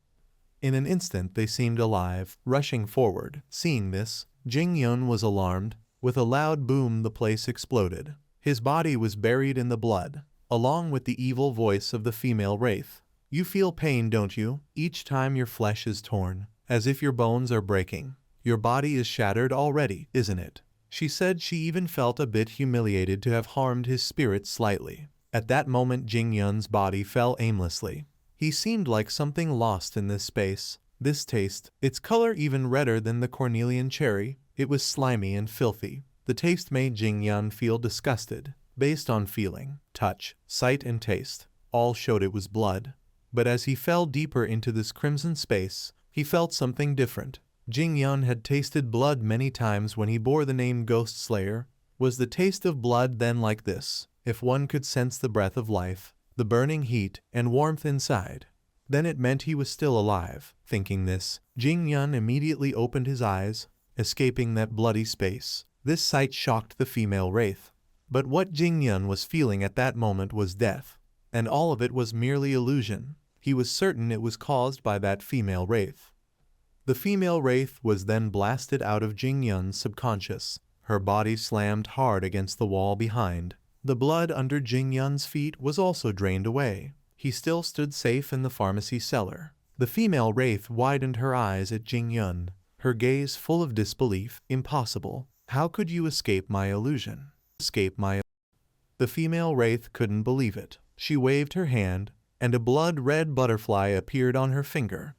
In an instant they seemed alive, rushing forward. Seeing this, Jing Yun was alarmed. With a loud boom, the place exploded. His body was buried in the blood, along with the evil voice of the female wraith. "You feel pain, don't you? Each time your flesh is torn, as if your bones are breaking. Your body is shattered already, isn't it?" She said she even felt a bit humiliated to have harmed his spirit slightly. At that moment, Jing Yun's body fell aimlessly. He seemed like something lost in this space. This taste, its color even redder than the cornelian cherry, it was slimy and filthy. The taste made Jing Yun feel disgusted. Based on feeling, touch, sight and taste, all showed it was blood. But as he fell deeper into this crimson space, he felt something different. Jing Yun had tasted blood many times when he bore the name Ghost Slayer. Was the taste of blood then like this? If one could sense the breath of life, the burning heat and warmth inside, then it meant he was still alive. Thinking this, Jing Yun immediately opened his eyes, escaping that bloody space. This sight shocked the female wraith. But what Jing Yun was feeling at that moment was death, and all of it was merely illusion. He was certain it was caused by that female wraith. The female wraith was then blasted out of Jing Yun's subconscious. Her body slammed hard against the wall behind. The blood under Jing Yun's feet was also drained away. He still stood safe in the pharmacy cellar. The female wraith widened her eyes at Jing Yun, her gaze full of disbelief. "Impossible. How could you escape my illusion?" The female wraith couldn't believe it. She waved her hand, and a blood-red butterfly appeared on her finger.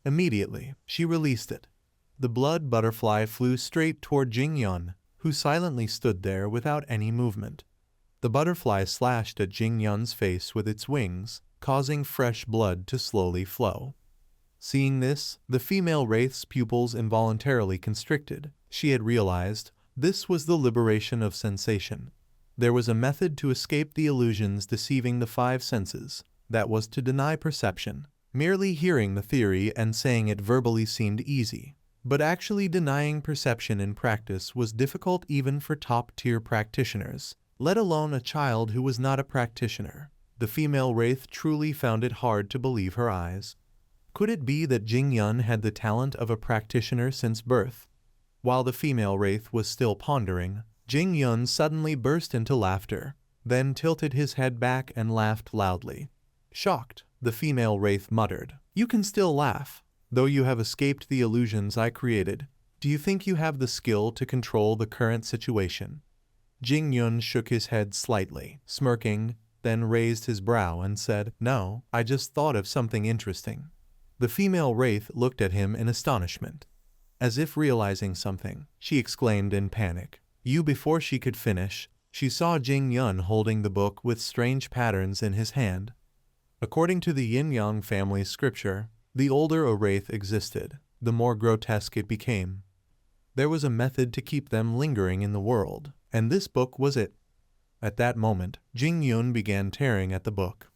Immediately, she released it. The blood butterfly flew straight toward Jing Yun, who silently stood there without any movement. The butterfly slashed at Jing Yun's face with its wings, causing fresh blood to slowly flow. Seeing this, the female wraith's pupils involuntarily constricted. She had realized this was the liberation of sensation. There was a method to escape the illusions deceiving the five senses. That was to deny perception. Merely hearing the theory and saying it verbally seemed easy, but actually denying perception in practice was difficult even for top-tier practitioners, let alone a child who was not a practitioner. The female wraith truly found it hard to believe her eyes. Could it be that Jing Yun had the talent of a practitioner since birth? While the female wraith was still pondering, Jing Yun suddenly burst into laughter, then tilted his head back and laughed loudly. Shocked, the female wraith muttered, "You can still laugh, though you have escaped the illusions I created. Do you think you have the skill to control the current situation?" Jing Yun shook his head slightly, smirking, then raised his brow and said, "No, I just thought of something interesting." The female wraith looked at him in astonishment. As if realizing something, she exclaimed in panic. Before she could finish, she saw Jing Yun holding the book with strange patterns in his hand. According to the Yin-Yang family scripture, the older a wraith existed, the more grotesque it became. There was a method to keep them lingering in the world, and this book was it. At that moment, Jing Yun began tearing at the book.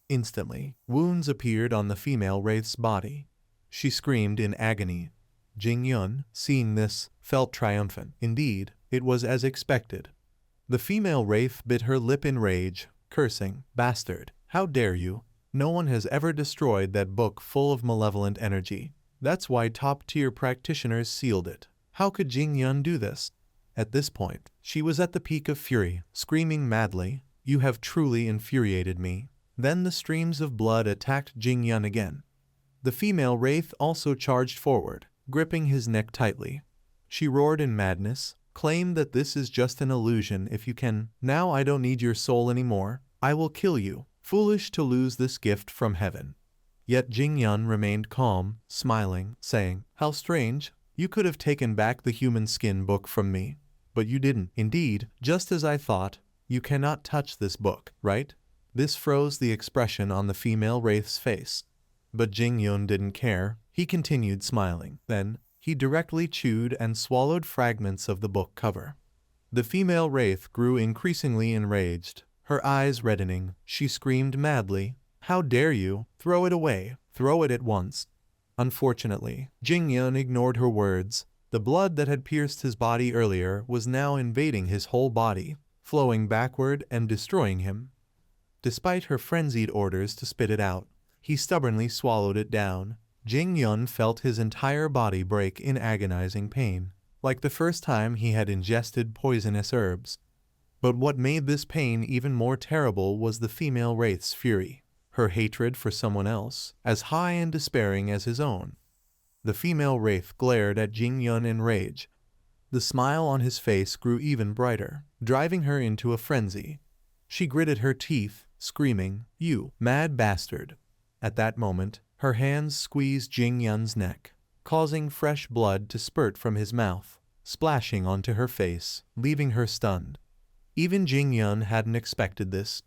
Instantly, wounds appeared on the female wraith's body. She screamed in agony. Jing Yun, seeing this, felt triumphant. Indeed, it was as expected. The female wraith bit her lip in rage, cursing, "Bastard, how dare you? No one has ever destroyed that book full of malevolent energy. That's why top-tier practitioners sealed it. How could Jing Yun do this?" At this point, she was at the peak of fury, screaming madly, "You have truly infuriated me." Then the streams of blood attacked Jing Yun again. The female wraith also charged forward, gripping his neck tightly. She roared in madness, "Claim that this is just an illusion if you can. Now I don't need your soul anymore. I will kill you. Foolish to lose this gift from heaven." Yet Jing Yun remained calm, smiling, saying, "How strange. You could have taken back the human skin book from me. But you didn't. Indeed, just as I thought, you cannot touch this book, right?" This froze the expression on the female wraith's face. But Jing Yun didn't care. He continued smiling. Then, he directly chewed and swallowed fragments of the book cover. The female wraith grew increasingly enraged. Her eyes reddening, she screamed madly, "How dare you? Throw it away. Throw it at once." Unfortunately, Jing Yun ignored her words. The blood that had pierced his body earlier was now invading his whole body, flowing backward and destroying him. Despite her frenzied orders to spit it out, he stubbornly swallowed it down. Jing Yun felt his entire body break in agonizing pain, like the first time he had ingested poisonous herbs. But what made this pain even more terrible was the female wraith's fury, her hatred for someone else, as high and despairing as his own. The female wraith glared at Jing Yun in rage. The smile on his face grew even brighter, driving her into a frenzy. She gritted her teeth, screaming, "You mad bastard!" At that moment, her hands squeezed Jing Yun's neck, causing fresh blood to spurt from his mouth, splashing onto her face, leaving her stunned. Even Jing Yun hadn't expected this.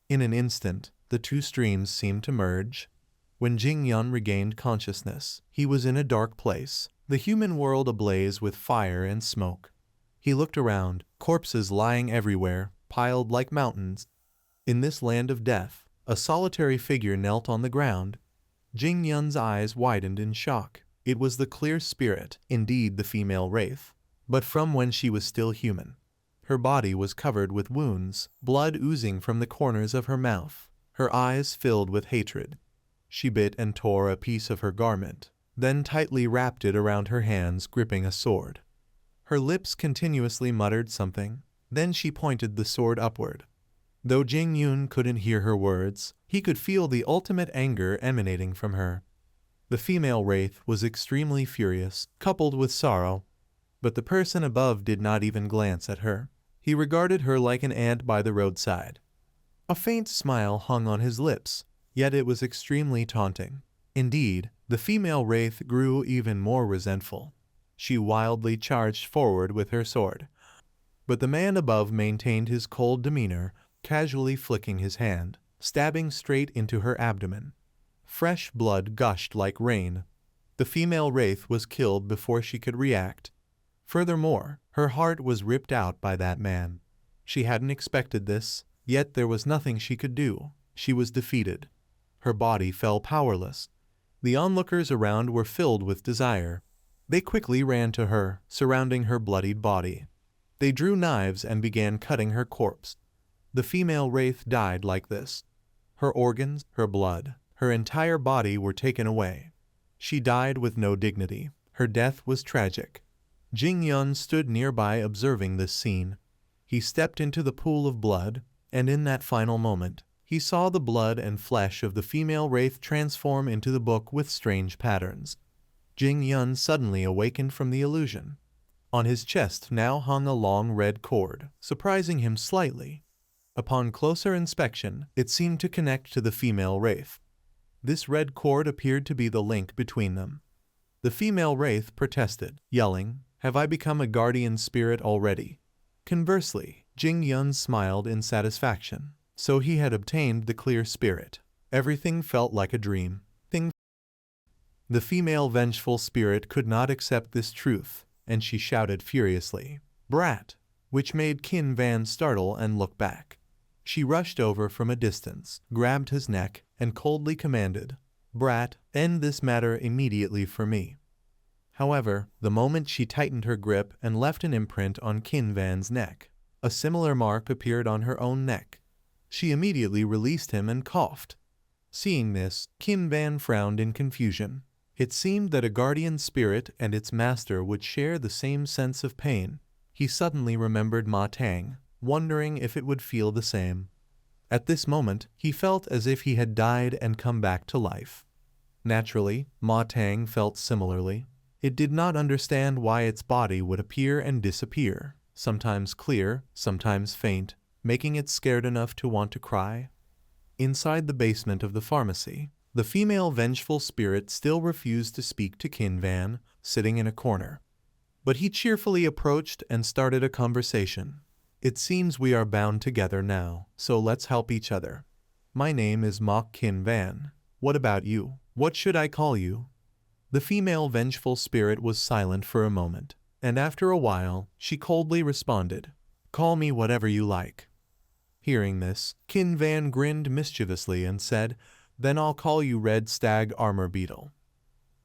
In an instant, the two streams seemed to merge. When Jing Yun regained consciousness, he was in a dark place, the human world ablaze with fire and smoke. He looked around, corpses lying everywhere, piled like mountains. In this land of death, a solitary figure knelt on the ground. Jing Yun's eyes widened in shock. It was the clear spirit, indeed the female wraith, but from when she was still human. Her body was covered with wounds, blood oozing from the corners of her mouth, her eyes filled with hatred. She bit and tore a piece of her garment, then tightly wrapped it around her hands, gripping a sword. Her lips continuously muttered something, then she pointed the sword upward. Though Jing Yun couldn't hear her words, he could feel the ultimate anger emanating from her. The female wraith was extremely furious, coupled with sorrow. But the person above did not even glance at her. He regarded her like an ant by the roadside. A faint smile hung on his lips, yet it was extremely taunting. Indeed, the female wraith grew even more resentful. She wildly charged forward with her sword. But the man above maintained his cold demeanor, casually flicking his hand, stabbing straight into her abdomen. Fresh blood gushed like rain. The female wraith was killed before she could react. Furthermore, her heart was ripped out by that man. She hadn't expected this, yet there was nothing she could do. She was defeated. Her body fell powerless. The onlookers around were filled with desire. They quickly ran to her, surrounding her bloodied body. They drew knives and began cutting her corpse. The female wraith died like this. Her organs, her blood, her entire body were taken away. She died with no dignity. Her death was tragic. Jing Yun stood nearby observing this scene. He stepped into the pool of blood, and in that final moment, he saw the blood and flesh of the female wraith transform into the book with strange patterns. Jing Yun suddenly awakened from the illusion. On his chest now hung a long red cord, surprising him slightly. Upon closer inspection, it seemed to connect to the female wraith. This red cord appeared to be the link between them. The female wraith protested, yelling, "Have I become a guardian spirit already?" Conversely, Jing Yun smiled in satisfaction. So he had obtained the clear spirit. Everything felt like a dream. The female vengeful spirit could not accept this truth, and she shouted furiously, "Brat!" which made Qin Van startle and look back. She rushed over from a distance, grabbed his neck, and coldly commanded, "Brat, end this matter immediately for me." However, the moment she tightened her grip and left an imprint on Qin Van's neck, a similar mark appeared on her own neck. She immediately released him and coughed. Seeing this, Qin Van frowned in confusion. It seemed that a guardian spirit and its master would share the same sense of pain. He suddenly remembered Ma Tang, wondering if it would feel the same. At this moment, he felt as if he had died and come back to life. Naturally, Ma Tang felt similarly. It did not understand why its body would appear and disappear, sometimes clear, sometimes faint, making it scared enough to want to cry. Inside the basement of the pharmacy, The female vengeful spirit still refused to speak to Qin Van, sitting in a corner. But he cheerfully approached and started a conversation. It seems we are bound together now, so let's help each other. My name is Mok Qin Van. What about you? What should I call you? The female vengeful spirit was silent for a moment, and after a while, she coldly responded, Call me whatever you like. Hearing this, Qin Van grinned mischievously and said, Then I'll call you Red Stag Armor Beetle.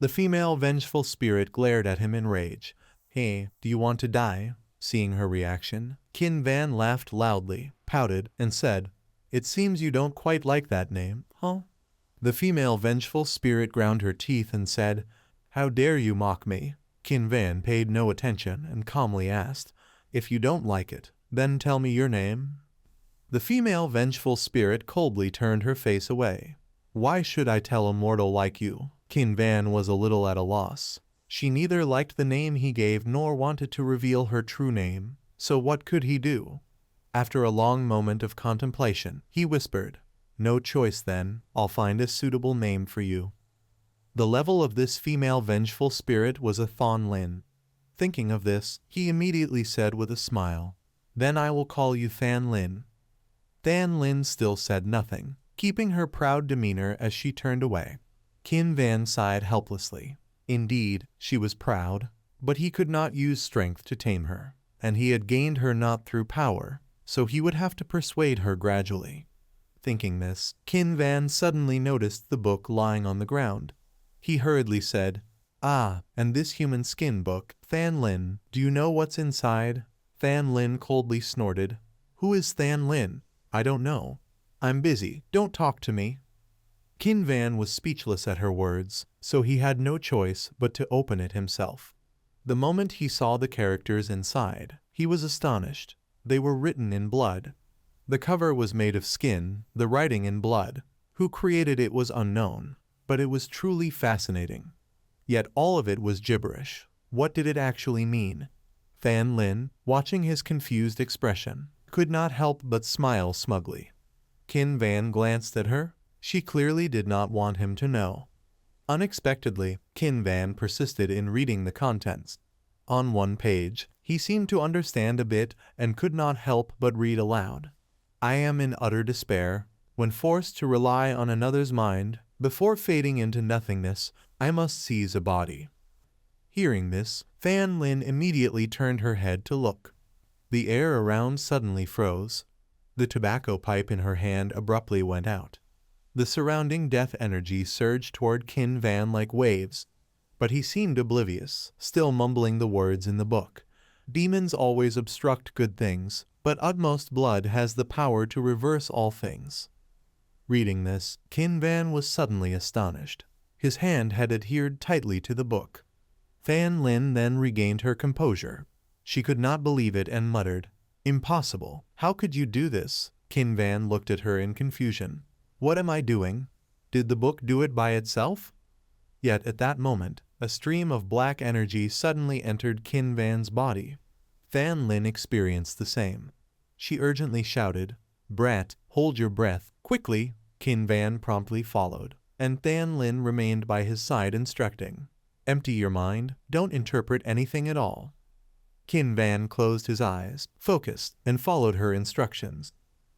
The female vengeful spirit glared at him in rage. Hey, do you want to die? Seeing her reaction, Qin Van laughed loudly, pouted, and said, It seems you don't quite like that name, huh? The female vengeful spirit ground her teeth and said, How dare you mock me? Qin Van paid no attention and calmly asked, If you don't like it, then tell me your name. The female vengeful spirit coldly turned her face away. Why should I tell a mortal like you? Qin Van was a little at a loss. She neither liked the name he gave nor wanted to reveal her true name, so what could he do? After a long moment of contemplation, he whispered, No choice then, I'll find a suitable name for you. The level of this female vengeful spirit was a Thon Lin. Thinking of this, he immediately said with a smile, Then I will call you Than Lin. Than Lin still said nothing, keeping her proud demeanor as she turned away. Qin Van sighed helplessly. Indeed, she was proud, but he could not use strength to tame her, and he had gained her not through power, so he would have to persuade her gradually. Thinking this, Qin Van suddenly noticed the book lying on the ground. He hurriedly said, Ah, and this human skin book, Than Lin, do you know what's inside? Than Lin coldly snorted, Who is Than Lin? I don't know. I'm busy, don't talk to me. Qin Van was speechless at her words, so he had no choice but to open it himself. The moment he saw the characters inside, he was astonished. They were written in blood. The cover was made of skin, the writing in blood. Who created it was unknown, but it was truly fascinating. Yet all of it was gibberish. What did it actually mean? Than Lin, watching his confused expression, could not help but smile smugly. Qin Van glanced at her. She clearly did not want him to know. Unexpectedly, Qin Van persisted in reading the contents. On one page, he seemed to understand a bit and could not help but read aloud. I am in utter despair. When forced to rely on another's mind, before fading into nothingness, I must seize a body. Hearing this, Than Lin immediately turned her head to look. The air around suddenly froze. The tobacco pipe in her hand abruptly went out. The surrounding death energy surged toward Qin Van like waves, but he seemed oblivious, still mumbling the words in the book. Demons always obstruct good things, but utmost blood has the power to reverse all things. Reading this, Qin Van was suddenly astonished. His hand had adhered tightly to the book. Than Lin then regained her composure. She could not believe it and muttered, Impossible. How could you do this? Qin Van looked at her in confusion. What am I doing? Did the book do it by itself? Yet at that moment, a stream of black energy suddenly entered Qin Van's body. Than Lin experienced the same. She urgently shouted, Brat, hold your breath. Quickly, Qin Van promptly followed, and Than Lin remained by his side instructing. Empty your mind, don't interpret anything at all. Qin Van closed his eyes, focused, and followed her instructions.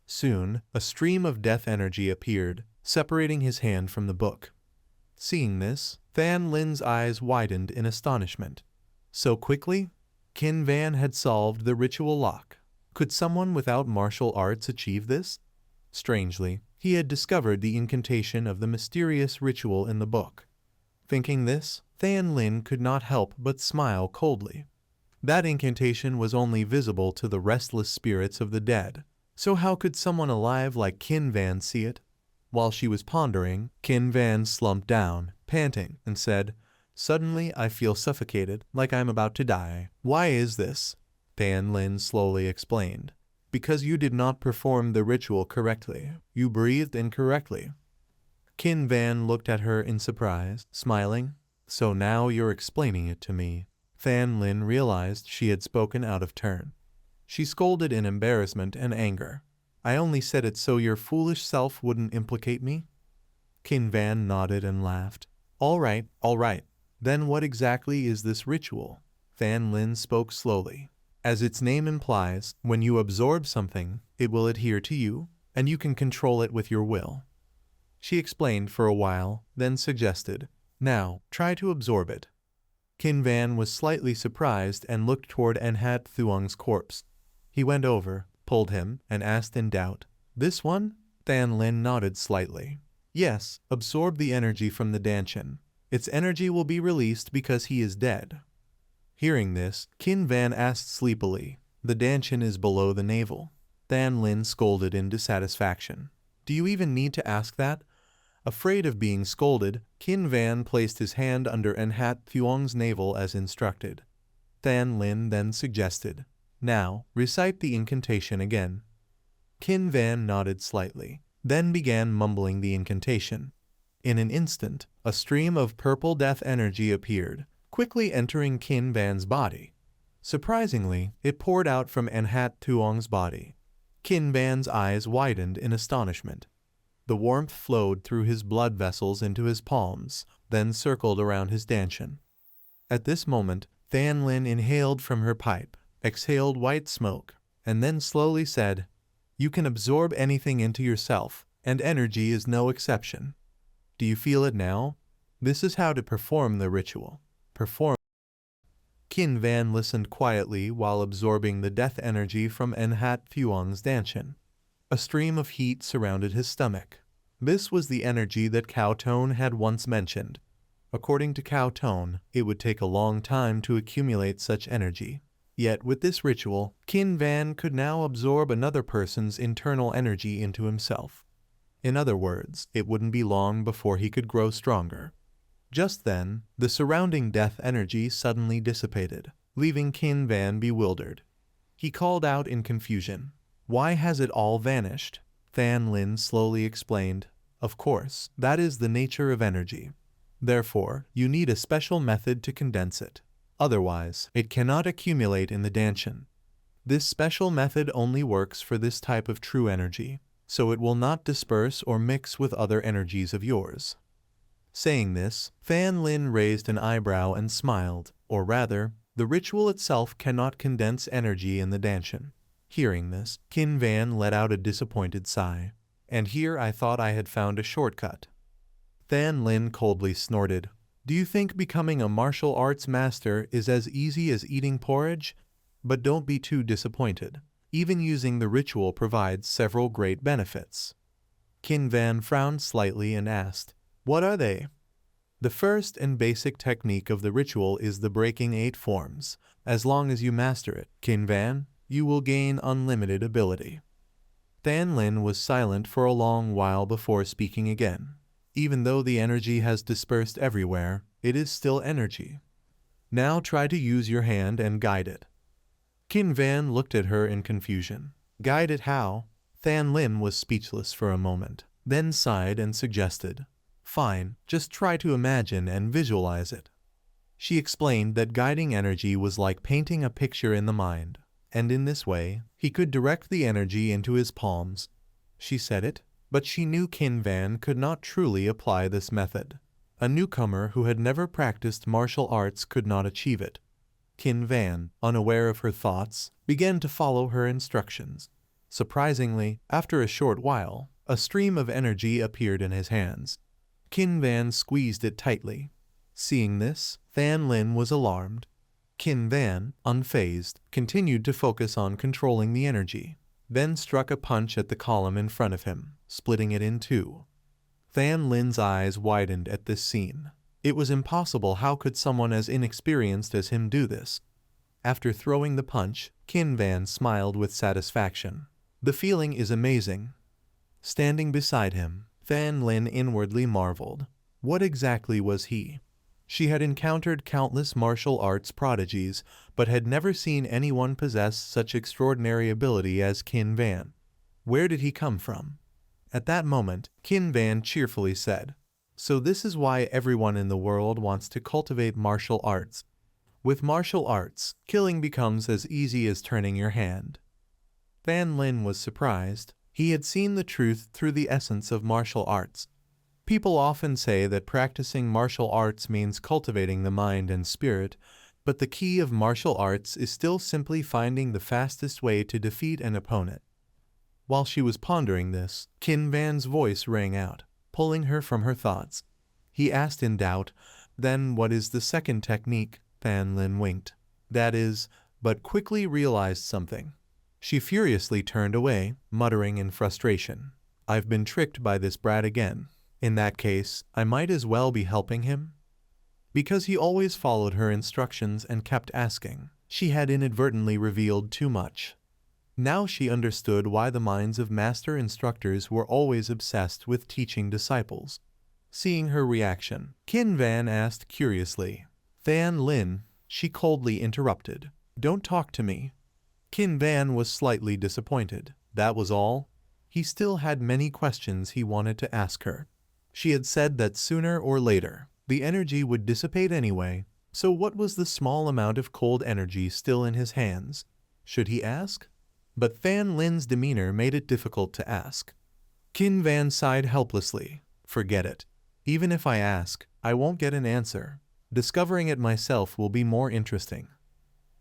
Soon, a stream of death energy appeared, separating his hand from the book. Seeing this, Than Lin's eyes widened in astonishment. So quickly? Qin Van had solved the ritual lock. Could someone without martial arts achieve this? Strangely, he had discovered the incantation of the mysterious ritual in the book. Thinking this, Than Lin could not help but smile coldly. That incantation was only visible to the restless spirits of the dead. So how could someone alive like Qin Van see it? While she was pondering, Qin Van slumped down, panting, and said, Suddenly I feel suffocated, like I'm about to die. Why is this? Than Lin slowly explained. Because you did not perform the ritual correctly. You breathed incorrectly. Qin Van looked at her in surprise, smiling. So now you're explaining it to me. Than Lin realized she had spoken out of turn. She scolded in embarrassment and anger. I only said it so your foolish self wouldn't implicate me. Qin Van nodded and laughed. All right, all right. Then what exactly is this ritual? Fan Lin spoke slowly. As its name implies, when you absorb something, it will adhere to you, and you can control it with your will. She explained for a while, then suggested, now, try to absorb it. Qin Van was slightly surprised and looked toward Enhat Thuong's corpse. He went over, pulled him, and asked in doubt, this one? Fan Lin nodded slightly. Yes, absorb the energy from the Danshin. Its energy will be released because he is dead. Hearing this, Qin Van asked sleepily, the Danshin is below the navel. Fan Lin scolded in dissatisfaction. Do you even need to ask that? Afraid of being scolded, Qin Van placed his hand under Enhat Thuong's navel as instructed. Fan Lin then suggested, now, recite the incantation again. Qin Van nodded slightly, then began mumbling the incantation. In an instant, a stream of purple death energy appeared, quickly entering Qin Van's body. Surprisingly, it poured out from Enhat Thuong's body. Qin Van's eyes widened in astonishment. The warmth flowed through his blood vessels into his palms, then circled around his Danshin. At this moment, Fan Lin inhaled from her pipe, exhaled white smoke, and then slowly said, you can absorb anything into yourself, and energy is no exception. Do you feel it now? This is how to perform the ritual. Perform. Qin Van listened quietly while absorbing the death energy from Enhat Thuong's Danshin. A stream of heat surrounded his stomach. This was the energy that Cao Tone had once mentioned. According to Cao Tone, it would take a long time to accumulate such energy. Yet with this ritual, Qin Van could now absorb another person's internal energy into himself. In other words, it wouldn't be long before he could grow stronger. Just then, the surrounding death energy suddenly dissipated, leaving Qin Van bewildered. He called out in confusion, why has it all vanished? Fan Lin slowly explained, of course, that is the nature of energy. Therefore, you need a special method to condense it. Otherwise, it cannot accumulate in the Danshin. This special method only works for this type of true energy, so it will not disperse or mix with other energies of yours. Saying this, Fan Lin raised an eyebrow and smiled, or rather, the ritual itself cannot condense energy in the Danshin. Hearing this, Qin Van let out a disappointed sigh. And here I thought I had found a shortcut. Fan Lin coldly snorted. Do you think becoming a martial arts master is as easy as eating porridge? But don't be too disappointed. Even using the ritual provides several great benefits. Qin Van frowned slightly and asked, what are they? The first and basic technique of the ritual is the breaking 8 forms. As long as you master it, Qin Van, you will gain unlimited ability. Fan Lin was silent for a long while before speaking again. Even though the energy has dispersed everywhere, it is still energy. Now try to use your hand and guide it. Qin Van looked at her in confusion. Guide it how? Fan Lin was speechless for a moment, then sighed and suggested, fine, just try to imagine and visualize it. She explained that guiding energy was like painting a picture in the mind, and in this way, he could direct the energy into his palms. She said it, but she knew Qin Van could not truly apply this method. A newcomer who had never practiced martial arts could not achieve it. Qin Van, unaware of her thoughts, began to follow her instructions. Surprisingly, after a short while, a stream of energy appeared in his hands. Qin Van squeezed it tightly. Seeing this, Fan Lin was alarmed. Qin Van, unfazed, continued to focus on controlling the energy, then struck a punch at the column in front of him, splitting it in two. Fan Lin's eyes widened at this scene. It was impossible. How could someone as inexperienced as him do this? After throwing the punch, Qin Van smiled with satisfaction. The feeling is amazing. Standing beside him, Fan Lin inwardly marveled. What exactly was he? She had encountered countless martial arts prodigies, but had never seen anyone possess such extraordinary ability as Qin Van. Where did he come from? At that moment, Qin Van cheerfully said, so this is why everyone in the world wants to cultivate martial arts. With martial arts, killing becomes as easy as turning your hand. Fan Lin was surprised. He had seen the truth through the essence of martial arts. People often say that practicing martial arts means cultivating the mind and spirit, but the key of martial arts is still simply finding the fastest way to defeat an opponent. While she was pondering this, Qin Van's voice rang out, pulling her from her thoughts. He asked in doubt, "Then what is the second technique?" Fan Lin winked. "That is," but quickly realized something. She furiously turned away, muttering in frustration, "I've been tricked by this brat again. In that case, I might as well be helping him." Because he always followed her instructions and kept asking, she had inadvertently revealed too much. Now she understood why the minds of master instructors were always obsessed with teaching disciples. Seeing her reaction, Qin Van asked curiously, "Fan Lin," she coldly interrupted, "don't talk to me." Qin Van was slightly disappointed. That was all? He still had many questions he wanted to ask her. She had said that sooner or later, the energy would dissipate anyway, so what was the small amount of cold energy still in his hands? Should he ask? But Fan Lin's demeanor made it difficult to ask. Qin Van sighed helplessly. "Forget it. Even if I ask, I won't get an answer. Discovering it myself will be more interesting."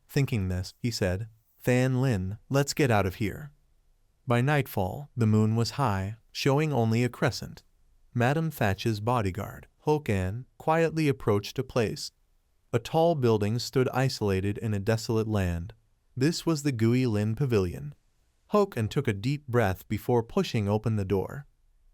Thinking this, he said, "Fan Lin, let's get out of here." By nightfall, the moon was high, showing only a crescent. Madame Thatch's bodyguard, Hokan, quietly approached a place. A tall building stood isolated in a desolate land. This was the Gui Lin Pavilion. Hokan took a deep breath before pushing open the door.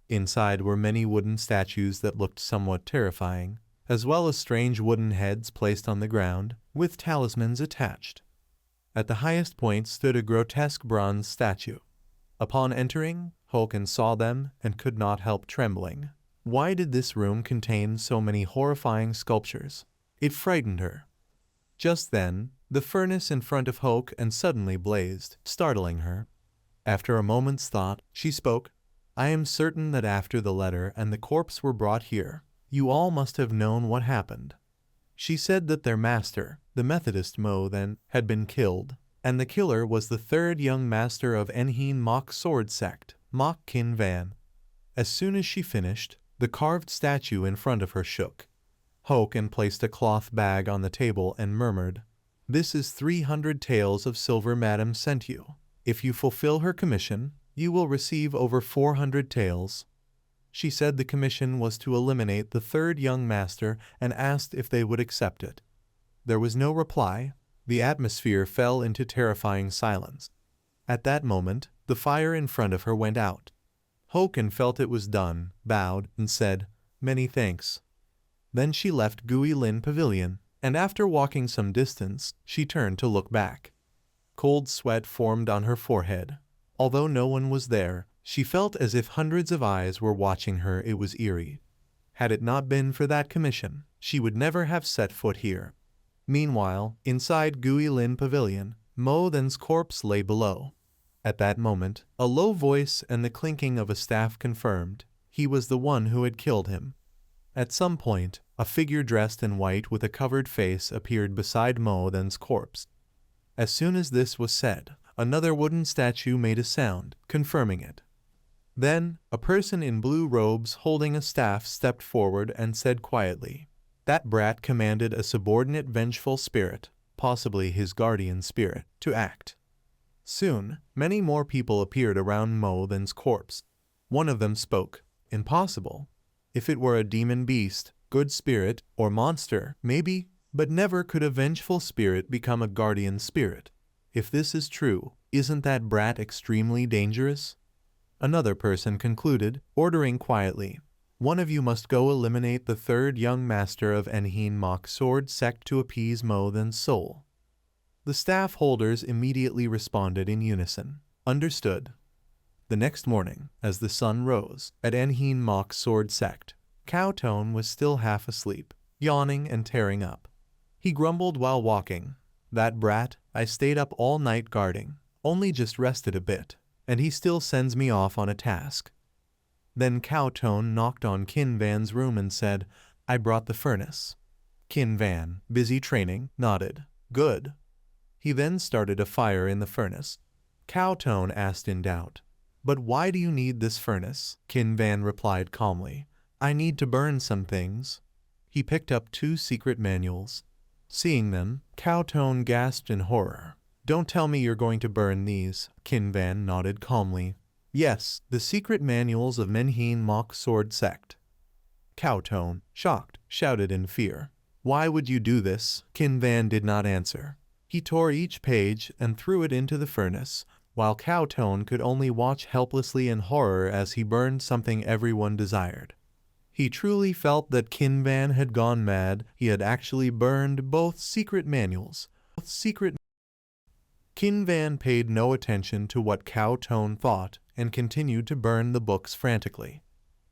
Inside were many wooden statues that looked somewhat terrifying, as well as strange wooden heads placed on the ground, with talismans attached. At the highest point stood a grotesque bronze statue. Upon entering, Hokan saw them and could not help trembling. Why did this room contain so many horrifying sculptures? It frightened her. Just then, the furnace in front of Hokan suddenly blazed, startling her. After a moment's thought, she spoke. "I am certain that after the letter and the corpse were brought here, you all must have known what happened." She said that their master, the Methodist Mo then, had been killed, and the killer was the third young master of Enheen Mok sword sect, Mok Qin Van. As soon as she finished, the carved statue in front of her shook. Hokan placed a cloth bag on the table and murmured, "This is 300 taels of silver Madame sent you. If you fulfill her commission, you will receive over 400 taels." She said the commission was to eliminate the third young master and asked if they would accept it. There was no reply. The atmosphere fell into terrifying silence. At that moment, the fire in front of her went out. Hokan felt it was done, bowed, and said, "Many thanks." Then she left Gui Lin Pavilion, and after walking some distance, she turned to look back. Cold sweat formed on her forehead. Although no one was there, she felt as if hundreds of eyes were watching her. It was eerie. Had it not been for that commission, she would never have set foot here. Meanwhile, inside Gui Lin Pavilion, Mo Then's corpse lay below. At that moment, a low voice and the clinking of a staff confirmed he was the one who had killed him. At some point, a figure dressed in white with a covered face appeared beside Mo Then's corpse. As soon as this was said, another wooden statue made a sound, confirming it. Then, a person in blue robes holding a staff stepped forward and said quietly, "That brat commanded a subordinate vengeful spirit, possibly his guardian spirit, to act." Soon, many more people appeared around Mo Then's corpse. One of them spoke. "Impossible. If it were a demon beast, good spirit, or monster, maybe, but never could a vengeful spirit become a guardian spirit. If this is true, isn't that brat extremely dangerous?" Another person concluded, ordering quietly, "One of you must go eliminate the third young master of Enheen Mok sword sect to appease Mo Then's soul." The staff holders immediately responded in unison, "Understood." The next morning, as the sun rose, at Enheen Mok sword sect, Cowtone was still half asleep, yawning and tearing up. He grumbled while walking, "That brat, I stayed up all night guarding, only just rested a bit, and he still sends me off on a task." Then Cowtone knocked on Qin Van's room and said, "I brought the furnace." Qin Van, busy training, nodded, "Good." He then started a fire in the furnace. Cowtone asked in doubt, "But why do you need this furnace?" Qin Van replied calmly, I need to burn some things. He picked up 2 secret manuals. Seeing them, Cowtone gasped in horror. Don't tell me you're going to burn these. Kinvan nodded calmly. Yes, the secret manuals of Menheen Mock Sword Sect. Cowtone, shocked, shouted in fear. Why would you do this? Kinvan did not answer. He tore each page and threw it into the furnace, while Cowtone could only watch helplessly in horror as he burned something everyone desired. He truly felt that Kinvan had gone mad. He had actually burned both secret manuals. Kinvan paid no attention to what Cowtone thought and continued to burn the books frantically.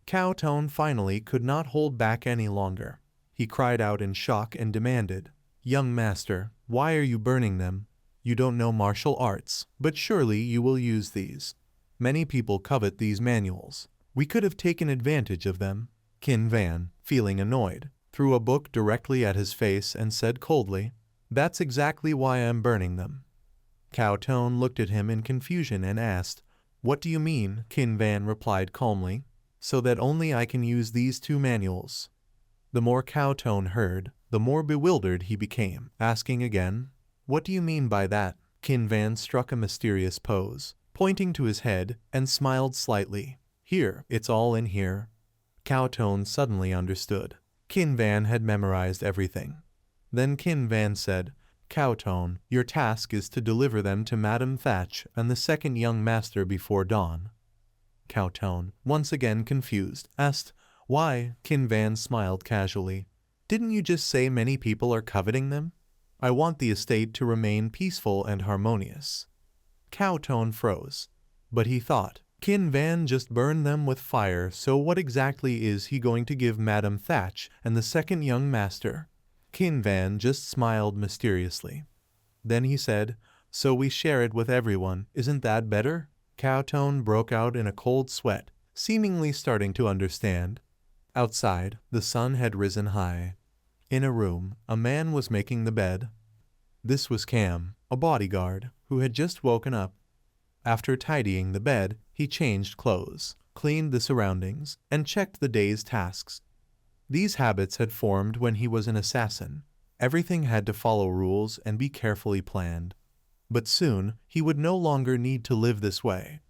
Cowtone finally could not hold back any longer. He cried out in shock and demanded, "Young master, why are you burning them? You don't know martial arts, but surely you will use these. Many people covet these manuals. We could have taken advantage of them." Kinvan, feeling annoyed, threw a book directly at his face and said coldly, "That's exactly why I'm burning them." Cowtone looked at him in confusion and asked, "What do you mean?" Kinvan replied calmly, "So that only I can use these 2 manuals." The more Cowtone heard, the more bewildered he became, asking again, "What do you mean by that?" Kinvan struck a mysterious pose, pointing to his head, and smiled slightly. "Here, it's all in here." Cowtone suddenly understood. Kinvan had memorized everything. Then Kinvan said, "Cowtone, your task is to deliver them to Madame Thatch and the second young master before dawn." Cowtone, once again confused, asked, "Why?" Kinvan smiled casually. "Didn't you just say many people are coveting them? I want the estate to remain peaceful and harmonious." Cowtone froze. But he thought, Kinvan just burned them with fire, so what exactly is he going to give Madame Thatch and the second young master? Kinvan just smiled mysteriously. Then he said, "So we share it with everyone, isn't that better?" Cowtone broke out in a cold sweat, seemingly starting to understand. Outside, the sun had risen high. In a room, a man was making the bed. This was Cam, a bodyguard, who had just woken up. After tidying the bed, he changed clothes, cleaned the surroundings, and checked the day's tasks. These habits had formed when he was an assassin. Everything had to follow rules and be carefully planned. But soon, he would no longer need to live this way.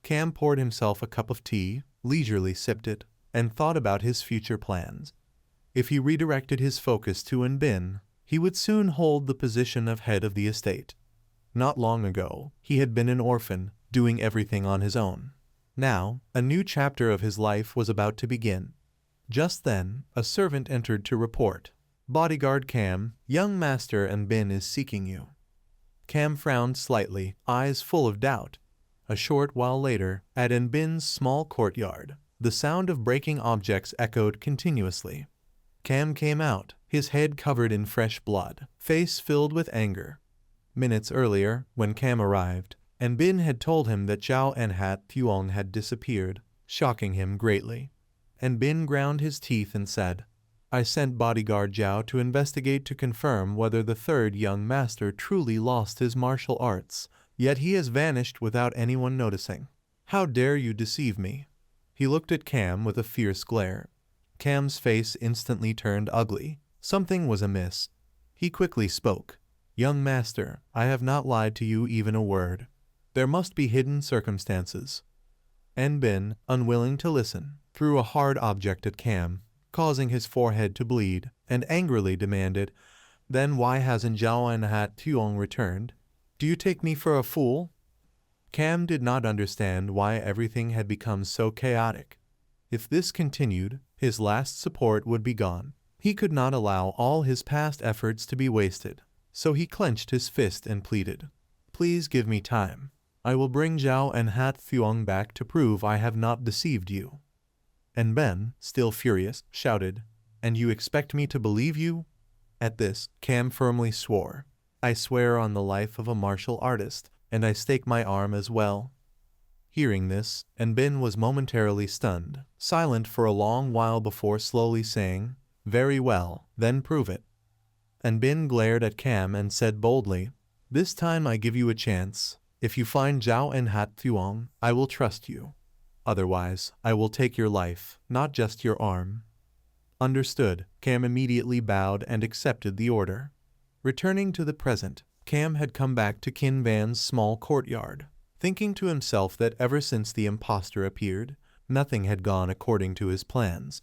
Cam poured himself a cup of tea, leisurely sipped it, and thought about his future plans. If he redirected his focus to Enbin, he would soon hold the position of head of the estate. Not long ago, he had been an orphan, doing everything on his own. Now, a new chapter of his life was about to begin. Just then, a servant entered to report, "Bodyguard Cam, young master Enbin is seeking you." Cam frowned slightly, eyes full of doubt. A short while later, at Enbin's small courtyard, the sound of breaking objects echoed continuously. Cam came out, his head covered in fresh blood, face filled with anger. Minutes earlier, when Cam arrived, Enbin had told him that Zhao Enhat Thuong had disappeared, shocking him greatly. Enbin ground his teeth and said, "I sent bodyguard Zhao to investigate to confirm whether the third young master truly lost his martial arts, yet he has vanished without anyone noticing. How dare you deceive me?" He looked at Cam with a fierce glare. Cam's face instantly turned ugly. Something was amiss. He quickly spoke. "Young master, I have not lied to you even a word. There must be hidden circumstances." Enbin, unwilling to listen, threw a hard object at Cam, causing his forehead to bleed, and angrily demanded, "Then why hasn't Zhao Enhat Thuong returned? Do you take me for a fool?" Cam did not understand why everything had become so chaotic. If this continued, his last support would be gone. He could not allow all his past efforts to be wasted. So he clenched his fist and pleaded, "Please give me time. I will bring Zhao Enhat Thuong back to prove I have not deceived you." Enbin, still furious, shouted, "And you expect me to believe you?" At this, Cam firmly swore, "I swear on the life of a martial artist, and I stake my arm as well." Hearing this, Enbin was momentarily stunned, silent for a long while before slowly saying, "Very well, then prove it." Enbin glared at Cam and said boldly, "This time I give you a chance. If you find Zhao Enhat Thuong, I will trust you. Otherwise, I will take your life, not just your arm. Understood. Cam immediately bowed and accepted the order. Returning to the present, Cam had come back to Qin Van's small courtyard, thinking to himself that ever since the impostor appeared, nothing had gone according to his plans.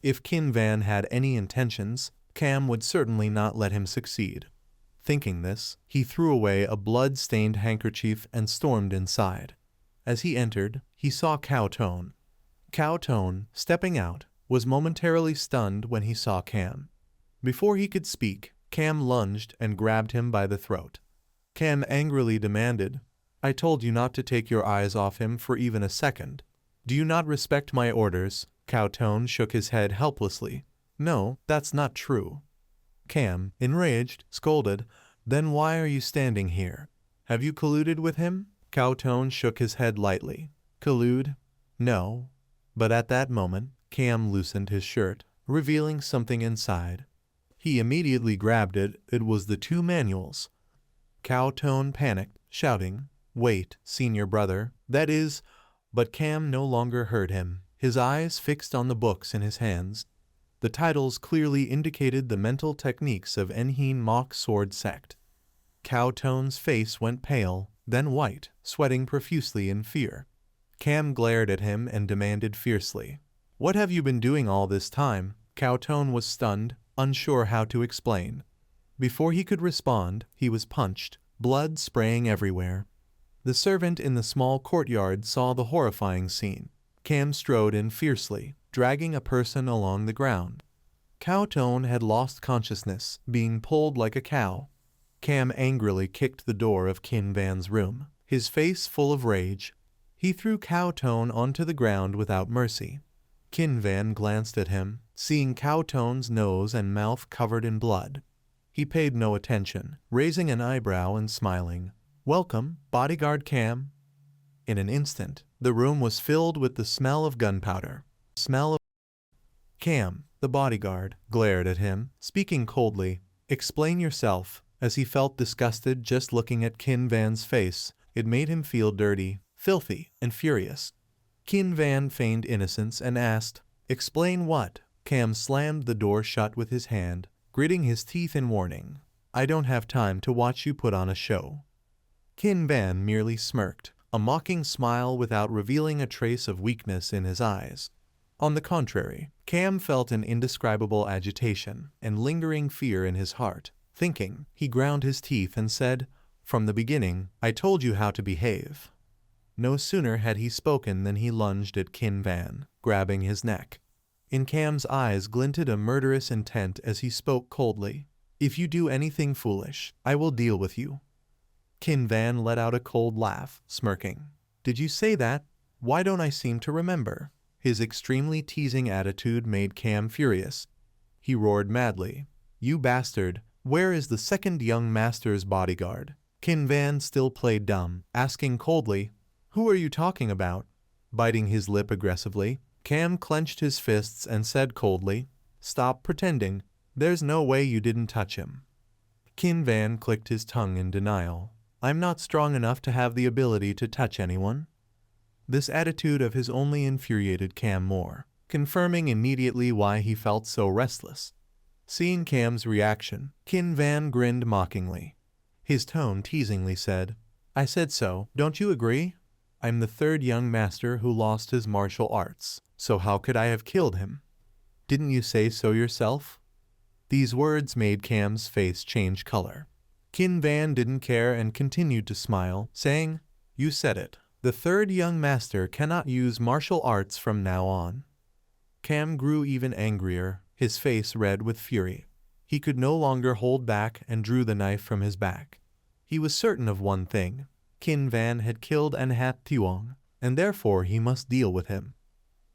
If Qin Van had any intentions, Cam would certainly not let him succeed. Thinking this, he threw away a blood-stained handkerchief and stormed inside. As he entered, he saw Cao Tone. Cao Tone, stepping out, was momentarily stunned when he saw Cam. Before he could speak, Cam lunged and grabbed him by the throat. Cam angrily demanded, "I told you not to take your eyes off him for even a second. Do you not respect my orders?" Cao Tone shook his head helplessly. "No, that's not true." Cam, enraged, scolded, "Then why are you standing here? Have you colluded with him?" Cao Tone shook his head lightly. "Collude? No." But at that moment, Cam loosened his shirt, revealing something inside. He immediately grabbed it. It was the 2 manuals. Cao Tone panicked, shouting, "Wait, senior brother, that is—" But Cam no longer heard him, his eyes fixed on the books in his hands. The titles clearly indicated the mental techniques of Enheen Mock Sword Sect. Cao Tone's face went pale, then white, sweating profusely in fear. Cam glared at him and demanded fiercely, "What have you been doing all this time?" Cao Tone was stunned, unsure how to explain. Before he could respond, he was punched, blood spraying everywhere. The servant in the small courtyard saw the horrifying scene. Cam strode in fiercely, dragging a person along the ground. Cao Tone had lost consciousness, being pulled like a cow. Cam angrily kicked the door of Qin Van's room, his face full of rage. He threw Cao Tone onto the ground without mercy. Qin Van glanced at him, seeing Cao Tone's nose and mouth covered in blood. He paid no attention, raising an eyebrow and smiling. "Welcome, bodyguard Cam." In an instant, the room was filled with the smell of gunpowder. Cam, the bodyguard, glared at him, speaking coldly. "Explain yourself." As he felt disgusted just looking at Qin Van's face, it made him feel dirty, filthy, and furious. Qin Van feigned innocence and asked, "Explain what?" Cam slammed the door shut with his hand, gritting his teeth in warning. "I don't have time to watch you put on a show." Qin Van merely smirked, a mocking smile without revealing a trace of weakness in his eyes. On the contrary, Cam felt an indescribable agitation and lingering fear in his heart. Thinking, he ground his teeth and said, "From the beginning, I told you how to behave." No sooner had he spoken than he lunged at Qin Van, grabbing his neck. In Cam's eyes glinted a murderous intent as he spoke coldly. "If you do anything foolish, I will deal with you." Qin Van let out a cold laugh, smirking. "Did you say that? Why don't I seem to remember?" His extremely teasing attitude made Cam furious. He roared madly, "You bastard, where is the second young master's bodyguard?" Qin Van still played dumb, asking coldly, "Who are you talking about?" Biting his lip aggressively, Cam clenched his fists and said coldly, "Stop pretending. There's no way you didn't touch him." Qin Van clicked his tongue in denial. "I'm not strong enough to have the ability to touch anyone." This attitude of his only infuriated Cam more, confirming immediately why he felt so restless. Seeing Cam's reaction, Qin Van grinned mockingly. His tone teasingly said, "I said so, don't you agree? I'm the 3rd young master who lost his martial arts, so how could I have killed him? Didn't you say so yourself?" These words made Cam's face change color. Qin Van didn't care and continued to smile, saying, "You said it. The 3rd young master cannot use martial arts from now on." Cam grew even angrier, his face red with fury. He could no longer hold back and drew the knife from his back. He was certain of one thing. Qin Van had killed Anhat Thuong, and therefore he must deal with him.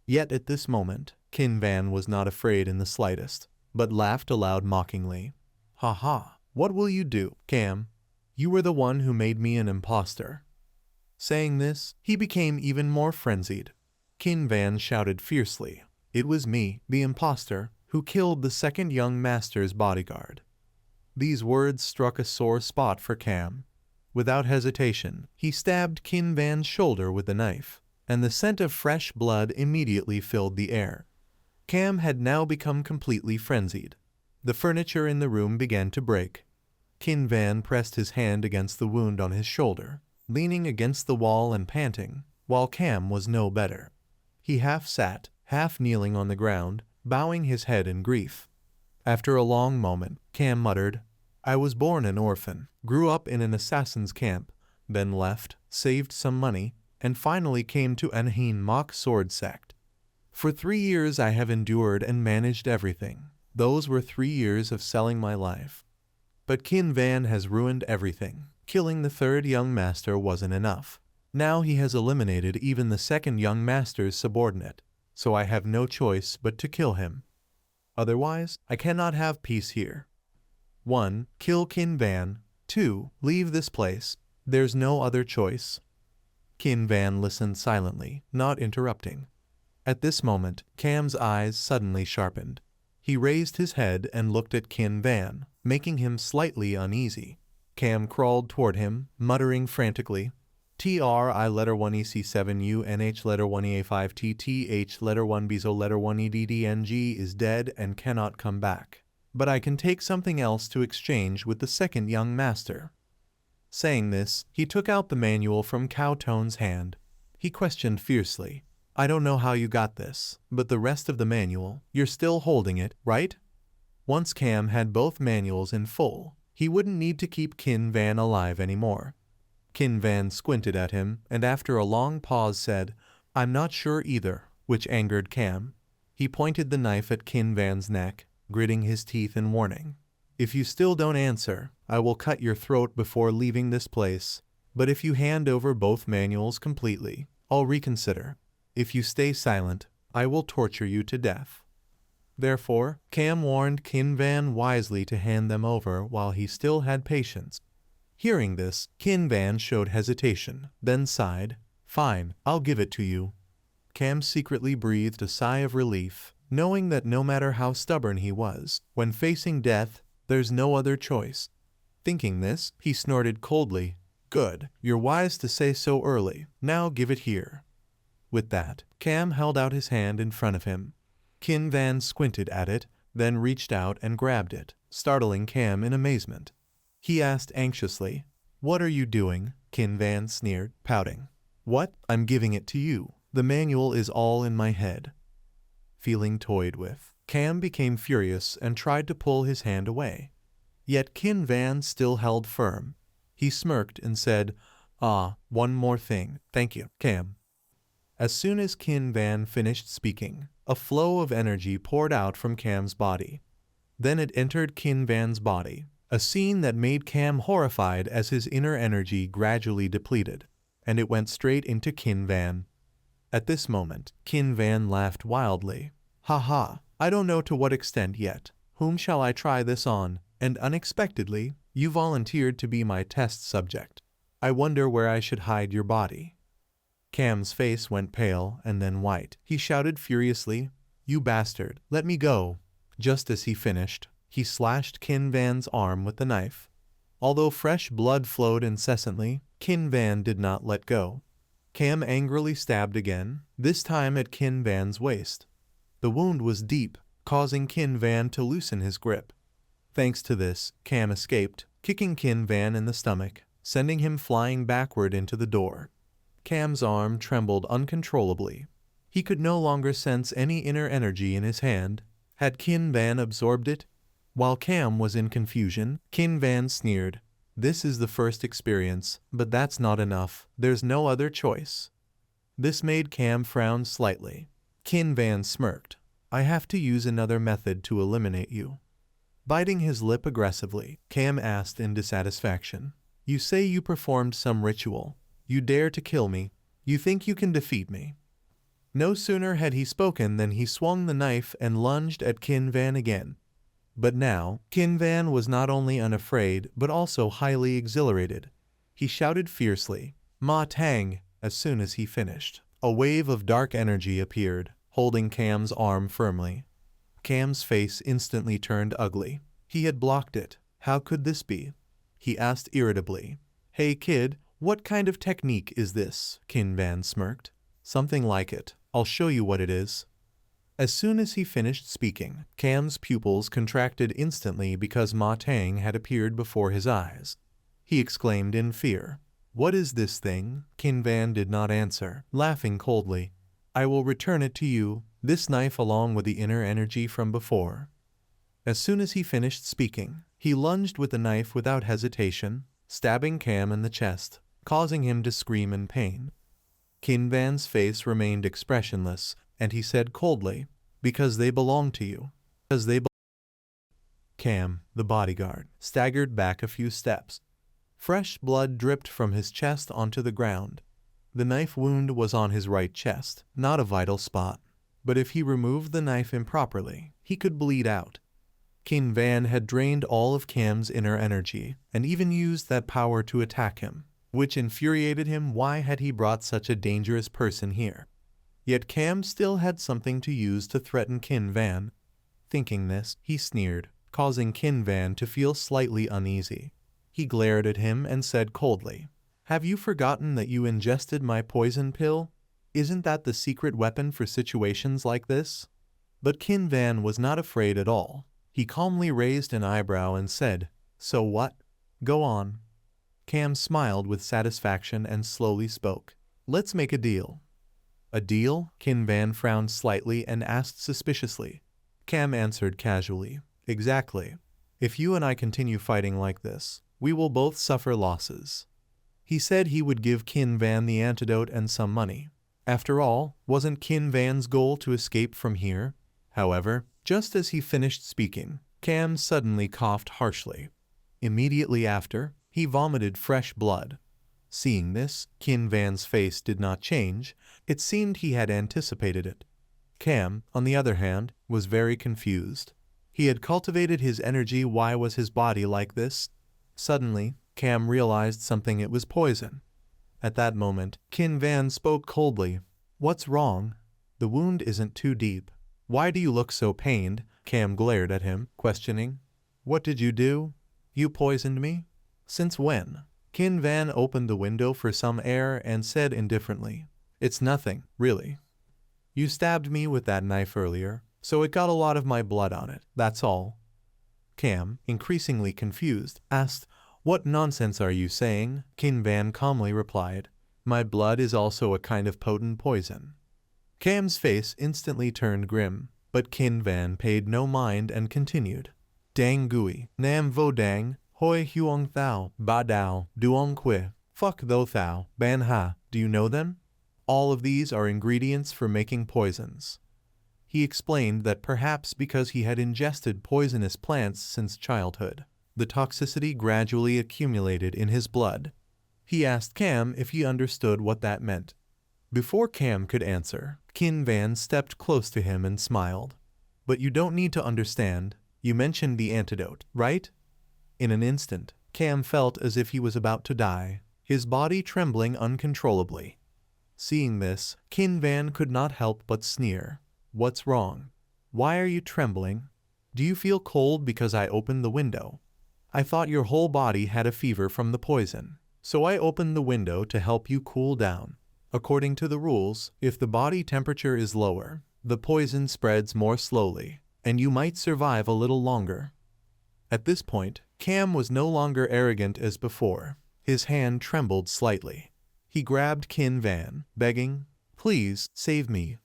Yet at this moment, Qin Van was not afraid in the slightest, but laughed aloud mockingly. "Ha ha, what will you do, Cam? You were the one who made me an impostor." Saying this, he became even more frenzied. Qin Van shouted fiercely, "It was me, the impostor, who killed the 2nd young master's bodyguard." These words struck a sore spot for Cam. Without hesitation, he stabbed Qin Van's shoulder with the knife. and the scent of fresh blood immediately filled the air. Cam had now become completely frenzied. The furniture in the room began to break. Kin Van pressed his hand against the wound on his shoulder, leaning against the wall and panting, while Cam was no better. He half sat, half kneeling on the ground, bowing his head in grief. After a long moment, Cam muttered, "I was born an orphan, grew up in an assassin's camp, then left, saved some money, and finally came to Anhin mock sword sect. For 3 years I have endured and managed everything. Those were 3 years of selling my life. But Kin Van has ruined everything. Killing the third young master wasn't enough. Now he has eliminated even the second young master's subordinate, so I have no choice but to kill him. Otherwise, I cannot have peace here. 1. Kill Kin Van. 2. Leave this place. There's no other choice." Kin Van listened silently, not interrupting. At this moment, Cam's eyes suddenly sharpened. He raised his head and looked at Kin Van, making him slightly uneasy. Cam crawled toward him, muttering frantically, "TRI letter 1 EC7 UNH letter 1 EA5 TTH letter 1 BIZO letter 1 EDDNG is dead and cannot come back. But I can take something else to exchange with the second young master." Saying this, he took out the manual from Cowtone's hand. He questioned fiercely, "I don't know how you got this, but the rest of the manual, you're still holding it, right?" Once Cam had both manuals in full, he wouldn't need to keep Kin Van alive anymore. Kin Van squinted at him and after a long pause said, "I'm not sure either," which angered Cam. He pointed the knife at Kin Van's neck, gritting his teeth in warning. "If you still don't answer, I will cut your throat before leaving this place. But if you hand over both manuals completely, I'll reconsider. If you stay silent, I will torture you to death." Therefore, Cam warned Kin Van wisely to hand them over while he still had patience. Hearing this, Kin Van showed hesitation, then sighed, "Fine, I'll give it to you." Cam secretly breathed a sigh of relief, knowing that no matter how stubborn he was, when facing death, there's no other choice. Thinking this, he snorted coldly, "Good, you're wise to say so early. Now give it here." With that, Cam held out his hand in front of him. Kin Van squinted at it, then reached out and grabbed it, startling Cam in amazement. He asked anxiously, "What are you doing?" Kin Van sneered, pouting. "What? I'm giving it to you. The manual is all in my head." Feeling toyed with, Cam became furious and tried to pull his hand away. Yet Kin Van still held firm. He smirked and said, "One more thing. Thank you, Cam." As soon as Kin Van finished speaking, a flow of energy poured out from Cam's body. Then it entered Kin Van's body, a scene that made Cam horrified as his inner energy gradually depleted, and it went straight into Kin Van. At this moment, Kin Van laughed wildly. "Ha ha, I don't know to what extent yet. Whom shall I try this on? And unexpectedly, you volunteered to be my test subject. I wonder where I should hide your body." Cam's face went pale and then white. He shouted furiously, "You bastard, let me go." Just as he finished, he slashed Kin Van's arm with the knife. Although fresh blood flowed incessantly, Kin Van did not let go. Cam angrily stabbed again, this time at Kin Van's waist. The wound was deep, causing Kin Van to loosen his grip. Thanks to this, Cam escaped, kicking Kin Van in the stomach, sending him flying backward into the door. Cam's arm trembled uncontrollably. He could no longer sense any inner energy in his hand. Had Kin Van absorbed it? While Cam was in confusion, Kin Van sneered, "This is the first experience, but that's not enough. There's no other choice." This made Cam frown slightly. Kin Van smirked, "I have to use another method to eliminate you." Biting his lip aggressively, Cam asked in dissatisfaction, "You say you performed some ritual. You dare to kill me. You think you can defeat me." No sooner had he spoken than he swung the knife and lunged at Kin Van again. But now, Kin Van was not only unafraid but also highly exhilarated. He shouted fiercely, "Ma Tang!" As soon as he finished, a wave of dark energy appeared, holding Cam's arm firmly. Cam's face instantly turned ugly. He had blocked it. How could this be? He asked irritably, "Hey kid, what kind of technique is this?" Kin Van smirked. Something like it. I'll show you what it is. As soon as he finished speaking, Cam's pupils contracted instantly because Ma Tang had appeared before his eyes. He exclaimed in fear. What is this thing? Qin Van did not answer, laughing coldly. I will return it to you, this knife along with the inner energy from before. As soon as he finished speaking, he lunged with the knife without hesitation, stabbing Cam in the chest, causing him to scream in pain. Qin Van's face remained expressionless, and he said coldly, because they belong to you. Cam, the bodyguard, staggered back a few steps. Fresh blood dripped from his chest onto the ground. The knife wound was on his right chest, not a vital spot. But if he removed the knife improperly, he could bleed out. Qin Van had drained all of Cam's inner energy, and even used that power to attack him, which infuriated him. Why had he brought such a dangerous person here? Yet Cam still had something to use to threaten Qin Van. Thinking this, he sneered, causing Qin Van to feel slightly uneasy. He glared at him and said coldly, Have you forgotten that you ingested my poison pill? Isn't that the secret weapon for situations like this? But Qin Van was not afraid at all. He calmly raised an eyebrow and said, So what? Go on. Cam smiled with satisfaction and slowly spoke. Let's make a deal. A deal? Qin Van frowned slightly and asked suspiciously. Cam answered casually, Exactly. If you and I continue fighting like this, we will both suffer losses. He said he would give Qin Van the antidote and some money. After all, wasn't Qin Van's goal to escape from here? However, just as he finished speaking, Cam suddenly coughed harshly. Immediately after, he vomited fresh blood. Seeing this, Qin Van's face did not change. It seemed he had anticipated it. Cam, on the other hand, was very confused. He had cultivated his energy. Why was his body like this? Suddenly, Cam realized something. It was poison. At that moment, Qin Van spoke coldly. What's wrong? The wound isn't too deep. Why do you look so pained? Cam glared at him, questioning. What did you do? You poisoned me? Since when? Qin Van opened the window for some air and said indifferently. It's nothing, really. You stabbed me with that knife earlier, so it got a lot of my blood on it, that's all. Cam, increasingly confused, asked, What nonsense are you saying? Qin Van calmly replied, My blood is also a kind of potent poison. Cam's face instantly turned grim, but Qin Van paid no mind and continued. Dang Gui, Nam Vo Dang, Hoi Huong Thao, Ba Dao, Duong Qui, Fuck Tho Thao, Ban Ha, do you know them? All of these are ingredients for making poisons. He explained that perhaps because he had ingested poisonous plants since childhood, the toxicity gradually accumulated in his blood. He asked Cam if he understood what that meant. Before Cam could answer, Qin Van stepped close to him and smiled. But you don't need to understand. You mentioned the antidote, right? In an instant, Cam felt as if he was about to die, his body trembling uncontrollably. Seeing this, Qin Van could not help but sneer. What's wrong? Why are you trembling? Do you feel cold because I opened the window? I thought your whole body had a fever from the poison, so I opened the window to help you cool down. According to the rules, if the body temperature is lower, the poison spreads more slowly, and you might survive a little longer. At this point, Cam was no longer arrogant as before. His hand trembled slightly. He grabbed Qin Van, begging, Please, save me.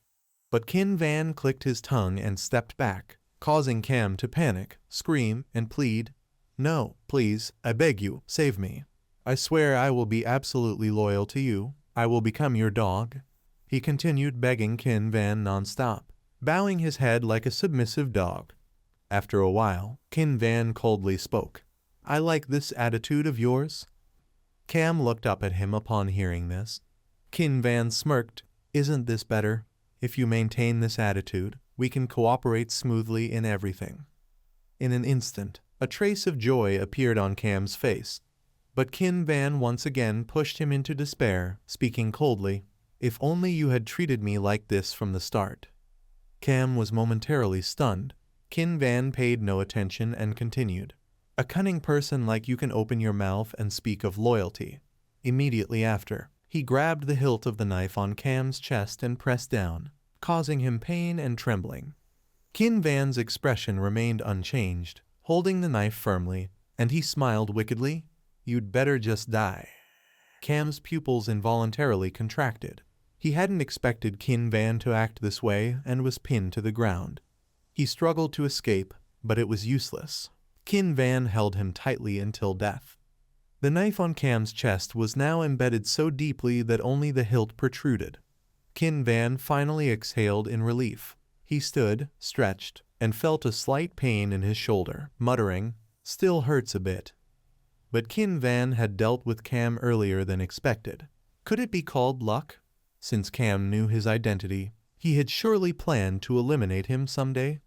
But Qin Van clicked his tongue and stepped back, causing Cam to panic, scream, and plead, No, please, I beg you, save me. I swear I will be absolutely loyal to you. I will become your dog. He continued begging Qin Van non-stop, bowing his head like a submissive dog. After a while, Qin Van coldly spoke. I like this attitude of yours. Cam looked up at him upon hearing this. Qin Van smirked. Isn't this better? If you maintain this attitude, we can cooperate smoothly in everything. In an instant, a trace of joy appeared on Cam's face. But Qin Van once again pushed him into despair, speaking coldly. If only you had treated me like this from the start. Cam was momentarily stunned. Qin Van paid no attention and continued. A cunning person like you can open your mouth and speak of loyalty. Immediately after, he He grabbed the hilt of the knife on Cam's chest and pressed down, causing him pain and trembling. Qin Van's expression remained unchanged, holding the knife firmly, and he smiled wickedly. "You'd better just die." Cam's pupils involuntarily contracted. He hadn't expected Qin Van to act this way and was pinned to the ground. He struggled to escape, but it was useless. Qin Van held him tightly until death. The knife on Cam's chest was now embedded so deeply that only the hilt protruded. Qin Van finally exhaled in relief. He stood, stretched, and felt a slight pain in his shoulder, muttering, "Still hurts a bit." But Qin Van had dealt with Cam earlier than expected. Could it be called luck? Since Cam knew his identity, he had surely planned to eliminate him someday.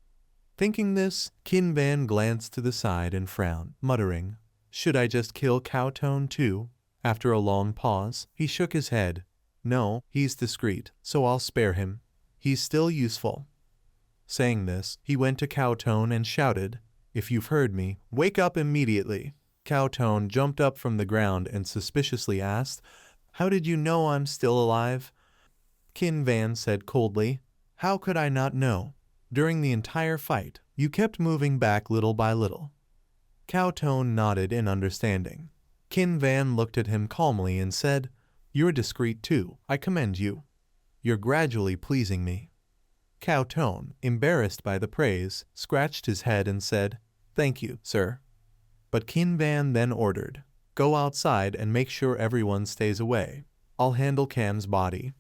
Thinking this, Qin Van glanced to the side and frowned, muttering, "Should I just kill Cowtone too?" After a long pause, he shook his head. "No, he's discreet, so I'll spare him. He's still useful." Saying this, he went to Cowtone and shouted, "If you've heard me, wake up immediately." Cowtone jumped up from the ground and suspiciously asked, "How did you know I'm still alive?" Qin Van said coldly, "How could I not know? During the entire fight, you kept moving back little by little." Cowtone nodded in understanding. Qin Van looked at him calmly and said, "You're discreet too. I commend you. You're gradually pleasing me." Cowtone, embarrassed by the praise, scratched his head and said, "Thank you, sir." But Qin Van then ordered, "Go outside and make sure everyone stays away. I'll handle Cam's body."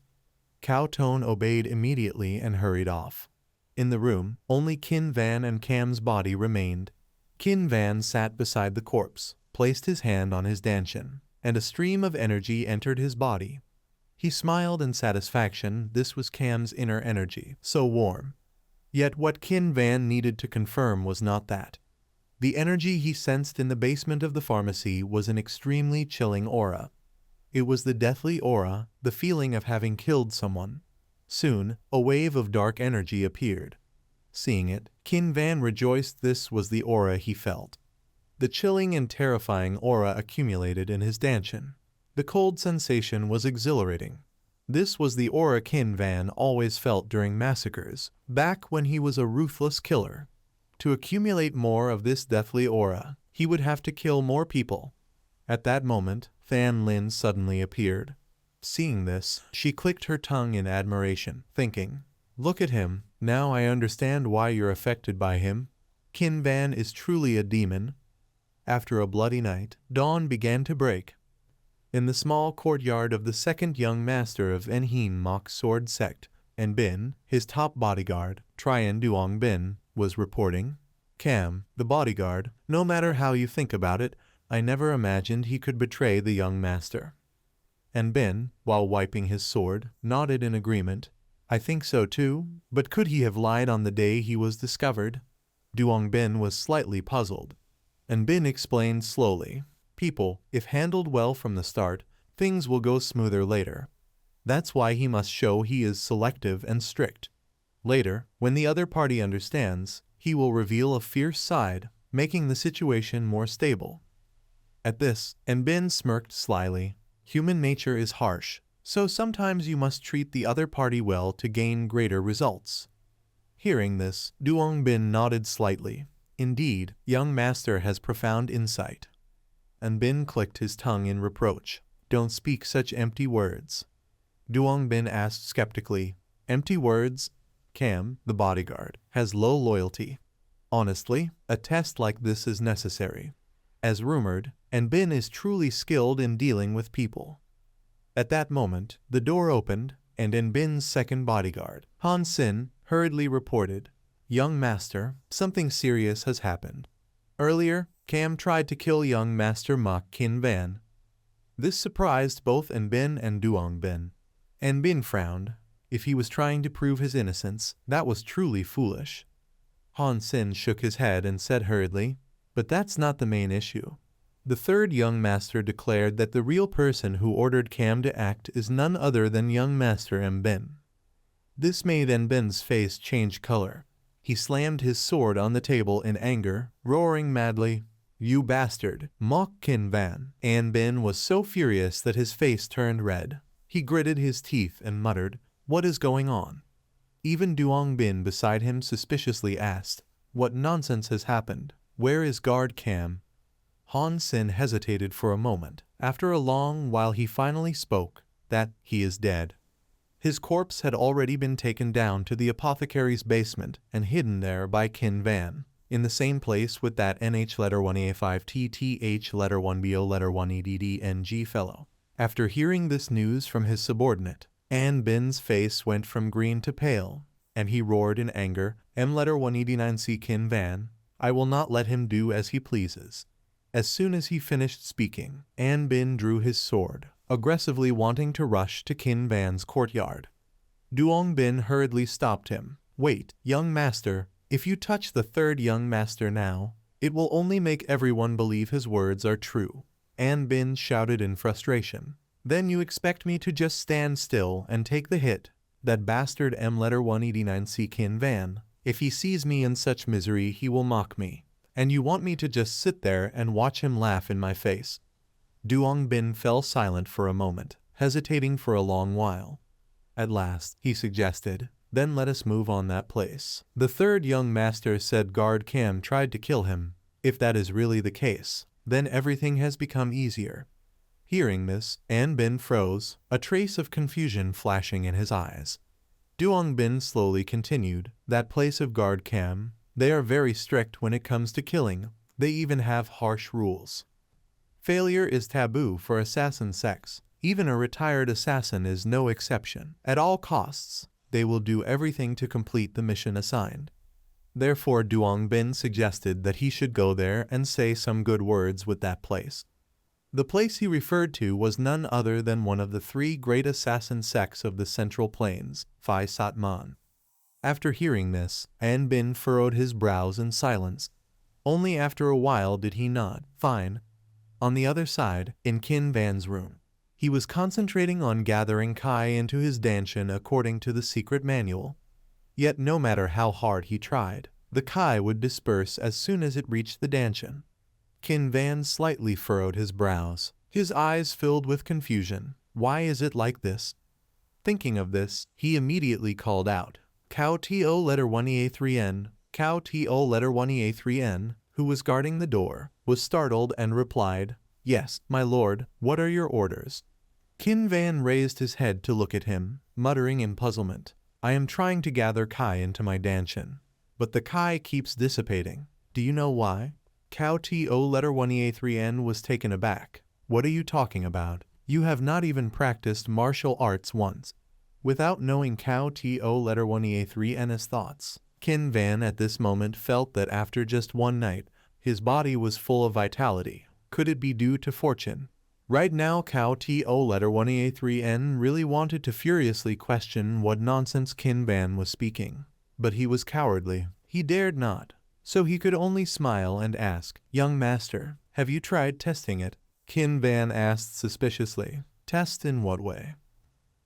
Cowtone obeyed immediately and hurried off. In the room, only Qin Van and Cam's body remained. Qin Van sat beside the corpse, placed his hand on his dantian, and a stream of energy entered his body. He smiled in satisfaction. This was Cam's inner energy, so warm. Yet what Qin Van needed to confirm was not that. The energy he sensed in the basement of the pharmacy was an extremely chilling aura. It was the deathly aura, the feeling of having killed someone. Soon, a wave of dark energy appeared. Seeing it, Qin Van rejoiced. This was the aura he felt. The chilling and terrifying aura accumulated in his dantian. The cold sensation was exhilarating. This was the aura Qin Van always felt during massacres, back when he was a ruthless killer. To accumulate more of this deathly aura, he would have to kill more people. At that moment, Fan Lin suddenly appeared. Seeing this, she clicked her tongue in admiration, thinking, "Look at him, now I understand why you're affected by him. Qin Van is truly a demon." After a bloody night, dawn began to break. In the small courtyard of the second young master of Enhin Mok Sword Sect, Enbin, his top bodyguard, Trian Duongbin, was reporting, "Cam, the bodyguard, no matter how you think about it, I never imagined he could betray the young master." Enbin, while wiping his sword, nodded in agreement. "I think so too, but could he have lied on the day he was discovered?" Duongbin was slightly puzzled. Enbin explained slowly, "People, if handled well from the start, things will go smoother later. That's why he must show he is selective and strict. Later, when the other party understands, he will reveal a fierce side, making the situation more stable." At this, Enbin smirked slyly. "Human nature is harsh, so sometimes you must treat the other party well to gain greater results." Hearing this, Duongbin nodded slightly. Indeed, young master has profound insight. Enbin clicked his tongue in reproach. "Don't speak such empty words." Duongbin asked skeptically, "Empty words?" Cam, the bodyguard, has low loyalty. Honestly, a test like this is necessary. As rumored, Enbin is truly skilled in dealing with people. At that moment, the door opened, and Enbin's second bodyguard, Han Sin, hurriedly reported, "Young master, something serious has happened. Earlier, Cam tried to kill young master Mok Qin Van." This surprised both Enbin and Duongbin. Enbin frowned. If he was trying to prove his innocence, that was truly foolish. Han Sin shook his head and said hurriedly, "But that's not the main issue." The third young master declared that the real person who ordered Cam to act is none other than young master Enbin. This made Enbin's face change color. He slammed his sword on the table in anger, roaring madly, "You bastard, Mok Qin Van!" Enbin was so furious that his face turned red. He gritted his teeth and muttered, "What is going on?" Even Duong Bin beside him suspiciously asked, "What nonsense has happened? Where is guard Cam?" Han Sen hesitated for a moment. After a long while he finally spoke, "That he is dead." His corpse had already been taken down to the apothecary's basement and hidden there by Qin Van, in the same place with that NH letter 1A5TTH letter 1BO letter 1EDDNG fellow. After hearing this news from his subordinate, An Bin's face went from green to pale, and he roared in anger, "M letter 189C Qin Van, I will not let him do as he pleases." As soon as he finished speaking, An Bin drew his sword, aggressively wanting to rush to Qin Van's courtyard. Duong Bin hurriedly stopped him. "Wait, young master, if you touch the third young master now, it will only make everyone believe his words are true." An Bin shouted in frustration. "Then you expect me to just stand still and take the hit? That bastard M letter 189C Qin Van, if he sees me in such misery he will mock me. And you want me to just sit there and watch him laugh in my face?" Duong Bin fell silent for a moment, hesitating for a long while. At last, he suggested, "Then let us move on that place. The third young master said guard Cam tried to kill him. If that is really the case, then everything has become easier." Hearing this, An Bin froze, a trace of confusion flashing in his eyes. Duong Bin slowly continued, "That place of guard Cam, they are very strict when it comes to killing. They even have harsh rules. Failure is taboo for assassin sects. Even a retired assassin is no exception. At all costs, they will do everything to complete the mission assigned." Therefore Duong Bin suggested that he should go there and say some good words with that place. The place he referred to was none other than one of the three great assassin sects of the Central Plains, Phi Sat Man. After hearing this, An Bin furrowed his brows in silence. Only after a while did he nod. "Fine." On the other side, in Qin Van's room, he was concentrating on gathering Kai into his danshin according to the secret manual. Yet no matter how hard he tried, the Kai would disperse as soon as it reached the danshin. Qin Van slightly furrowed his brows. His eyes filled with confusion. Why is it like this? Thinking of this, he immediately called out, "Cao To letter 1EA3N, Cao To letter 1EA3N, who was guarding the door, was startled and replied, "Yes, my lord, what are your orders?" Qin Van raised his head to look at him, muttering in puzzlement, "I am trying to gather Kai into my danshin, but the Kai keeps dissipating. Do you know why?" Cao To letter 1EA3N was taken aback. "What are you talking about? You have not even practiced martial arts once." Without knowing Cao To letter 1EA3N's thoughts, Qin Van at this moment felt that after just one night, his body was full of vitality. Could it be due to fortune? Right now Cao To letter 1EA3N really wanted to furiously question what nonsense Qin Van was speaking. But he was cowardly. He dared not. So he could only smile and ask, "Young master, have you tried testing it?" Qin Van asked suspiciously, "Test in what way?"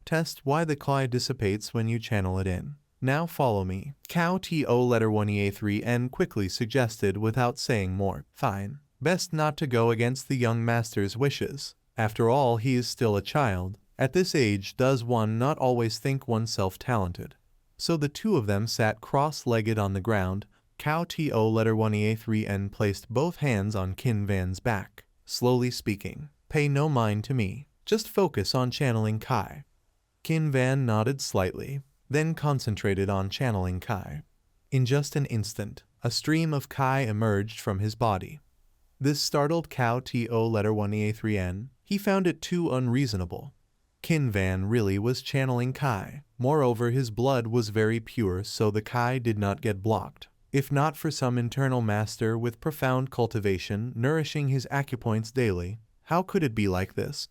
"Test why the Kai dissipates when you channel it in. Now follow me." Cao To letter 1EA3N quickly suggested without saying more. "Fine. Best not to go against the young master's wishes. After all, he is still a child. At this age does one not always think oneself talented." So the two of them sat cross-legged on the ground. Cao To letter 1EA3N placed both hands on Qin Van's back, slowly speaking, "Pay no mind to me. Just focus on channeling Kai." Qin Van nodded slightly, then concentrated on channeling Kai. In just an instant, a stream of Kai emerged from his body. This startled Cao To letter 1EA3N. He found it too unreasonable. Qin Van really was channeling Kai. Moreover, his blood was very pure, so the Kai did not get blocked. If not for some internal master with profound cultivation nourishing his acupoints daily, how could it be like this?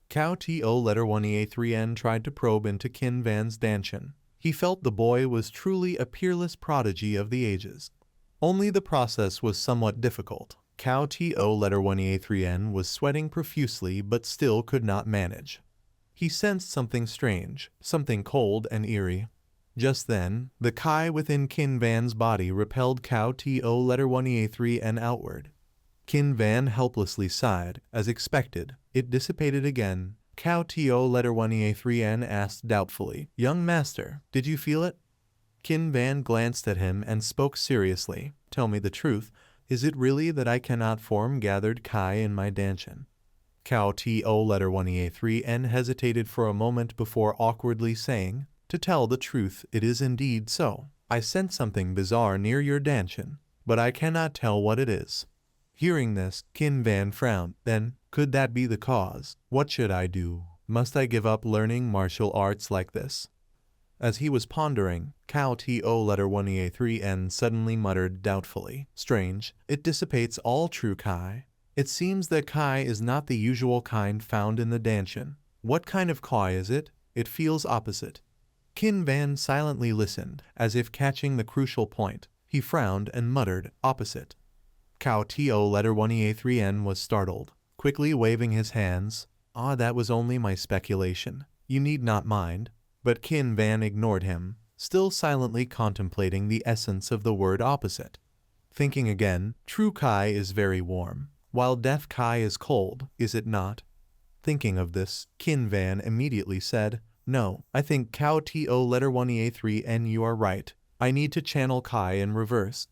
Cao To letter 1EA3N tried to probe into Qin Van's danshin. He felt the boy was truly a peerless prodigy of the ages. Only the process was somewhat difficult. Cao To letter 1EA3N was sweating profusely but still could not manage. He sensed something strange, something cold and eerie. Just then, the Kai within Qin Van's body repelled Cao To letter 1EA3N outward. Qin Van helplessly sighed. As expected, it dissipated again, Cao To letter 1A3N asked doubtfully. Young master, did you feel it? Qin Van glanced at him and spoke seriously. Tell me the truth, is it really that I cannot form gathered Kai in my danchan? Cao To letter 1A3N hesitated for a moment before awkwardly saying, to tell the truth, it is indeed so. I sense something bizarre near your danchan, but I cannot tell what it is. Hearing this, Qin Van frowned. Then, could that be the cause? What should I do? Must I give up learning martial arts like this? As he was pondering, Cao To letter 1A3N suddenly muttered doubtfully. Strange, it dissipates all true Kai. It seems that Kai is not the usual kind found in the danchan. What kind of Kai is it? It feels opposite. Qin Van silently listened, as if catching the crucial point. He frowned and muttered, opposite. Cao To letter 1A3N was startled, quickly waving his hands. Ah, that was only my speculation. You need not mind. But Qin Van ignored him, still silently contemplating the essence of the word opposite. Thinking again, true Kai is very warm, while death Kai is cold, is it not? Thinking of this, Qin Van immediately said, no, I think Cao To letter 1A3N you are right. I need to channel Kai in reverse.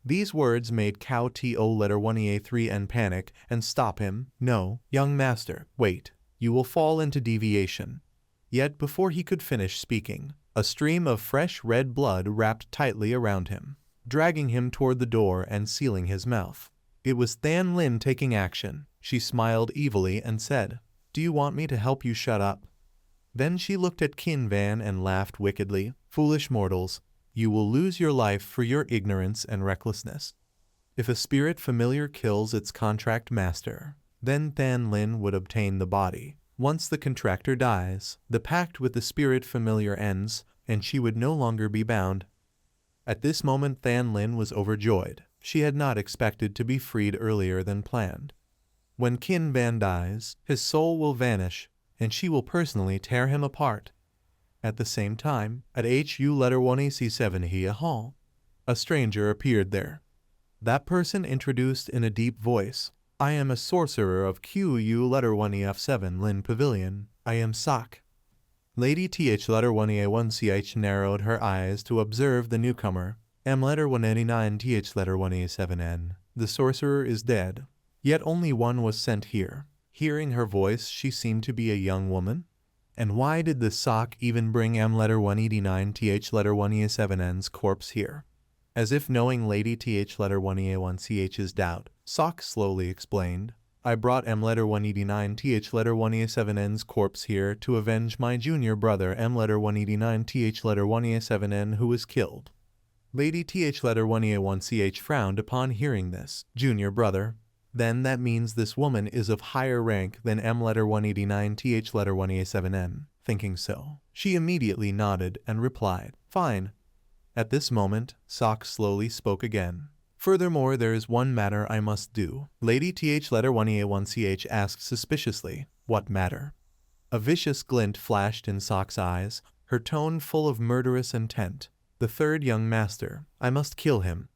These words made Cao To letter 1A3N panic and stop him. No, young master, wait. You will fall into deviation. Yet before he could finish speaking, a stream of fresh red blood wrapped tightly around him, dragging him toward the door and sealing his mouth. It was Than Lin taking action. She smiled evilly and said, do you want me to help you shut up? Then she looked at Qin Van and laughed wickedly. Foolish mortals, you will lose your life for your ignorance and recklessness. If a spirit familiar kills its contract master, then Than Lin would obtain the body. Once the contractor dies, the pact with the spirit familiar ends, and she would no longer be bound. At this moment Than Lin was overjoyed. She had not expected to be freed earlier than planned. When Qin Van dies, his soul will vanish, and she will personally tear him apart. At the same time, at HU letter 1AC7 Hia Hall, a stranger appeared there. That person introduced in a deep voice, I am a sorcerer of QU letter 1EF7 Lin Pavilion. I am Sak. Lady TH letter 1A1CH narrowed her eyes to observe the newcomer. M letter 189 TH letter 1A7N. The sorcerer is dead. Yet only one was sent here. Hearing her voice, she seemed to be a young woman. And why did the Sak even bring M letter 189 TH letter 1A7N's corpse here? As if knowing Lady TH letter 1A1CH's doubt, Sak slowly explained, I brought M letter 189 TH letter 1A7N's corpse here to avenge my junior brother M letter 189 TH letter 1A7N who was killed. Lady TH letter 1A1CH frowned upon hearing this. Junior brother? Then that means this woman is of higher rank than M letter 189 TH letter 1A7N. Thinking so, she immediately nodded and replied, fine. At this moment, Sak slowly spoke again. Furthermore, there is one matter I must do. Lady TH letter 1A1CH asked suspiciously, what matter? A vicious glint flashed in Sak's eyes, her tone full of murderous intent. The third young master, I must kill him.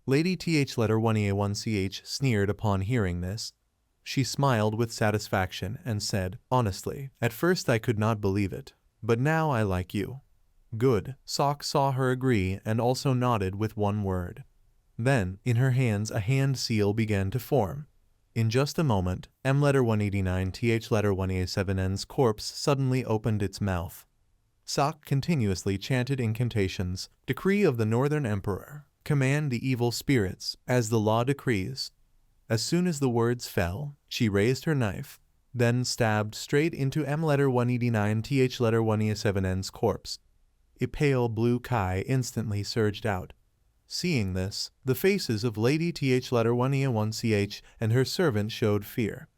Lady TH letter 1A1CH sneered upon hearing this. She smiled with satisfaction and said, honestly, at first I could not believe it, but now I like you. Good. Sak saw her agree and also nodded with one word. Then, in her hands a hand seal began to form. In just a moment, M letter 189 TH letter 1A7N's corpse suddenly opened its mouth. Sak continuously chanted incantations, decree of the Northern Emperor, command the evil spirits, as the law decrees. As soon as the words fell, she raised her knife, then stabbed straight into M letter 189 TH letter 1A7N's corpse. A pale blue Kai instantly surged out. Seeing this, the faces of Lady TH letter 1A1CH and her servant showed fear,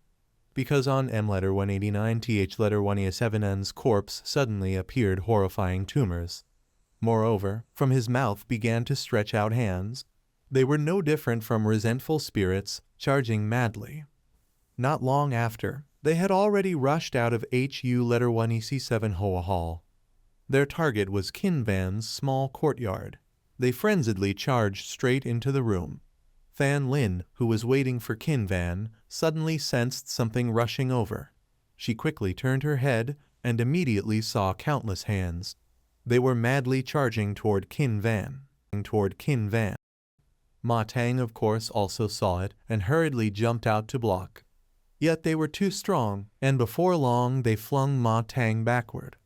because on M letter 189 TH letter 1A7N's corpse suddenly appeared horrifying tumors. Moreover, from his mouth began to stretch out hands. They were no different from resentful spirits, charging madly. Not long after, they had already rushed out of HU letter 1EC7 Hoa Hall. Their target was Qin Van's small courtyard. They frenziedly charged straight into the room. Than Lin, who was waiting for Qin Van, suddenly sensed something rushing over. She quickly turned her head and immediately saw countless hands. They were madly charging toward Qin Van. Ma Tang of course also saw it and hurriedly jumped out to block. Yet they were too strong, and before long they flung Ma Tang backward.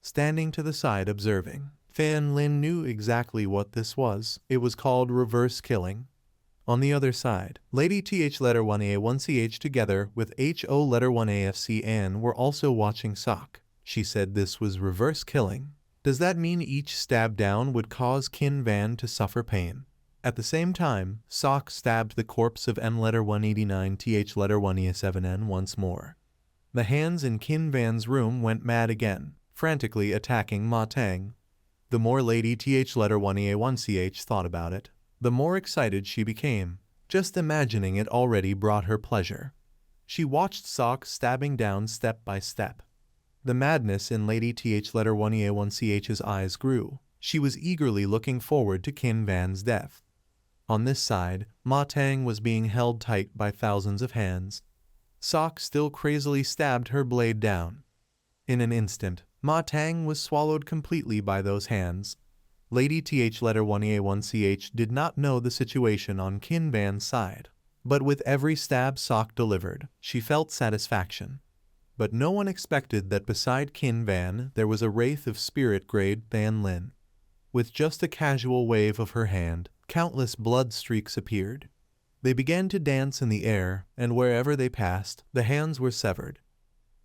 Standing to the side observing, Fan Lin knew exactly what this was. It was called reverse killing. On the other side, Lady Th letter 1A1CH together with HO letter 1AFC Anne were also watching Sok. She said this was reverse killing. Does that mean each stab down would cause Qin Van to suffer pain? At the same time, Sok stabbed the corpse of M letter 189 Th letter 1E7N once more. The hands in Qin Van's room went mad again, frantically attacking Ma Tang. The more Lady Th letter 1EA1CH thought about it, the more excited she became. Just imagining it already brought her pleasure. She watched Sok stabbing down step by step. The madness in Lady Th letter 1EA1CH's eyes grew. She was eagerly looking forward to Qin Van's death. On this side, Ma Tang was being held tight by thousands of hands. Sok still crazily stabbed her blade down. In an instant, Ma Tang was swallowed completely by those hands. Lady Th letter 1EA1CH did not know the situation on Qin Van's side. But with every stab Sok delivered, she felt satisfaction. But no one expected that beside Qin Van there was a wraith of spirit grade Fan Lin. With just a casual wave of her hand, countless blood streaks appeared. They began to dance in the air, and wherever they passed, the hands were severed.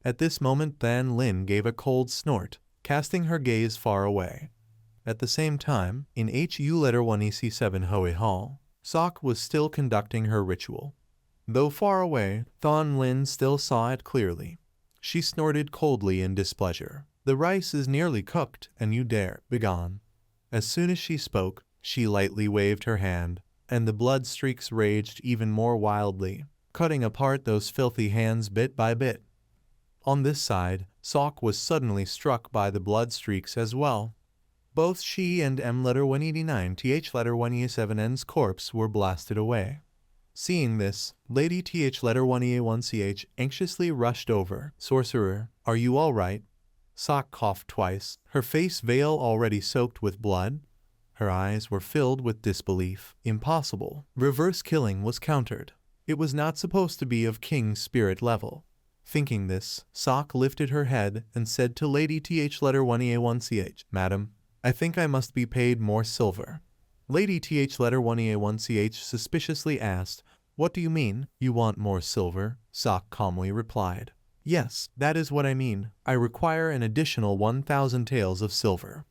At this moment Fan Lin gave a cold snort, casting her gaze far away. At the same time, in HU letter 1EC7 Hoei Hall, Sok was still conducting her ritual. Though far away, Fan Lin still saw it clearly. She snorted coldly in displeasure. "The rice is nearly cooked, and you dare, begone." As soon as she spoke, she lightly waved her hand, and the blood streaks raged even more wildly, cutting apart those filthy hands bit by bit. On this side, Sok was suddenly struck by the blood streaks as well. Both she and M letter 189 Th letter 1E7N's corpse were blasted away. Seeing this, Lady Th letter 1EA1CH anxiously rushed over. "Sorcerer, are you all right?" Sok coughed twice, her face veil already soaked with blood. Her eyes were filled with disbelief. Impossible. Reverse killing was countered. It was not supposed to be of King's spirit level. Thinking this, Sok lifted her head and said to Lady Th letter 1EA1CH, "Madam, I think I must be paid more silver." Lady Th letter 1EA1CH suspiciously asked, "What do you mean, you want more silver?" Sok calmly replied, "Yes, that is what I mean. I require an additional 1,000 taels of silver."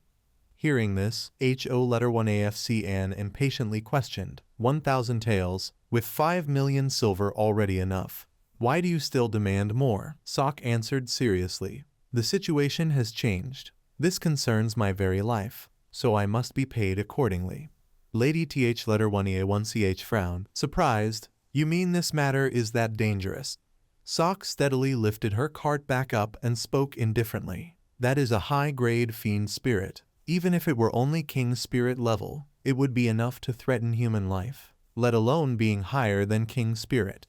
Hearing this, HO letter 1AFC Anne impatiently questioned, 1,000 taels, with 5 million silver already enough. "Why do you still demand more?" Sok answered seriously, "The situation has changed. This concerns my very life, so I must be paid accordingly." Lady Th letter 1EA1CH frowned, surprised. "You mean this matter is that dangerous?" Sok steadily lifted her cart back up and spoke indifferently. "That is a high-grade fiend spirit. Even if it were only King spirit level, it would be enough to threaten human life, let alone being higher than King spirit."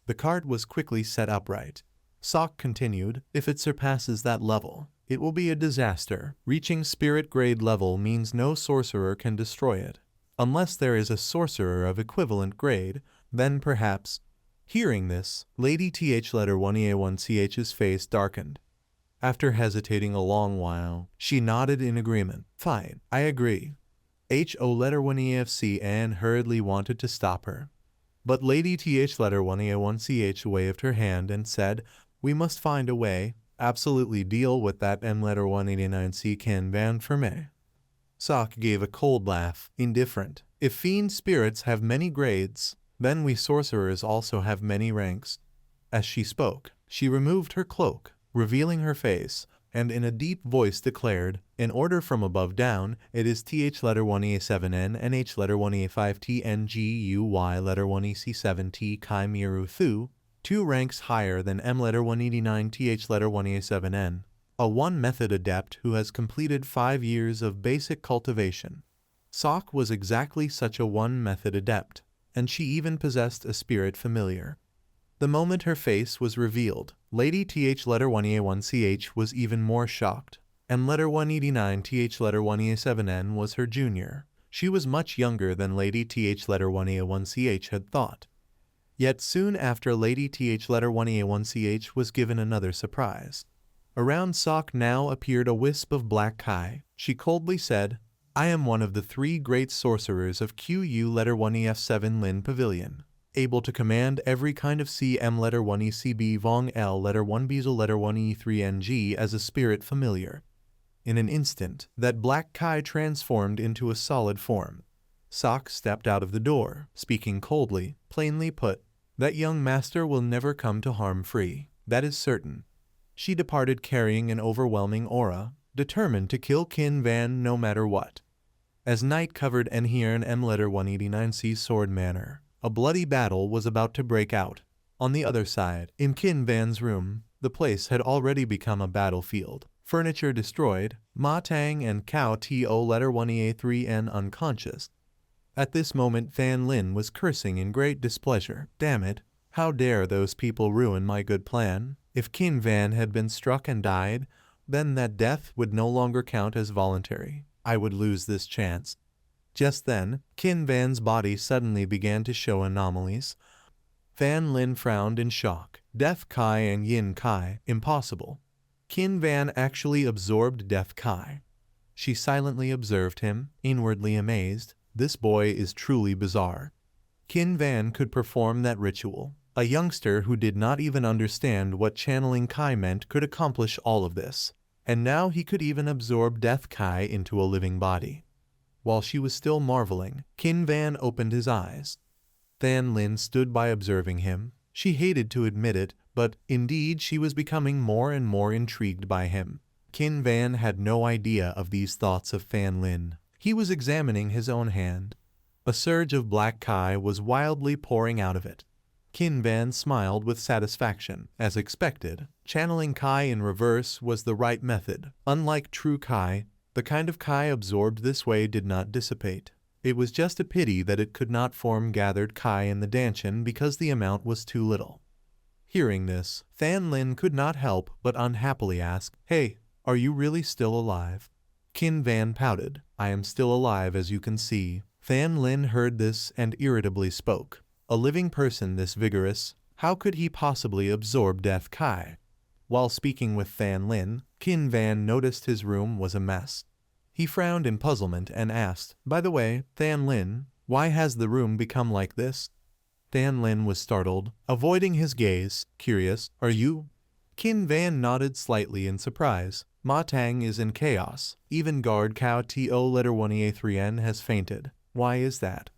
The cart was quickly set upright. Sok continued, "If it surpasses that level, it will be a disaster. Reaching spirit grade level means no sorcerer can destroy it. Unless there is a sorcerer of equivalent grade, then perhaps." Hearing this, Lady Th letter 1EA1CH's face darkened. After hesitating a long while, she nodded in agreement. "Fine, I agree." HO letter 1EFC Anne hurriedly wanted to stop her. But Lady Th letter 1EA1CH waved her hand and said, "We must find a way. Absolutely deal with that M letter 189C Qin Van for me." Sok gave a cold laugh, indifferent. "If fiend spirits have many grades, then we sorcerers also have many ranks." As she spoke, she removed her cloak, revealing her face, and in a deep voice declared, "In order from above down, it is Th letter 1E7N, NH letter 1E5T, NGUY letter 1EC7T, Chi Miru Thu, 2 ranks higher than M letter 189 Th letter 1E7N. A one-method adept who has completed 5 years of basic cultivation." Sok was exactly such a one-method adept, and she even possessed a spirit familiar. The moment her face was revealed, Lady Th letter 1A1CH was even more shocked, and letter 189 letter 1A7N was her junior. She was much younger than Lady Th letter 1A1CH had thought. Yet soon after, Lady Th letter 1A1CH was given another surprise. Around Sok now appeared a wisp of black Kai. She coldly said, "I am one of the 3 great sorcerers of QU letter 1EF7 Lin Pavilion, able to command every kind of CM letter 1ECB Vong L letter 1 Bezel letter 1E3NG as a spirit familiar." In an instant, that black Kai transformed into a solid form. Sok stepped out of the door, speaking coldly. "Plainly put, that young master will never come to harm free, that is certain." She departed carrying an overwhelming aura, determined to kill Qin Van no matter what. As night covered Enhirn M letter 189C Sword Manor, a bloody battle was about to break out. On the other side, in Qin Van's room, the place had already become a battlefield. Furniture destroyed, Ma Tang and Cao To letter 1EA3N unconscious. At this moment Fan Lin was cursing in great displeasure. "Damn it, how dare those people ruin my good plan? If Qin Van had been struck and died, then that death would no longer count as voluntary. I would lose this chance." Just then, Qin Van's body suddenly began to show anomalies. Fan Lin frowned in shock. Death Kai and Yin Kai, impossible. Qin Van actually absorbed Death Kai. She silently observed him, inwardly amazed. This boy is truly bizarre. Qin Van could perform that ritual. A youngster who did not even understand what channeling Kai meant could accomplish all of this. And now he could even absorb Death Kai into a living body. While she was still marveling, Qin Van opened his eyes. Fan Lin stood by observing him. She hated to admit it, but indeed she was becoming more and more intrigued by him. Qin Van had no idea of these thoughts of Fan Lin. He was examining his own hand. A surge of black Kai was wildly pouring out of it. Qin Van smiled with satisfaction. As expected, channeling Kai in reverse was the right method. Unlike true Kai, the kind of Kai absorbed this way did not dissipate. It was just a pity that it could not form gathered Kai in the Danshin because the amount was too little. Hearing this, Fan Lin could not help but unhappily ask, "Hey, are you really still alive?" Qin Van pouted. "I am still alive, as you can see." Fan Lin heard this and irritably spoke. A living person this vigorous, how could he possibly absorb Death Kai? While speaking with Fan Lin, Qin Van noticed his room was a mess. He frowned in puzzlement and asked, "By the way, Fan Lin, why has the room become like this?" Fan Lin was startled, avoiding his gaze. "Curious, are you?" Qin Van nodded slightly in surprise. "Ma Tang is in chaos. Even guard Cao To letter 1EA3N has fainted. Why is that?"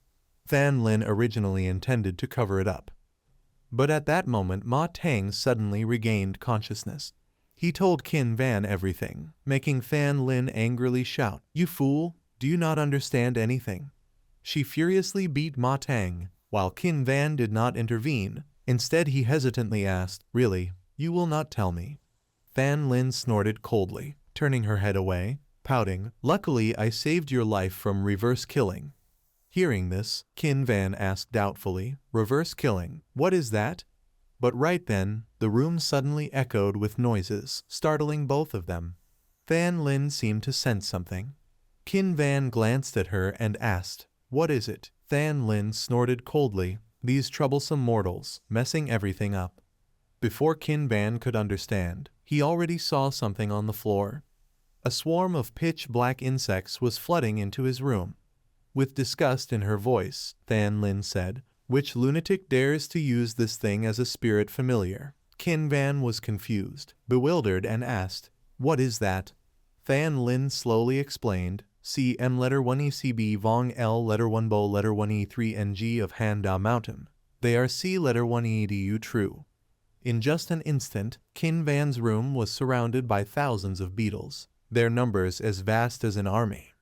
Fan Lin originally intended to cover it up. But at that moment Ma Tang suddenly regained consciousness. He told Qin Van everything, making Fan Lin angrily shout, "You fool, do you not understand anything?" She furiously beat Ma Tang, while Qin Van did not intervene. Instead he hesitantly asked, "Really, you will not tell me?" Fan Lin snorted coldly, turning her head away, pouting, "Luckily I saved your life from reverse killing." Hearing this, Qin Van asked doubtfully, "Reverse killing, what is that?" But right then, the room suddenly echoed with noises, startling both of them. Fan Lin seemed to sense something. Qin Van glanced at her and asked, "What is it?" Fan Lin snorted coldly, "These troublesome mortals, messing everything up." Before Qin Van could understand, he already saw something on the floor. A swarm of pitch-black insects was flooding into his room. With disgust in her voice, Fan Lin said, "Which lunatic dares to use this thing as a spirit familiar?" Qin Van was confused, bewildered and asked, "What is that?" Fan Lin slowly explained, "C M letter 1 ECB Vong L letter 1 Bo letter 1 E3 NG of Handa Mountain. They are C letter 1 EDU true." In just an instant, Qin Van's room was surrounded by thousands of beetles, their numbers as vast as an army.